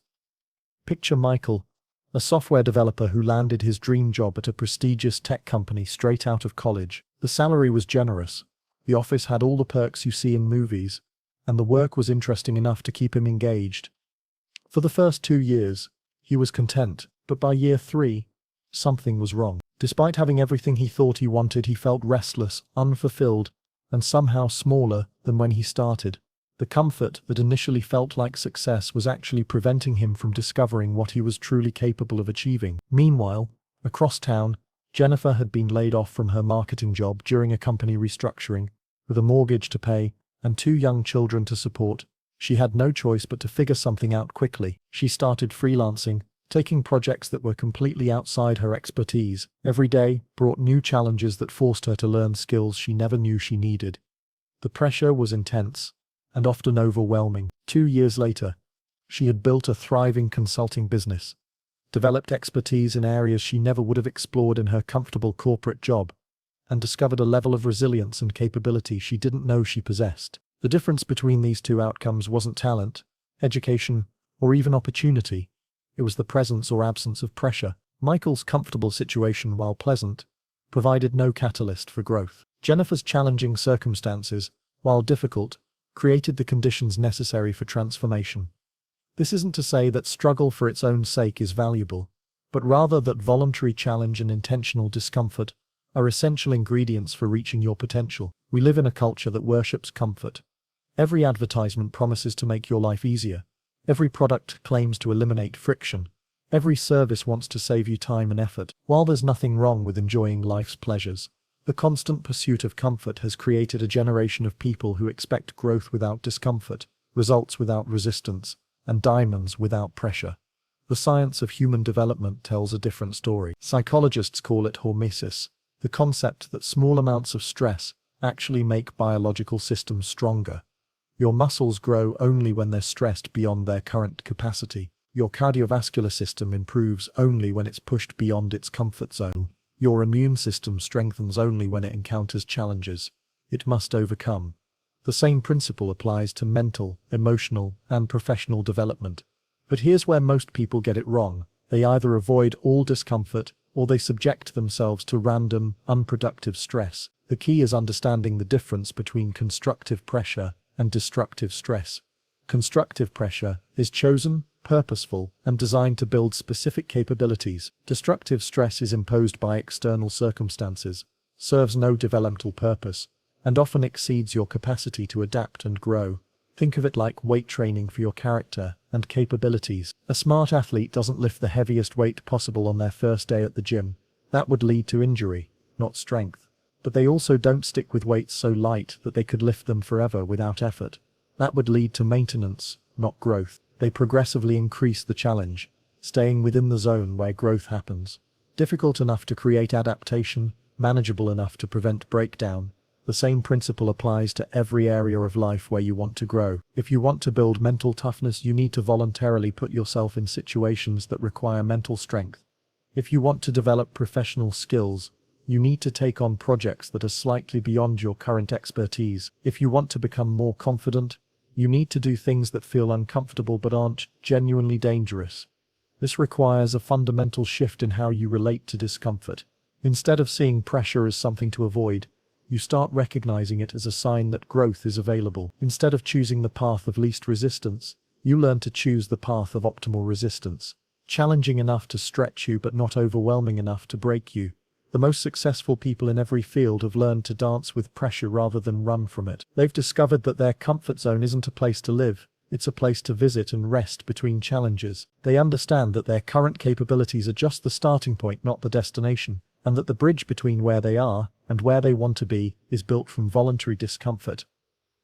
A: Picture Michael, a software developer who landed his dream job at a prestigious tech company straight out of college. The salary was generous, the office had all the perks you see in movies, and the work was interesting enough to keep him engaged. For the first 2 years, he was content, but by year 3, something was wrong. Despite having everything he thought he wanted, he felt restless, unfulfilled, and somehow smaller than when he started. The comfort that initially felt like success was actually preventing him from discovering what he was truly capable of achieving. Meanwhile, across town, Jennifer had been laid off from her marketing job during a company restructuring. With a mortgage to pay and 2 young children to support, she had no choice but to figure something out quickly. She started freelancing, taking projects that were completely outside her expertise. Every day brought new challenges that forced her to learn skills she never knew she needed. The pressure was intense and often overwhelming. 2 years later, she had built a thriving consulting business, developed expertise in areas she never would have explored in her comfortable corporate job, and discovered a level of resilience and capability she didn't know she possessed. The difference between these 2 outcomes wasn't talent, education, or even opportunity. It was the presence or absence of pressure. Michael's comfortable situation, while pleasant, provided no catalyst for growth. Jennifer's challenging circumstances, while difficult, created the conditions necessary for transformation. This isn't to say that struggle for its own sake is valuable, but rather that voluntary challenge and intentional discomfort are essential ingredients for reaching your potential. We live in a culture that worships comfort. Every advertisement promises to make your life easier. Every product claims to eliminate friction. Every service wants to save you time and effort. While there's nothing wrong with enjoying life's pleasures, the constant pursuit of comfort has created a generation of people who expect growth without discomfort, results without resistance, and diamonds without pressure. The science of human development tells a different story. Psychologists call it hormesis, the concept that small amounts of stress actually make biological systems stronger. Your muscles grow only when they're stressed beyond their current capacity. Your cardiovascular system improves only when it's pushed beyond its comfort zone. Your immune system strengthens only when it encounters challenges it must overcome. The same principle applies to mental, emotional, and professional development. But here's where most people get it wrong. They either avoid all discomfort, or they subject themselves to random, unproductive stress. The key is understanding the difference between constructive pressure and destructive stress. Constructive pressure is chosen, purposeful, and designed to build specific capabilities. Destructive stress is imposed by external circumstances, serves no developmental purpose, and often exceeds your capacity to adapt and grow. Think of it like weight training for your character and capabilities. A smart athlete doesn't lift the heaviest weight possible on their first day at the gym. That would lead to injury, not strength. But they also don't stick with weights so light that they could lift them forever without effort. That would lead to maintenance, not growth. They progressively increase the challenge, staying within the zone where growth happens. Difficult enough to create adaptation, manageable enough to prevent breakdown. The same principle applies to every area of life where you want to grow. If you want to build mental toughness, you need to voluntarily put yourself in situations that require mental strength. If you want to develop professional skills, you need to take on projects that are slightly beyond your current expertise. If you want to become more confident, you need to do things that feel uncomfortable but aren't genuinely dangerous. This requires a fundamental shift in how you relate to discomfort. Instead of seeing pressure as something to avoid, You start recognizing it as a sign that growth is available. Instead of choosing the path of least resistance, you learn to choose the path of optimal resistance. Challenging enough to stretch you but not overwhelming enough to break you. The most successful people in every field have learned to dance with pressure rather than run from it. They've discovered that their comfort zone isn't a place to live, it's a place to visit and rest between challenges. They understand that their current capabilities are just the starting point, not the destination, and that the bridge between where they are and where they want to be is built from voluntary discomfort.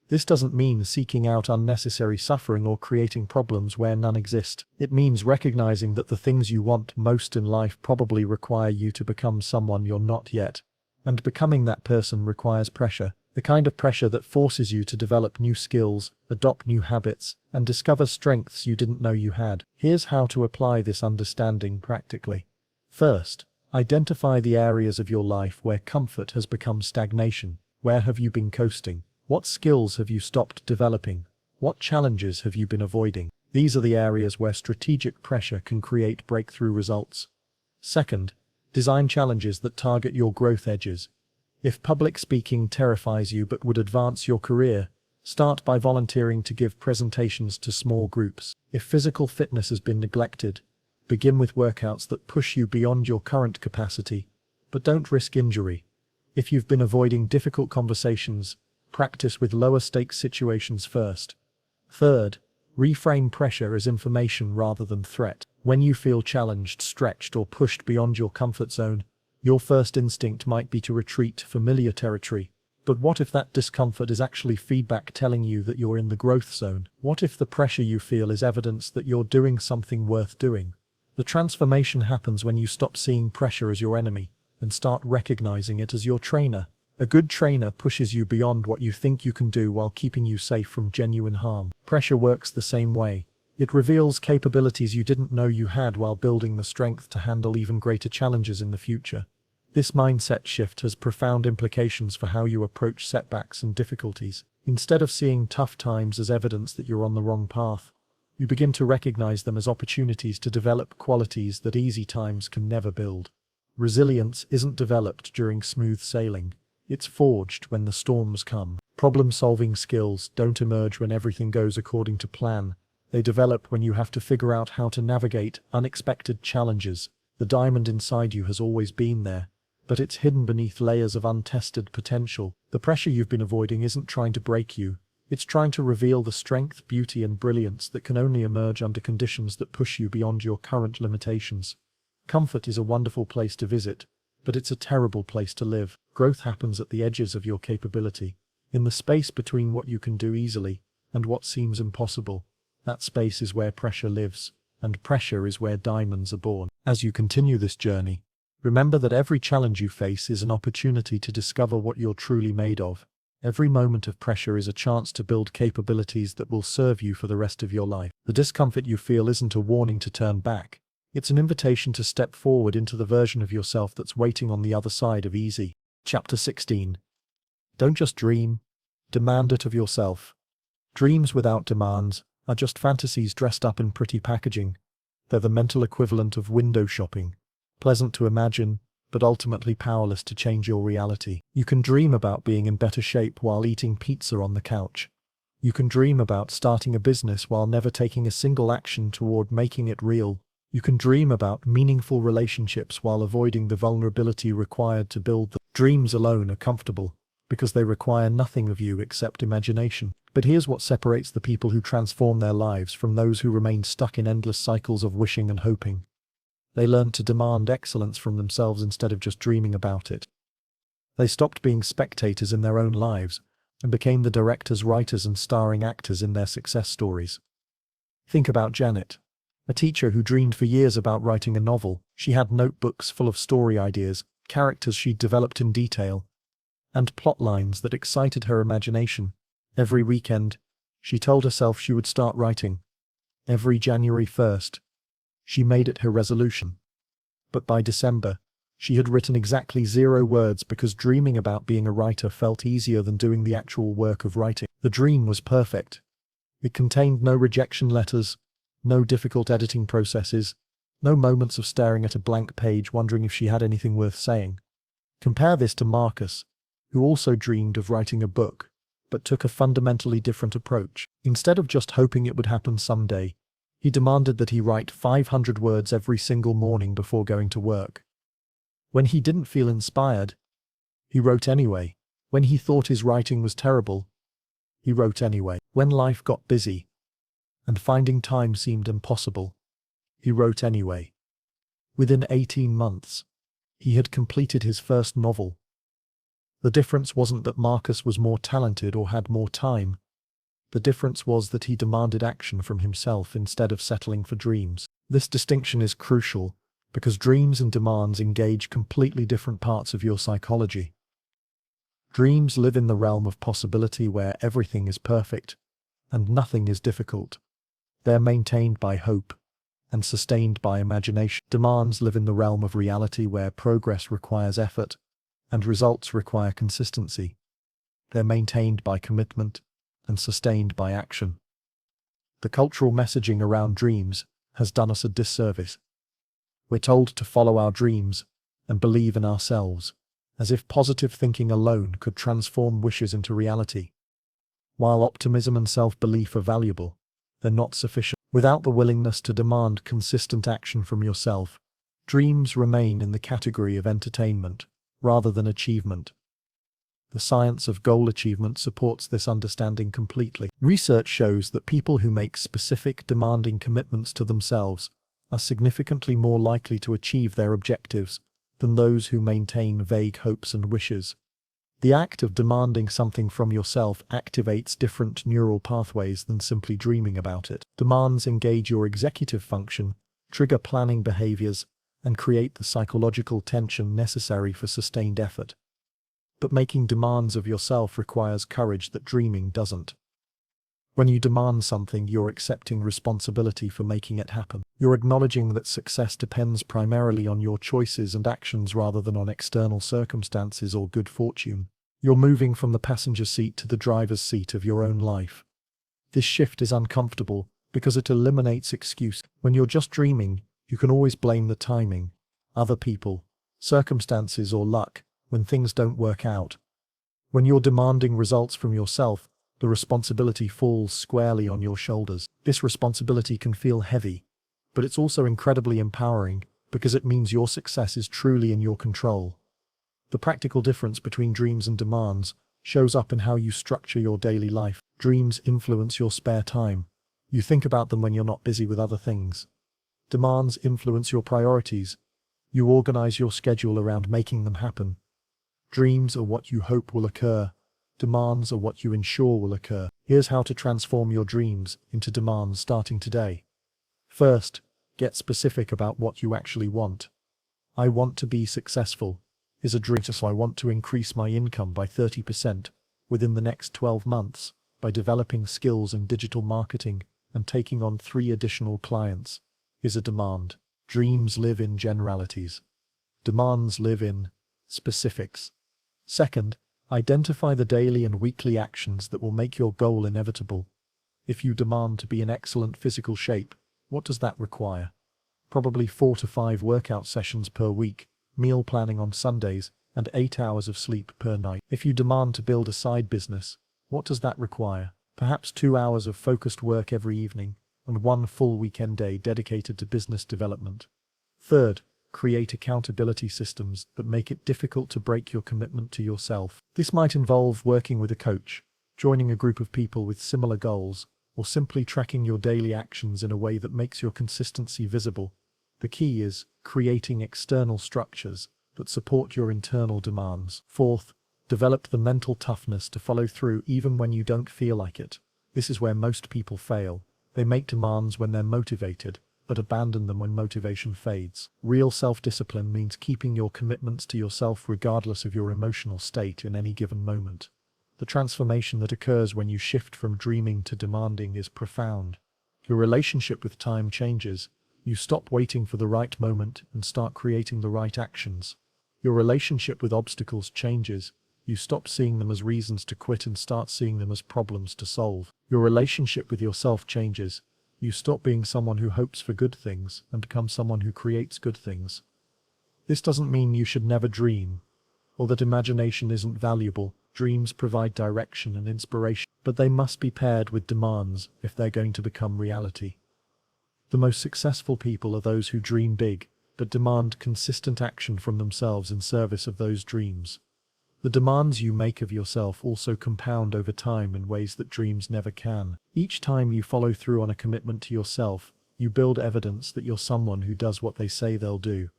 A: This doesn't mean seeking out unnecessary suffering or creating problems where none exist. It means recognizing that the things you want most in life probably require you to become someone you're not yet. And becoming that person requires pressure, the kind of pressure that forces you to develop new skills, adopt new habits, and discover strengths you didn't know you had. Here's how to apply this understanding practically. First, identify the areas of your life where comfort has become stagnation. Where have you been coasting? What skills have you stopped developing? What challenges have you been avoiding? These are the areas where strategic pressure can create breakthrough results. Second, design challenges that target your growth edges. If public speaking terrifies you but would advance your career, start by volunteering to give presentations to small groups. If physical fitness has been neglected, begin with workouts that push you beyond your current capacity, but don't risk injury. If you've been avoiding difficult conversations, practice with lower stakes situations first. Third, reframe pressure as information rather than threat. When you feel challenged, stretched, or pushed beyond your comfort zone, your first instinct might be to retreat to familiar territory. But what if that discomfort is actually feedback telling you that you're in the growth zone? What if the pressure you feel is evidence that you're doing something worth doing? The transformation happens when you stop seeing pressure as your enemy and start recognizing it as your trainer. A good trainer pushes you beyond what you think you can do while keeping you safe from genuine harm. Pressure works the same way. It reveals capabilities you didn't know you had while building the strength to handle even greater challenges in the future. This mindset shift has profound implications for how you approach setbacks and difficulties. Instead of seeing tough times as evidence that you're on the wrong path, you begin to recognize them as opportunities to develop qualities that easy times can never build. Resilience isn't developed during smooth sailing. It's forged when the storms come. Problem-solving skills don't emerge when everything goes according to plan. They develop when you have to figure out how to navigate unexpected challenges. The diamond inside you has always been there, but it's hidden beneath layers of untested potential. The pressure you've been avoiding isn't trying to break you. It's trying to reveal the strength, beauty, and brilliance that can only emerge under conditions that push you beyond your current limitations. Comfort is a wonderful place to visit, but it's a terrible place to live. Growth happens at the edges of your capability, in the space between what you can do easily and what seems impossible. That space is where pressure lives, and pressure is where diamonds are born. As you continue this journey, remember that every challenge you face is an opportunity to discover what you're truly made of. Every moment of pressure is a chance to build capabilities that will serve you for the rest of your life. The discomfort you feel isn't a warning to turn back. It's an invitation to step forward into the version of yourself that's waiting on the other side of easy. Chapter 16. Don't just dream, demand it of yourself. Dreams without demands are just fantasies dressed up in pretty packaging. They're the mental equivalent of window shopping. Pleasant to imagine, but ultimately powerless to change your reality. You can dream about being in better shape while eating pizza on the couch. You can dream about starting a business while never taking a single action toward making it real. You can dream about meaningful relationships while avoiding the vulnerability required to build them. Dreams alone are comfortable, because they require nothing of you except imagination. But here's what separates the people who transform their lives from those who remain stuck in endless cycles of wishing and hoping. They learned to demand excellence from themselves instead of just dreaming about it. They stopped being spectators in their own lives and became the directors, writers, and starring actors in their success stories. Think about Janet, a teacher who dreamed for years about writing a novel. She had notebooks full of story ideas, characters she'd developed in detail, and plot lines that excited her imagination. Every weekend, she told herself she would start writing. Every January 1st, she made it her resolution. But by December, she had written exactly 0 words because dreaming about being a writer felt easier than doing the actual work of writing. The dream was perfect. It contained no rejection letters, no difficult editing processes, no moments of staring at a blank page wondering if she had anything worth saying. Compare this to Marcus, who also dreamed of writing a book, but took a fundamentally different approach. Instead of just hoping it would happen someday, he demanded that he write 500 words every single morning before going to work. When he didn't feel inspired, he wrote anyway. When he thought his writing was terrible, he wrote anyway. When life got busy and finding time seemed impossible, he wrote anyway. Within 18 months, he had completed his first novel. The difference wasn't that Marcus was more talented or had more time. The difference was that he demanded action from himself instead of settling for dreams. This distinction is crucial because dreams and demands engage completely different parts of your psychology. Dreams live in the realm of possibility where everything is perfect and nothing is difficult. They're maintained by hope and sustained by imagination. Demands live in the realm of reality where progress requires effort and results require consistency. They're maintained by commitment and sustained by action. The cultural messaging around dreams has done us a disservice. We're told to follow our dreams and believe in ourselves, as if positive thinking alone could transform wishes into reality. While optimism and self-belief are valuable, they're not sufficient. Without the willingness to demand consistent action from yourself, dreams remain in the category of entertainment rather than achievement. The science of goal achievement supports this understanding completely. Research shows that people who make specific, demanding commitments to themselves are significantly more likely to achieve their objectives than those who maintain vague hopes and wishes. The act of demanding something from yourself activates different neural pathways than simply dreaming about it. Demands engage your executive function, trigger planning behaviors, and create the psychological tension necessary for sustained effort. But making demands of yourself requires courage that dreaming doesn't. When you demand something, you're accepting responsibility for making it happen. You're acknowledging that success depends primarily on your choices and actions rather than on external circumstances or good fortune. You're moving from the passenger seat to the driver's seat of your own life. This shift is uncomfortable because it eliminates excuse. When you're just dreaming, you can always blame the timing, other people, circumstances, or luck when things don't work out. When you're demanding results from yourself, the responsibility falls squarely on your shoulders. This responsibility can feel heavy, but it's also incredibly empowering because it means your success is truly in your control. The practical difference between dreams and demands shows up in how you structure your daily life. Dreams influence your spare time. You think about them when you're not busy with other things. Demands influence your priorities. You organize your schedule around making them happen. Dreams are what you hope will occur. Demands are what you ensure will occur. Here's how to transform your dreams into demands starting today. First, get specific about what you actually want. I want to be successful is a dream, so I want to increase my income by 30% within the next 12 months by developing skills in digital marketing and taking on 3 additional clients is a demand. Dreams live in generalities. Demands live in specifics. Second, identify the daily and weekly actions that will make your goal inevitable. If you demand to be in excellent physical shape, what does that require? Probably 4 to 5 workout sessions per week, meal planning on Sundays, and 8 hours of sleep per night. If you demand to build a side business, what does that require? Perhaps 2 hours of focused work every evening, and 1 full weekend day dedicated to business development. Third, create accountability systems that make it difficult to break your commitment to yourself. This might involve working with a coach, joining a group of people with similar goals, or simply tracking your daily actions in a way that makes your consistency visible. The key is creating external structures that support your internal demands. Fourth, develop the mental toughness to follow through even when you don't feel like it. This is where most people fail. They make demands when they're motivated, but abandon them when motivation fades. Real self-discipline means keeping your commitments to yourself regardless of your emotional state in any given moment. The transformation that occurs when you shift from dreaming to demanding is profound. Your relationship with time changes. You stop waiting for the right moment and start creating the right actions. Your relationship with obstacles changes. You stop seeing them as reasons to quit and start seeing them as problems to solve. Your relationship with yourself changes. You stop being someone who hopes for good things and become someone who creates good things. This doesn't mean you should never dream. or that imagination isn't valuable. Dreams provide direction and inspiration, but they must be paired with demands if they're going to become reality. The most successful people are those who dream big, but demand consistent action from themselves in service of those dreams. The demands you make of yourself also compound over time in ways that dreams never can. Each time you follow through on a commitment to yourself, you build evidence that you're someone who does what they say they'll do.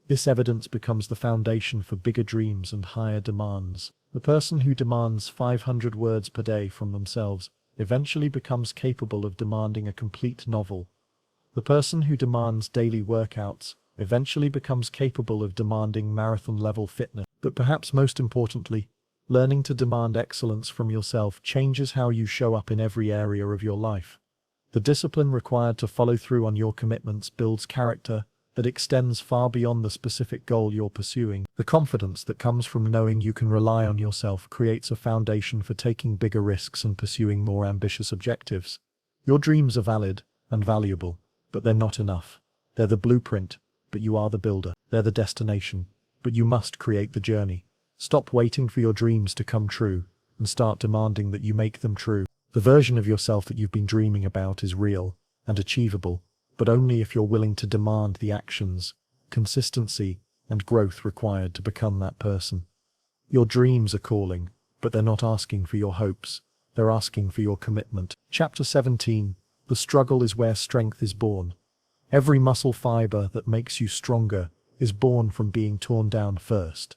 A: This evidence becomes the foundation for bigger dreams and higher demands. The person who demands 500 words per day from themselves eventually becomes capable of demanding a complete novel. The person who demands daily workouts eventually becomes capable of demanding marathon-level fitness. But perhaps most importantly, learning to demand excellence from yourself changes how you show up in every area of your life. The discipline required to follow through on your commitments builds character that extends far beyond the specific goal you're pursuing. The confidence that comes from knowing you can rely on yourself creates a foundation for taking bigger risks and pursuing more ambitious objectives. Your dreams are valid and valuable, but they're not enough. They're the blueprint, but you are the builder. They're the destination, but you must create the journey. Stop waiting for your dreams to come true and start demanding that you make them true. The version of yourself that you've been dreaming about is real and achievable, but only if you're willing to demand the actions, consistency, and growth required to become that person. Your dreams are calling, but they're not asking for your hopes. They're asking for your commitment. Chapter 17. The struggle is where strength is born. Every muscle fiber that makes you stronger is born from being torn down first.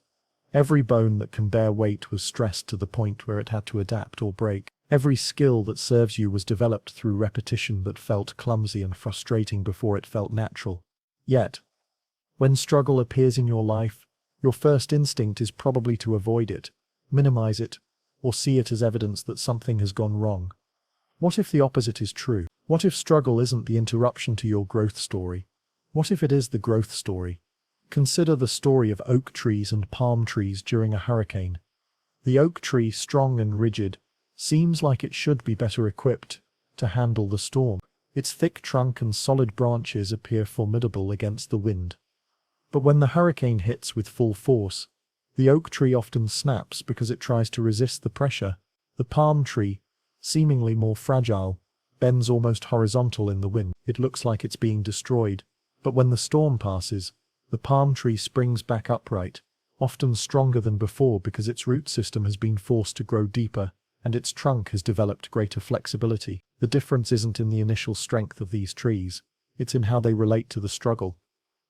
A: Every bone that can bear weight was stressed to the point where it had to adapt or break. Every skill that serves you was developed through repetition that felt clumsy and frustrating before it felt natural. Yet, when struggle appears in your life, your first instinct is probably to avoid it, minimize it, or see it as evidence that something has gone wrong. What if the opposite is true? What if struggle isn't the interruption to your growth story? What if it is the growth story? Consider the story of oak trees and palm trees during a hurricane. The oak tree, strong and rigid, seems like it should be better equipped to handle the storm. Its thick trunk and solid branches appear formidable against the wind. But when the hurricane hits with full force, the oak tree often snaps because it tries to resist the pressure. The palm tree, seemingly more fragile, bends almost horizontal in the wind. It looks like it's being destroyed. But when the storm passes, the palm tree springs back upright, often stronger than before because its root system has been forced to grow deeper, and its trunk has developed greater flexibility. The difference isn't in the initial strength of these trees, it's in how they relate to the struggle.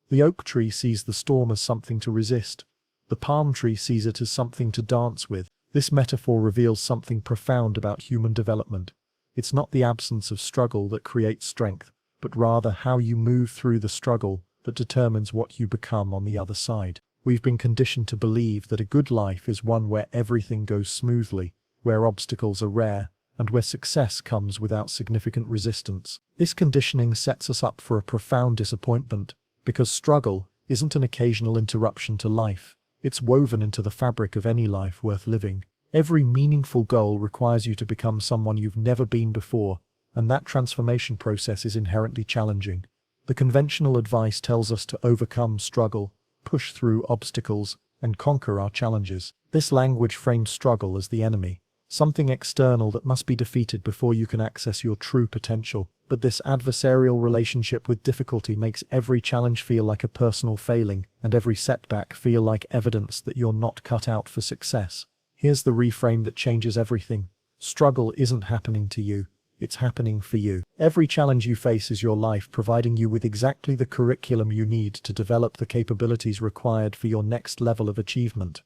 A: The oak tree sees the storm as something to resist. The palm tree sees it as something to dance with. This metaphor reveals something profound about human development. It's not the absence of struggle that creates strength, but rather how you move through the struggle that determines what you become on the other side. We've been conditioned to believe that a good life is one where everything goes smoothly, where obstacles are rare, and where success comes without significant resistance. This conditioning sets us up for a profound disappointment, because struggle isn't an occasional interruption to life. It's woven into the fabric of any life worth living. Every meaningful goal requires you to become someone you've never been before, and that transformation process is inherently challenging. The conventional advice tells us to overcome struggle, push through obstacles, and conquer our challenges. This language frames struggle as the enemy, something external that must be defeated before you can access your true potential. But this adversarial relationship with difficulty makes every challenge feel like a personal failing, and every setback feel like evidence that you're not cut out for success. Here's the reframe that changes everything. Struggle isn't happening to you, it's happening for you. Every challenge you face is your life providing you with exactly the curriculum you need to develop the capabilities required for your next level of achievement.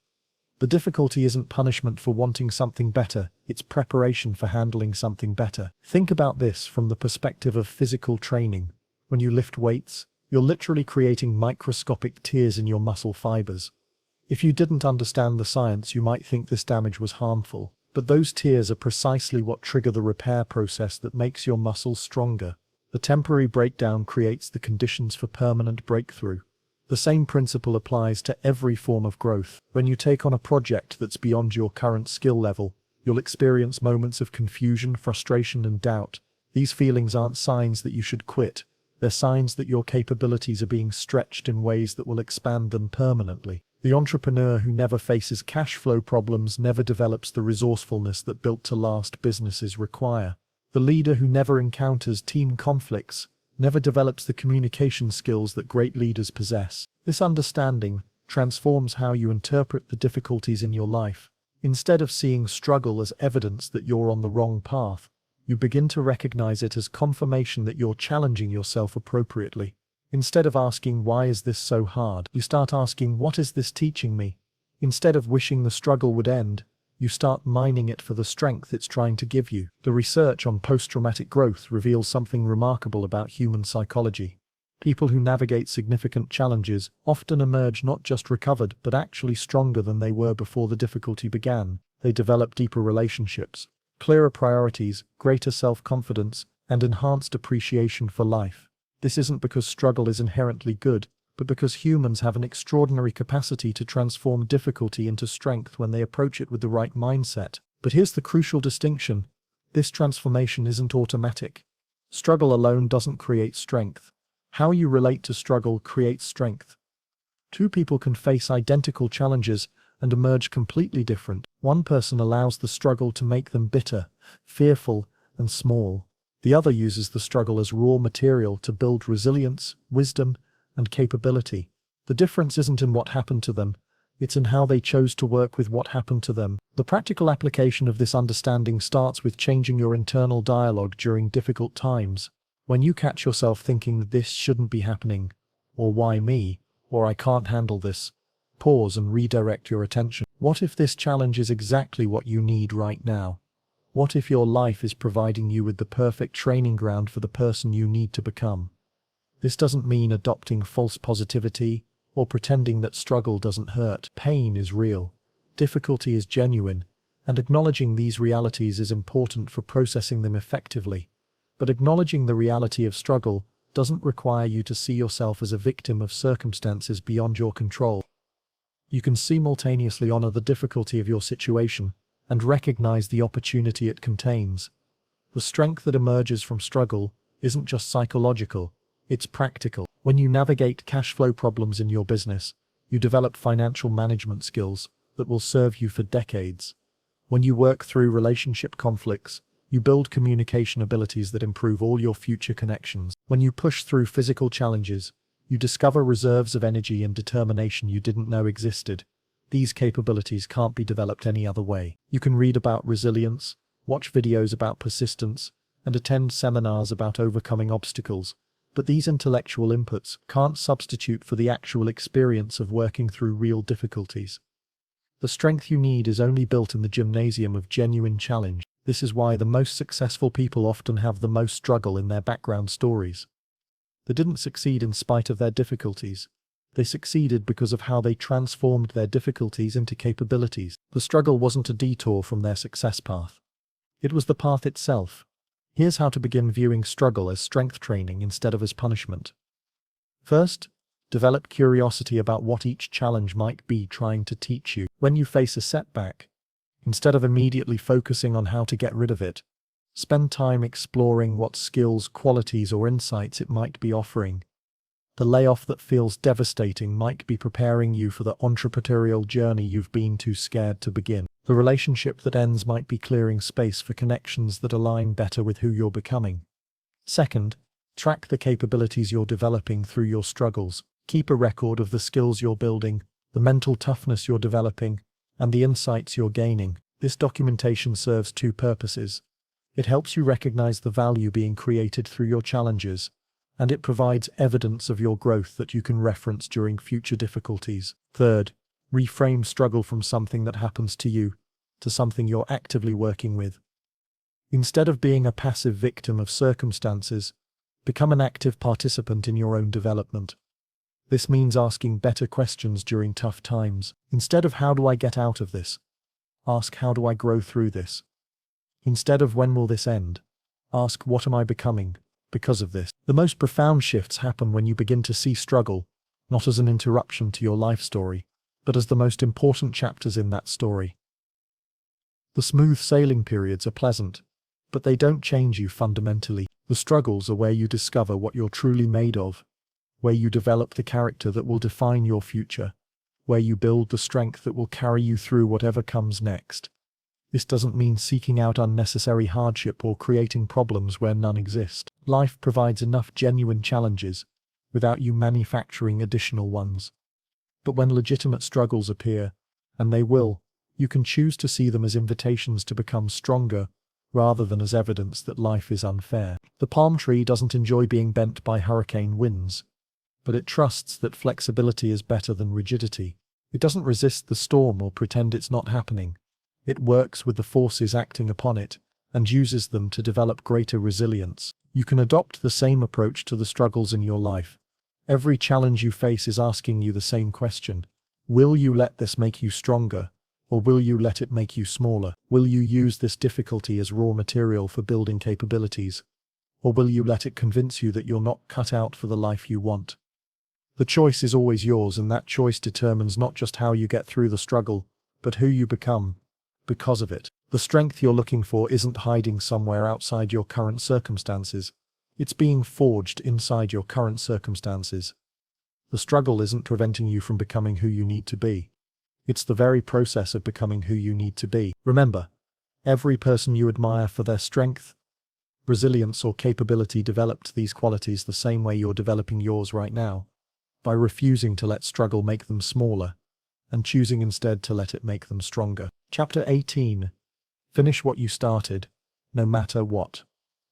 A: The difficulty isn't punishment for wanting something better, it's preparation for handling something better. Think about this from the perspective of physical training. When you lift weights, you're literally creating microscopic tears in your muscle fibers. If you didn't understand the science, you might think this damage was harmful. But those tears are precisely what trigger the repair process that makes your muscles stronger. The temporary breakdown creates the conditions for permanent breakthrough. The same principle applies to every form of growth. When you take on a project that's beyond your current skill level, you'll experience moments of confusion, frustration, and doubt. These feelings aren't signs that you should quit. They're signs that your capabilities are being stretched in ways that will expand them permanently. The entrepreneur who never faces cash flow problems never develops the resourcefulness that built-to-last businesses require. The leader who never encounters team conflicts never develops the communication skills that great leaders possess. This understanding transforms how you interpret the difficulties in your life. Instead of seeing struggle as evidence that you're on the wrong path, you begin to recognize it as confirmation that you're challenging yourself appropriately. Instead of asking, "Why is this so hard?" you start asking, "What is this teaching me?" Instead of wishing the struggle would end, you start mining it for the strength it's trying to give you. The research on post-traumatic growth reveals something remarkable about human psychology. People who navigate significant challenges often emerge not just recovered but actually stronger than they were before the difficulty began. They develop deeper relationships, clearer priorities, greater self-confidence, and enhanced appreciation for life. This isn't because struggle is inherently good, but because humans have an extraordinary capacity to transform difficulty into strength when they approach it with the right mindset. But here's the crucial distinction. This transformation isn't automatic. Struggle alone doesn't create strength. How you relate to struggle creates strength. Two people can face identical challenges and emerge completely different. One person allows the struggle to make them bitter, fearful, and small. The other uses the struggle as raw material to build resilience, wisdom, and capability. The difference isn't in what happened to them, it's in how they chose to work with what happened to them. The practical application of this understanding starts with changing your internal dialogue during difficult times. When you catch yourself thinking that this shouldn't be happening, or why me, or I can't handle this, pause and redirect your attention. What if this challenge is exactly what you need right now? What if your life is providing you with the perfect training ground for the person you need to become? This doesn't mean adopting false positivity or pretending that struggle doesn't hurt. Pain is real, difficulty is genuine, and acknowledging these realities is important for processing them effectively. But acknowledging the reality of struggle doesn't require you to see yourself as a victim of circumstances beyond your control. You can simultaneously honor the difficulty of your situation and recognize the opportunity it contains. The strength that emerges from struggle isn't just psychological, it's practical. When you navigate cash flow problems in your business, you develop financial management skills that will serve you for decades. When you work through relationship conflicts, you build communication abilities that improve all your future connections. When you push through physical challenges, you discover reserves of energy and determination you didn't know existed. These capabilities can't be developed any other way. You can read about resilience, watch videos about persistence, and attend seminars about overcoming obstacles, but these intellectual inputs can't substitute for the actual experience of working through real difficulties. The strength you need is only built in the gymnasium of genuine challenge. This is why the most successful people often have the most struggle in their background stories. They didn't succeed in spite of their difficulties. They succeeded because of how they transformed their difficulties into capabilities. The struggle wasn't a detour from their success path. It was the path itself. Here's how to begin viewing struggle as strength training instead of as punishment. First, develop curiosity about what each challenge might be trying to teach you. When you face a setback, instead of immediately focusing on how to get rid of it, spend time exploring what skills, qualities, or insights it might be offering. The layoff that feels devastating might be preparing you for the entrepreneurial journey you've been too scared to begin. The relationship that ends might be clearing space for connections that align better with who you're becoming. Second, track the capabilities you're developing through your struggles. Keep a record of the skills you're building, the mental toughness you're developing, and the insights you're gaining. This documentation serves two purposes. It helps you recognize the value being created through your challenges, and it provides evidence of your growth that you can reference during future difficulties. Third, reframe struggle from something that happens to you to something you're actively working with. Instead of being a passive victim of circumstances, become an active participant in your own development. This means asking better questions during tough times. Instead of "How do I get out of this?" ask "How do I grow through this?" Instead of "When will this end?" ask "What am I becoming because of this?" The most profound shifts happen when you begin to see struggle not as an interruption to your life story, but as the most important chapters in that story. The smooth sailing periods are pleasant, but they don't change you fundamentally. The struggles are where you discover what you're truly made of, where you develop the character that will define your future, where you build the strength that will carry you through whatever comes next. This doesn't mean seeking out unnecessary hardship or creating problems where none exist. Life provides enough genuine challenges without you manufacturing additional ones. But when legitimate struggles appear, and they will, you can choose to see them as invitations to become stronger rather than as evidence that life is unfair. The palm tree doesn't enjoy being bent by hurricane winds, but it trusts that flexibility is better than rigidity. It doesn't resist the storm or pretend it's not happening. It works with the forces acting upon it and uses them to develop greater resilience. You can adopt the same approach to the struggles in your life. Every challenge you face is asking you the same question. Will you let this make you stronger, or will you let it make you smaller? Will you use this difficulty as raw material for building capabilities, or will you let it convince you that you're not cut out for the life you want? The choice is always yours, and that choice determines not just how you get through the struggle, but who you become because of it. The strength you're looking for isn't hiding somewhere outside your current circumstances. It's being forged inside your current circumstances. The struggle isn't preventing you from becoming who you need to be. It's the very process of becoming who you need to be. Remember, every person you admire for their strength, resilience, or capability developed these qualities the same way you're developing yours right now, by refusing to let struggle make them smaller, and choosing instead to let it make them stronger. Chapter 18. Finish what you started, no matter what.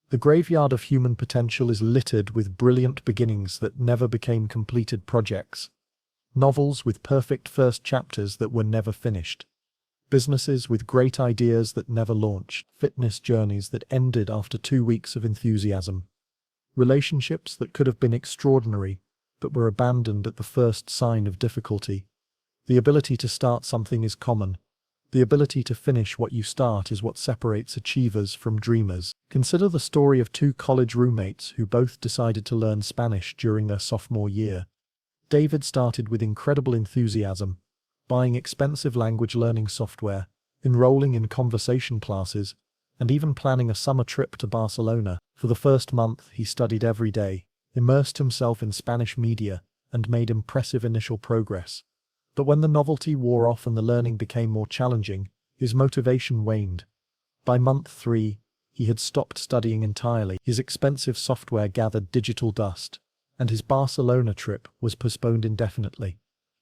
A: The graveyard of human potential is littered with brilliant beginnings that never became completed projects. Novels with perfect first chapters that were never finished. Businesses with great ideas that never launched. Fitness journeys that ended after 2 weeks of enthusiasm. Relationships that could have been extraordinary, but were abandoned at the first sign of difficulty. The ability to start something is common. The ability to finish what you start is what separates achievers from dreamers. Consider the story of 2 college roommates who both decided to learn Spanish during their sophomore year. David started with incredible enthusiasm, buying expensive language learning software, enrolling in conversation classes, and even planning a summer trip to Barcelona. For the first month, he studied every day, immersed himself in Spanish media, and made impressive initial progress. But when the novelty wore off and the learning became more challenging, his motivation waned. By month 3, he had stopped studying entirely. His expensive software gathered digital dust, and his Barcelona trip was postponed indefinitely.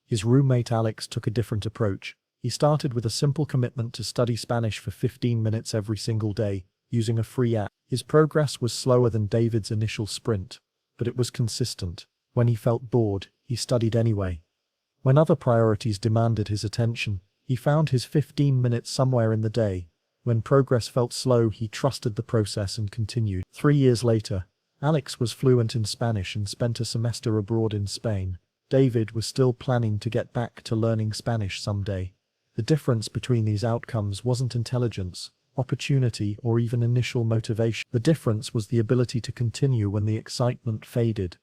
A: His roommate Alex took a different approach. He started with a simple commitment to study Spanish for 15 minutes every single day, using a free app. His progress was slower than David's initial sprint, but it was consistent. When he felt bored, he studied anyway. When other priorities demanded his attention, he found his 15 minutes somewhere in the day. When progress felt slow, he trusted the process and continued. 3 years later, Alex was fluent in Spanish and spent a semester abroad in Spain. David was still planning to get back to learning Spanish someday. The difference between these outcomes wasn't intelligence, opportunity, or even initial motivation. The difference was the ability to continue when the excitement faded,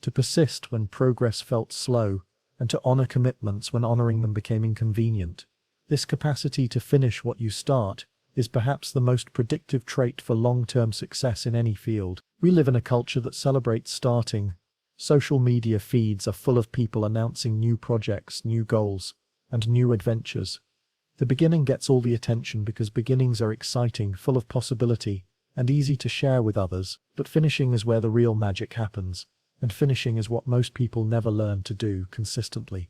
A: to persist when progress felt slow, and to honor commitments when honoring them became inconvenient. This capacity to finish what you start is perhaps the most predictive trait for long-term success in any field. We live in a culture that celebrates starting. Social media feeds are full of people announcing new projects, new goals, and new adventures. The beginning gets all the attention because beginnings are exciting, full of possibility, and easy to share with others, but finishing is where the real magic happens. And finishing is what most people never learn to do consistently.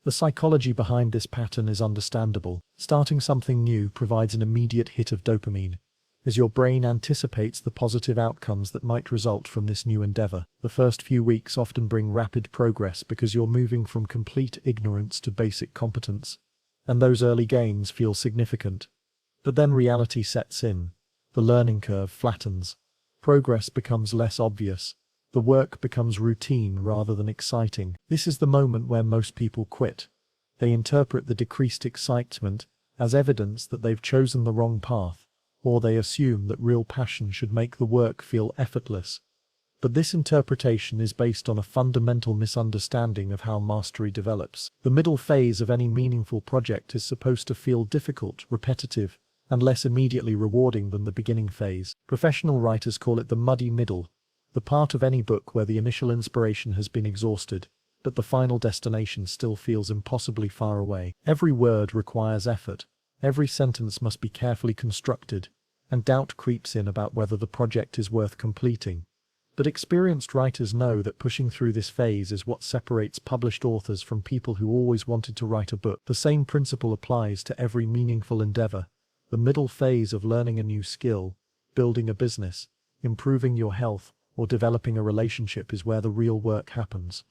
A: The psychology behind this pattern is understandable. Starting something new provides an immediate hit of dopamine, as your brain anticipates the positive outcomes that might result from this new endeavor. The first few weeks often bring rapid progress because you're moving from complete ignorance to basic competence, and those early gains feel significant. But then reality sets in. The learning curve flattens. Progress becomes less obvious. The work becomes routine rather than exciting. This is the moment where most people quit. They interpret the decreased excitement as evidence that they've chosen the wrong path, or they assume that real passion should make the work feel effortless. But this interpretation is based on a fundamental misunderstanding of how mastery develops. The middle phase of any meaningful project is supposed to feel difficult, repetitive, and less immediately rewarding than the beginning phase. Professional writers call it the muddy middle, the part of any book where the initial inspiration has been exhausted, but the final destination still feels impossibly far away. Every word requires effort. Every sentence must be carefully constructed, and doubt creeps in about whether the project is worth completing. But experienced writers know that pushing through this phase is what separates published authors from people who always wanted to write a book. The same principle applies to every meaningful endeavor. The middle phase of learning a new skill, building a business, improving your health, or developing a relationship is where the real work happens.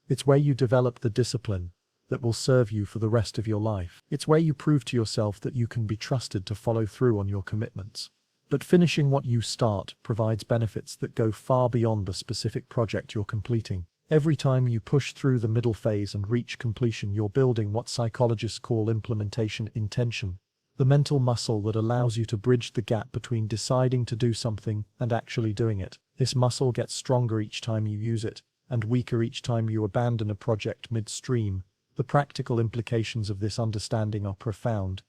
A: It's where you develop the discipline that will serve you for the rest of your life. It's where you prove to yourself that you can be trusted to follow through on your commitments. But finishing what you start provides benefits that go far beyond the specific project you're completing. Every time you push through the middle phase and reach completion, you're building what psychologists call implementation intention, the mental muscle that allows you to bridge the gap between deciding to do something and actually doing it. This muscle gets stronger each time you use it, and weaker each time you abandon a project midstream. The practical implications of this understanding are profound.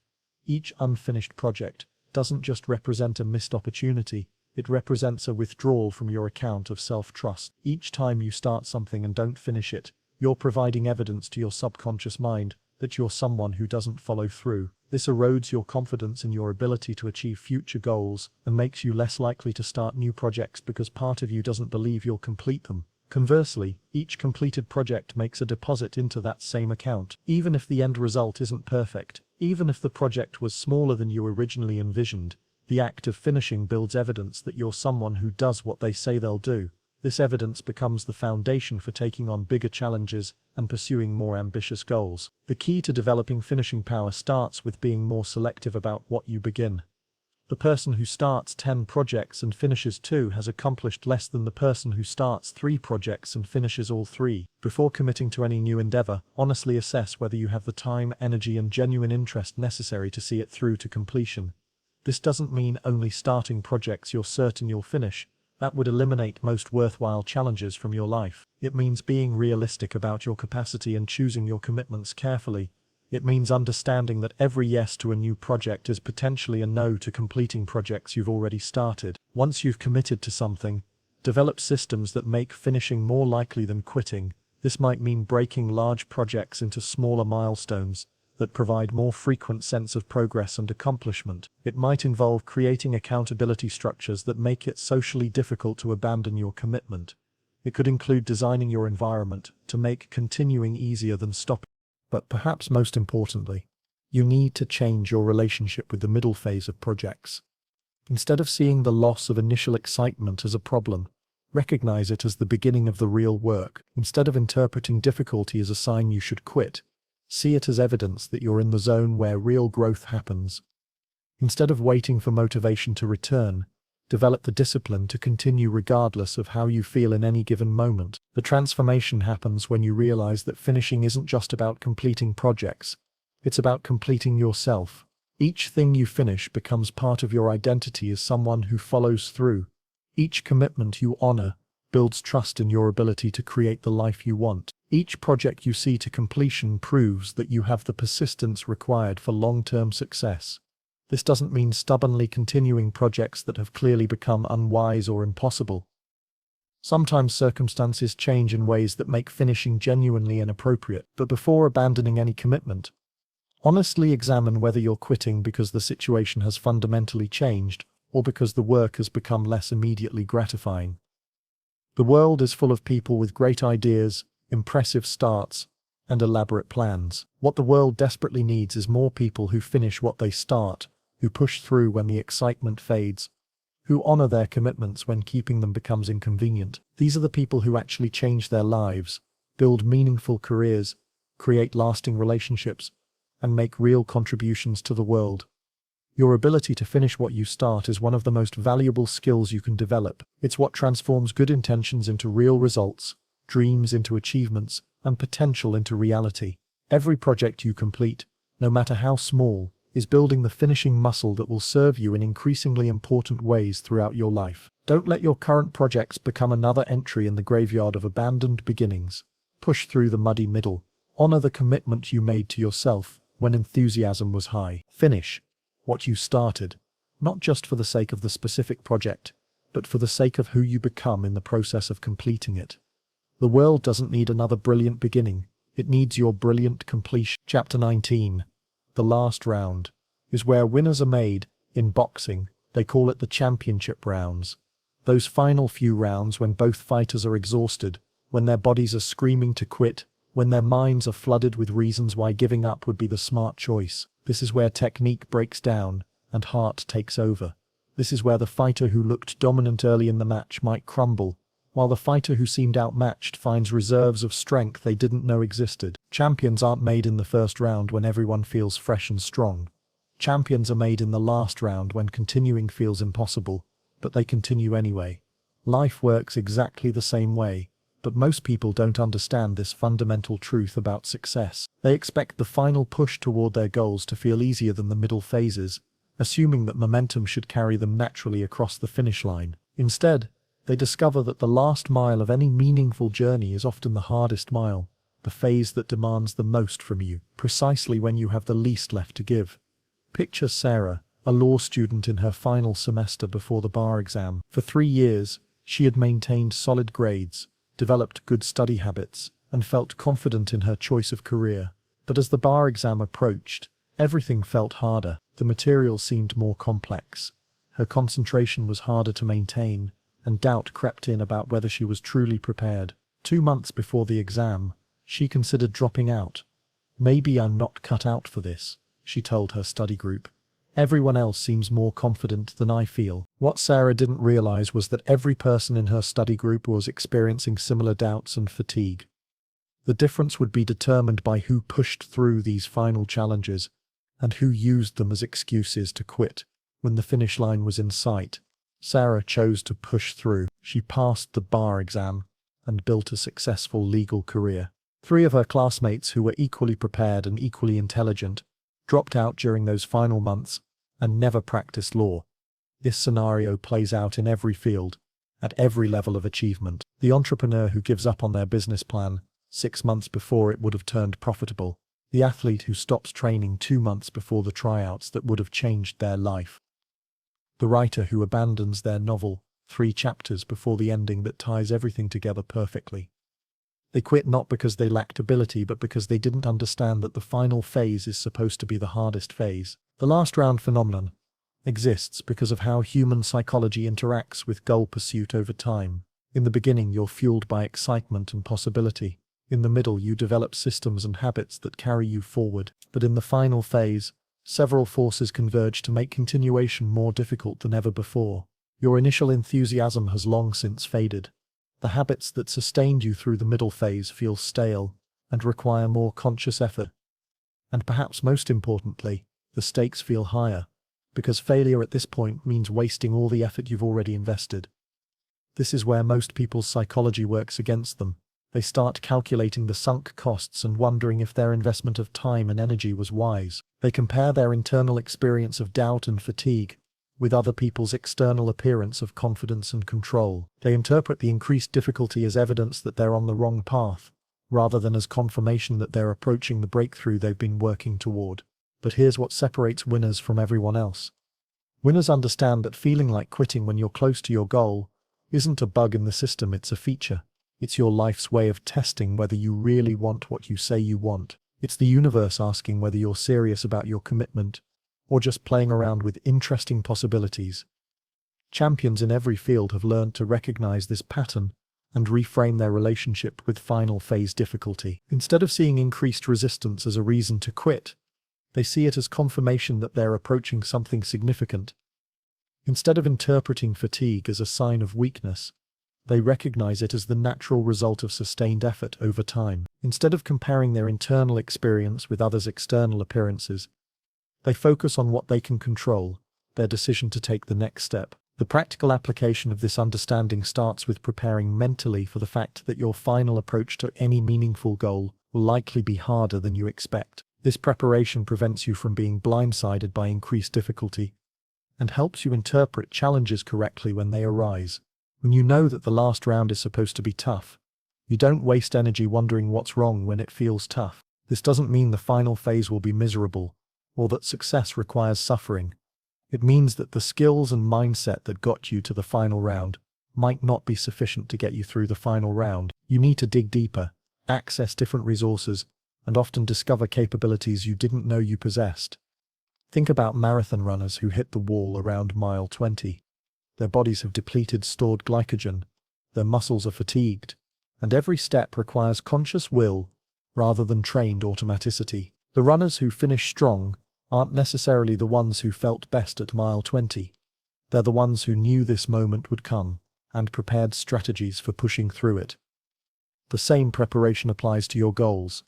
A: Each unfinished project doesn't just represent a missed opportunity, it represents a withdrawal from your account of self-trust. Each time you start something and don't finish it, you're providing evidence to your subconscious mind that you're someone who doesn't follow through. This erodes your confidence in your ability to achieve future goals and makes you less likely to start new projects because part of you doesn't believe you'll complete them. Conversely, each completed project makes a deposit into that same account. Even if the end result isn't perfect, even if the project was smaller than you originally envisioned, the act of finishing builds evidence that you're someone who does what they say they'll do. This evidence becomes the foundation for taking on bigger challenges and pursuing more ambitious goals. The key to developing finishing power starts with being more selective about what you begin. The person who starts 10 projects and finishes 2 has accomplished less than the person who starts 3 projects and finishes all 3. Before committing to any new endeavor, honestly assess whether you have the time, energy, and genuine interest necessary to see it through to completion. This doesn't mean only starting projects you're certain you'll finish. That would eliminate most worthwhile challenges from your life. It means being realistic about your capacity and choosing your commitments carefully. It means understanding that every yes to a new project is potentially a no to completing projects you've already started. Once you've committed to something, develop systems that make finishing more likely than quitting. This might mean breaking large projects into smaller milestones that provide more frequent sense of progress and accomplishment. It might involve creating accountability structures that make it socially difficult to abandon your commitment. It could include designing your environment to make continuing easier than stopping. But perhaps most importantly, you need to change your relationship with the middle phase of projects. Instead of seeing the loss of initial excitement as a problem, recognize it as the beginning of the real work. Instead of interpreting difficulty as a sign you should quit, see it as evidence that you're in the zone where real growth happens. Instead of waiting for motivation to return, develop the discipline to continue regardless of how you feel in any given moment. The transformation happens when you realize that finishing isn't just about completing projects, it's about completing yourself. Each thing you finish becomes part of your identity as someone who follows through. Each commitment you honor builds trust in your ability to create the life you want. Each project you see to completion proves that you have the persistence required for long-term success. This doesn't mean stubbornly continuing projects that have clearly become unwise or impossible. Sometimes circumstances change in ways that make finishing genuinely inappropriate, but before abandoning any commitment, honestly examine whether you're quitting because the situation has fundamentally changed or because the work has become less immediately gratifying. The world is full of people with great ideas, impressive starts, and elaborate plans. What the world desperately needs is more people who finish what they start, who push through when the excitement fades, who honor their commitments when keeping them becomes inconvenient. These are the people who actually change their lives, build meaningful careers, create lasting relationships, and make real contributions to the world. Your ability to finish what you start is one of the most valuable skills you can develop. It's what transforms good intentions into real results, dreams into achievements, and potential into reality. Every project you complete, no matter how small, is building the finishing muscle that will serve you in increasingly important ways throughout your life. Don't let your current projects become another entry in the graveyard of abandoned beginnings. Push through the muddy middle. Honor the commitment you made to yourself when enthusiasm was high. Finish what you started, not just for the sake of the specific project, but for the sake of who you become in the process of completing it. The world doesn't need another brilliant beginning. It needs your brilliant completion. Chapter 19. The last round is where winners are made. In boxing, they call it the championship rounds. Those final few rounds when both fighters are exhausted, when their bodies are screaming to quit, when their minds are flooded with reasons why giving up would be the smart choice. This is where technique breaks down and heart takes over. This is where the fighter who looked dominant early in the match might crumble, while the fighter who seemed outmatched finds reserves of strength they didn't know existed. Champions aren't made in the first round when everyone feels fresh and strong. Champions are made in the last round when continuing feels impossible, but they continue anyway. Life works exactly the same way, but most people don't understand this fundamental truth about success. They expect the final push toward their goals to feel easier than the middle phases, assuming that momentum should carry them naturally across the finish line. Instead, they discover that the last mile of any meaningful journey is often the hardest mile, the phase that demands the most from you, precisely when you have the least left to give. Picture Sarah, a law student in her final semester before the bar exam. For 3 years, she had maintained solid grades, developed good study habits, and felt confident in her choice of career. But as the bar exam approached, everything felt harder. The material seemed more complex. Her concentration was harder to maintain, and doubt crept in about whether she was truly prepared. 2 months before the exam, she considered dropping out. "Maybe I'm not cut out for this," she told her study group. "Everyone else seems more confident than I feel." What Sarah didn't realize was that every person in her study group was experiencing similar doubts and fatigue. The difference would be determined by who pushed through these final challenges and who used them as excuses to quit. When the finish line was in sight, Sarah chose to push through. She passed the bar exam and built a successful legal career. 3 of her classmates who were equally prepared and equally intelligent dropped out during those final months and never practiced law. This scenario plays out in every field, at every level of achievement. The entrepreneur who gives up on their business plan 6 months before it would have turned profitable. The athlete who stops training 2 months before the tryouts that would have changed their life. The writer who abandons their novel 3 chapters before the ending that ties everything together perfectly. They quit not because they lacked ability but because they didn't understand that the final phase is supposed to be the hardest phase. The last round phenomenon exists because of how human psychology interacts with goal pursuit over time. In the beginning, you're fueled by excitement and possibility. In the middle, you develop systems and habits that carry you forward. But in the final phase, several forces converge to make continuation more difficult than ever before. Your initial enthusiasm has long since faded. The habits that sustained you through the middle phase feel stale and require more conscious effort. And perhaps most importantly, the stakes feel higher, because failure at this point means wasting all the effort you've already invested. This is where most people's psychology works against them. They start calculating the sunk costs and wondering if their investment of time and energy was wise. They compare their internal experience of doubt and fatigue with other people's external appearance of confidence and control. They interpret the increased difficulty as evidence that they're on the wrong path, rather than as confirmation that they're approaching the breakthrough they've been working toward. But here's what separates winners from everyone else. Winners understand that feeling like quitting when you're close to your goal isn't a bug in the system, it's a feature. It's your life's way of testing whether you really want what you say you want. It's the universe asking whether you're serious about your commitment, or just playing around with interesting possibilities. Champions in every field have learned to recognize this pattern and reframe their relationship with final phase difficulty. Instead of seeing increased resistance as a reason to quit, they see it as confirmation that they're approaching something significant. Instead of interpreting fatigue as a sign of weakness, they recognize it as the natural result of sustained effort over time. Instead of comparing their internal experience with others' external appearances, they focus on what they can control, their decision to take the next step. The practical application of this understanding starts with preparing mentally for the fact that your final approach to any meaningful goal will likely be harder than you expect. This preparation prevents you from being blindsided by increased difficulty and helps you interpret challenges correctly when they arise. When you know that the last round is supposed to be tough, you don't waste energy wondering what's wrong when it feels tough. This doesn't mean the final phase will be miserable, or that success requires suffering. It means that the skills and mindset that got you to the final round might not be sufficient to get you through the final round. You need to dig deeper, access different resources, and often discover capabilities you didn't know you possessed. Think about marathon runners who hit the wall around mile 20. Their bodies have depleted stored glycogen, their muscles are fatigued, and every step requires conscious will rather than trained automaticity. The runners who finish strong aren't necessarily the ones who felt best at mile 20. They're the ones who knew this moment would come and prepared strategies for pushing through it. The same preparation applies to your goals.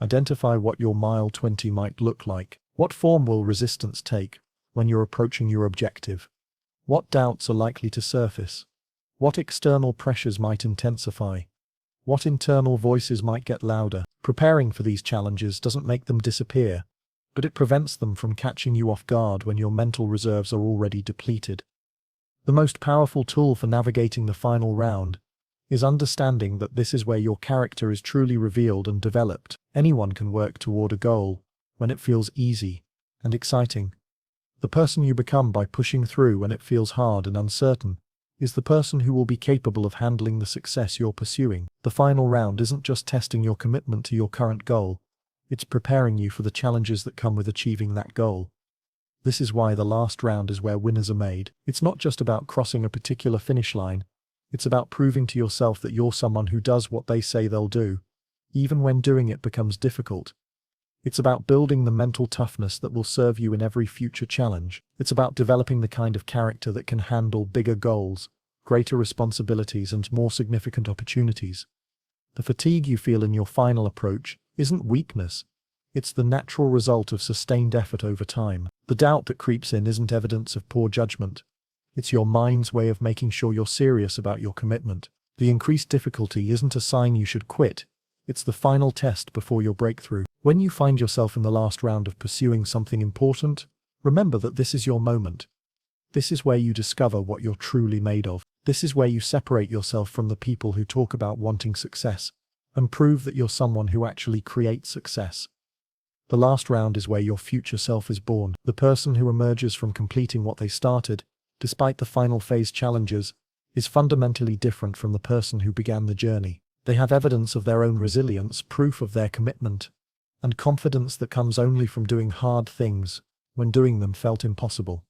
A: Identify what your mile 20 might look like. What form will resistance take when you're approaching your objective? What doubts are likely to surface? What external pressures might intensify? What internal voices might get louder? Preparing for these challenges doesn't make them disappear, but it prevents them from catching you off guard when your mental reserves are already depleted. The most powerful tool for navigating the final round is understanding that this is where your character is truly revealed and developed. Anyone can work toward a goal when it feels easy and exciting. The person you become by pushing through when it feels hard and uncertain is the person who will be capable of handling the success you're pursuing. The final round isn't just testing your commitment to your current goal, it's preparing you for the challenges that come with achieving that goal. This is why the last round is where winners are made. It's not just about crossing a particular finish line, it's about proving to yourself that you're someone who does what they say they'll do, even when doing it becomes difficult. It's about building the mental toughness that will serve you in every future challenge. It's about developing the kind of character that can handle bigger goals, greater responsibilities, and more significant opportunities. The fatigue you feel in your final approach isn't weakness. It's the natural result of sustained effort over time. The doubt that creeps in isn't evidence of poor judgment. It's your mind's way of making sure you're serious about your commitment. The increased difficulty isn't a sign you should quit. It's the final test before your breakthrough. When you find yourself in the last round of pursuing something important, remember that this is your moment. This is where you discover what you're truly made of. This is where you separate yourself from the people who talk about wanting success and prove that you're someone who actually creates success. The last round is where your future self is born. The person who emerges from completing what they started, despite the final phase challenges, is fundamentally different from the person who began the journey. They have evidence of their own resilience, proof of their commitment, and confidence that comes only from doing hard things when doing them felt impossible.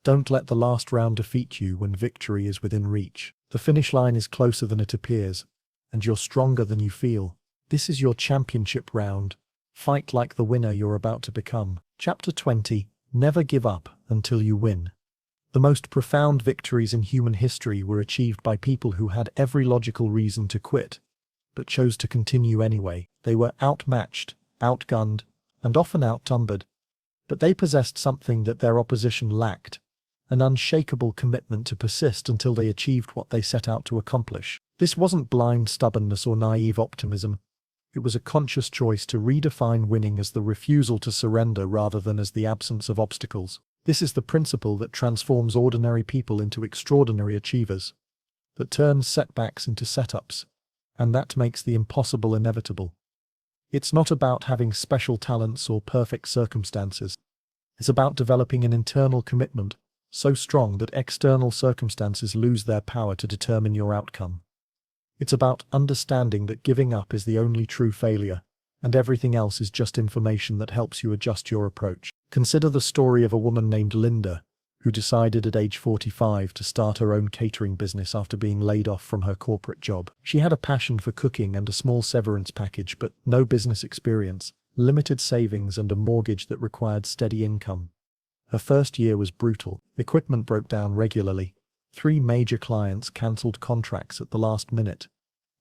A: Don't let the last round defeat you when victory is within reach. The finish line is closer than it appears, and you're stronger than you feel. This is your championship round. Fight like the winner you're about to become. Chapter 20. Never give up until you win. The most profound victories in human history were achieved by people who had every logical reason to quit, but chose to continue anyway. They were outmatched, outgunned, and often outnumbered, but they possessed something that their opposition lacked: an unshakable commitment to persist until they achieved what they set out to accomplish. This wasn't blind stubbornness or naive optimism. It was a conscious choice to redefine winning as the refusal to surrender rather than as the absence of obstacles. This is the principle that transforms ordinary people into extraordinary achievers, that turns setbacks into setups, and that makes the impossible inevitable. It's not about having special talents or perfect circumstances. It's about developing an internal commitment so strong that external circumstances lose their power to determine your outcome. It's about understanding that giving up is the only true failure, and everything else is just information that helps you adjust your approach. Consider the story of a woman named Linda, who decided at age 45 to start her own catering business after being laid off from her corporate job. She had a passion for cooking and a small severance package, but no business experience, limited savings, and a mortgage that required steady income. Her first year was brutal. Equipment broke down regularly. 3 major clients cancelled contracts at the last minute,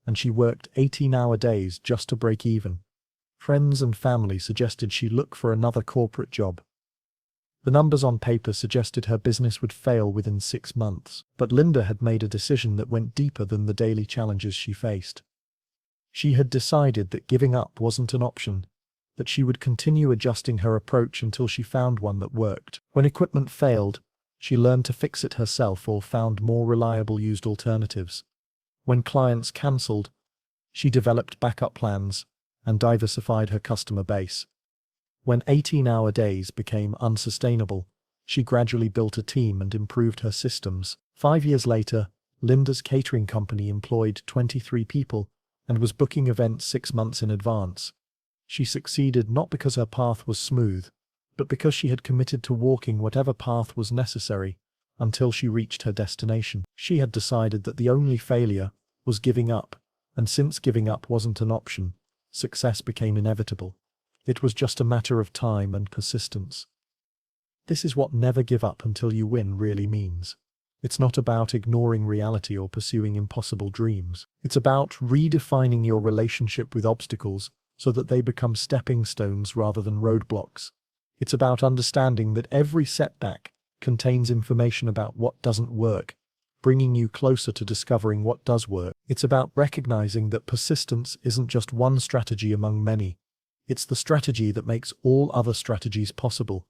A: and she worked 18-hour days just to break even. Friends and family suggested she look for another corporate job. The numbers on paper suggested her business would fail within 6 months, but Linda had made a decision that went deeper than the daily challenges she faced. She had decided that giving up wasn't an option, that she would continue adjusting her approach until she found one that worked. When equipment failed, she learned to fix it herself or found more reliable used alternatives. When clients cancelled, she developed backup plans and diversified her customer base. When 18-hour days became unsustainable, she gradually built a team and improved her systems. 5 years later, Linda's catering company employed 23 people and was booking events 6 months in advance. She succeeded not because her path was smooth, but because she had committed to walking whatever path was necessary until she reached her destination. She had decided that the only failure was giving up, and since giving up wasn't an option, success became inevitable. It was just a matter of time and persistence. This is what never give up until you win really means. It's not about ignoring reality or pursuing impossible dreams. It's about redefining your relationship with obstacles so that they become stepping stones rather than roadblocks. It's about understanding that every setback contains information about what doesn't work, bringing you closer to discovering what does work. It's about recognizing that persistence isn't just one strategy among many. It's the strategy that makes all other strategies possible.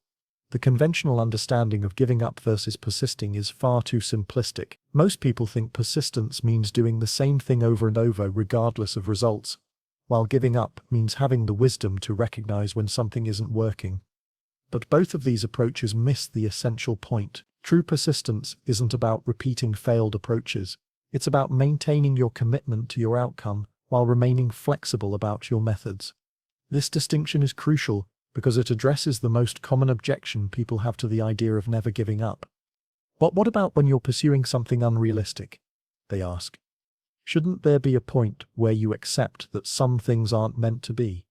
A: The conventional understanding of giving up versus persisting is far too simplistic. Most people think persistence means doing the same thing over and over regardless of results, while giving up means having the wisdom to recognize when something isn't working. But both of these approaches miss the essential point. True persistence isn't about repeating failed approaches. It's about maintaining your commitment to your outcome while remaining flexible about your methods. This distinction is crucial because it addresses the most common objection people have to the idea of never giving up. But what about when you're pursuing something unrealistic? They ask. Shouldn't there be a point where you accept that some things aren't meant to be?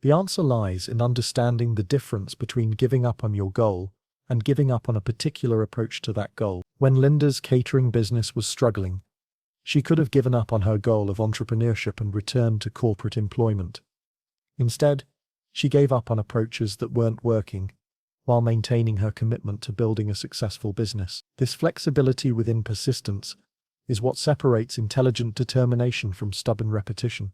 A: The answer lies in understanding the difference between giving up on your goal and giving up on a particular approach to that goal. When Linda's catering business was struggling, she could have given up on her goal of entrepreneurship and returned to corporate employment. Instead, she gave up on approaches that weren't working, while maintaining her commitment to building a successful business. This flexibility within persistence is what separates intelligent determination from stubborn repetition.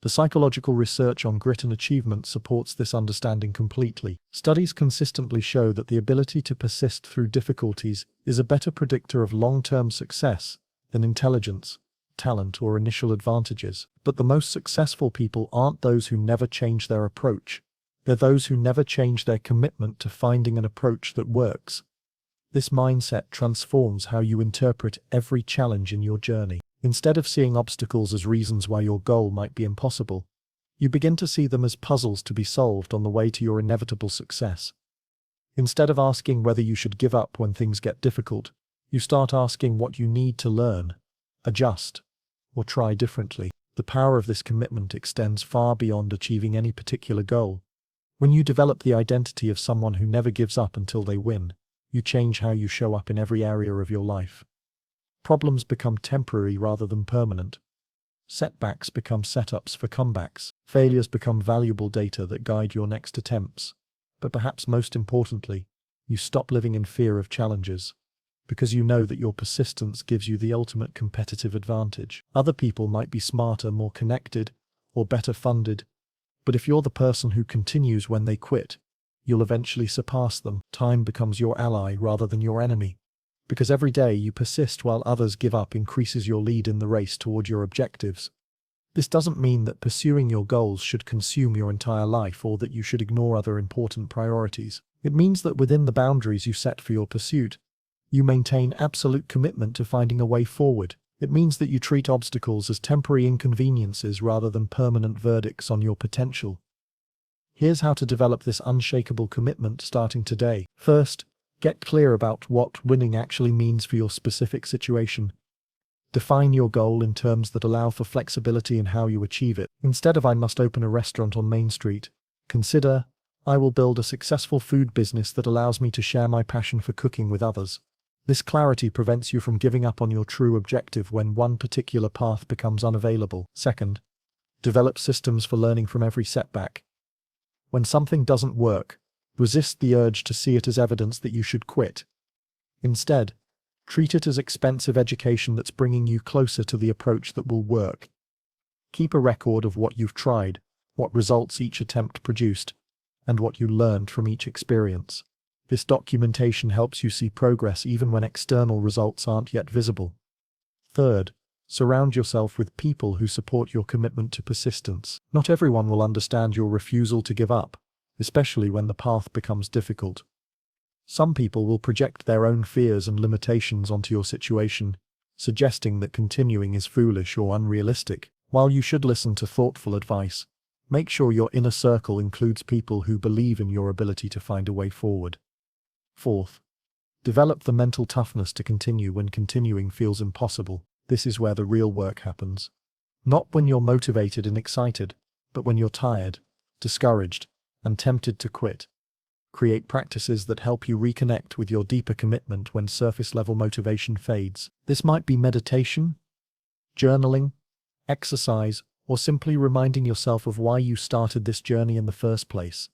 A: The psychological research on grit and achievement supports this understanding completely. Studies consistently show that the ability to persist through difficulties is a better predictor of long-term success than intelligence, talent, or initial advantages. But the most successful people aren't those who never change their approach. They're those who never change their commitment to finding an approach that works. This mindset transforms how you interpret every challenge in your journey. Instead of seeing obstacles as reasons why your goal might be impossible, you begin to see them as puzzles to be solved on the way to your inevitable success. Instead of asking whether you should give up when things get difficult, you start asking what you need to learn, adjust, or try differently. The power of this commitment extends far beyond achieving any particular goal. When you develop the identity of someone who never gives up until they win, you change how you show up in every area of your life. Problems become temporary rather than permanent. Setbacks become setups for comebacks. Failures become valuable data that guide your next attempts. But perhaps most importantly, you stop living in fear of challenges, because you know that your persistence gives you the ultimate competitive advantage. Other people might be smarter, more connected, or better funded, but if you're the person who continues when they quit, you'll eventually surpass them. Time becomes your ally rather than your enemy, because every day you persist while others give up increases your lead in the race toward your objectives. This doesn't mean that pursuing your goals should consume your entire life or that you should ignore other important priorities. It means that within the boundaries you set for your pursuit, you maintain absolute commitment to finding a way forward. It means that you treat obstacles as temporary inconveniences rather than permanent verdicts on your potential. Here's how to develop this unshakable commitment starting today. First, get clear about what winning actually means for your specific situation. Define your goal in terms that allow for flexibility in how you achieve it. Instead of "I must open a restaurant on Main Street," consider "I will build a successful food business that allows me to share my passion for cooking with others." This clarity prevents you from giving up on your true objective when one particular path becomes unavailable. Second, develop systems for learning from every setback. When something doesn't work, resist the urge to see it as evidence that you should quit. Instead, treat it as expensive education that's bringing you closer to the approach that will work. Keep a record of what you've tried, what results each attempt produced, and what you learned from each experience. This documentation helps you see progress even when external results aren't yet visible. Third, surround yourself with people who support your commitment to persistence. Not everyone will understand your refusal to give up, especially when the path becomes difficult. Some people will project their own fears and limitations onto your situation, suggesting that continuing is foolish or unrealistic. While you should listen to thoughtful advice, make sure your inner circle includes people who believe in your ability to find a way forward. Fourth, develop the mental toughness to continue when continuing feels impossible. This is where the real work happens. Not when you're motivated and excited, but when you're tired, discouraged, and tempted to quit. Create practices that help you reconnect with your deeper commitment when surface-level motivation fades. This might be meditation, journaling, exercise, or simply reminding yourself of why you started this journey in the first place.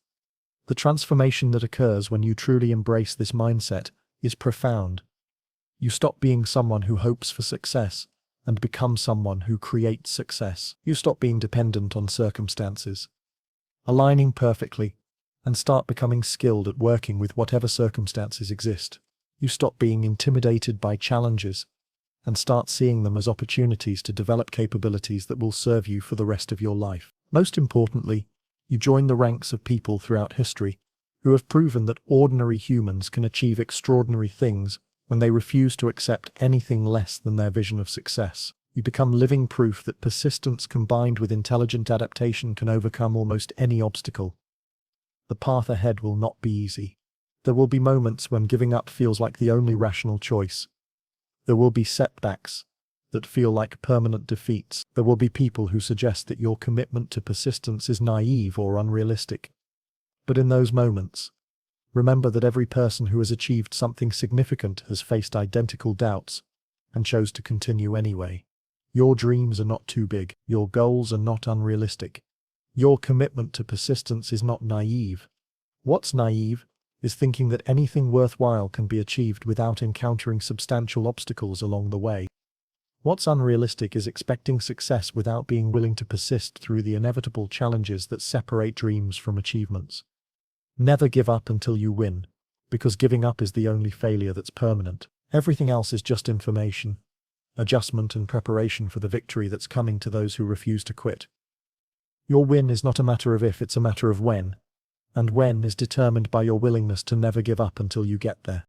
A: The transformation that occurs when you truly embrace this mindset is profound. You stop being someone who hopes for success and become someone who creates success. You stop being dependent on circumstances, aligning perfectly, and start becoming skilled at working with whatever circumstances exist. You stop being intimidated by challenges and start seeing them as opportunities to develop capabilities that will serve you for the rest of your life. Most importantly, you join the ranks of people throughout history who have proven that ordinary humans can achieve extraordinary things when they refuse to accept anything less than their vision of success. You become living proof that persistence combined with intelligent adaptation can overcome almost any obstacle. The path ahead will not be easy. There will be moments when giving up feels like the only rational choice. There will be setbacks that feel like permanent defeats. There will be people who suggest that your commitment to persistence is naive or unrealistic. But in those moments, remember that every person who has achieved something significant has faced identical doubts and chose to continue anyway. Your dreams are not too big. Your goals are not unrealistic. Your commitment to persistence is not naive. What's naive is thinking that anything worthwhile can be achieved without encountering substantial obstacles along the way. What's unrealistic is expecting success without being willing to persist through the inevitable challenges that separate dreams from achievements. Never give up until you win, because giving up is the only failure that's permanent. Everything else is just information, adjustment and preparation for the victory that's coming to those who refuse to quit. Your win is not a matter of if, it's a matter of when, and when is determined by your willingness to never give up until you get there.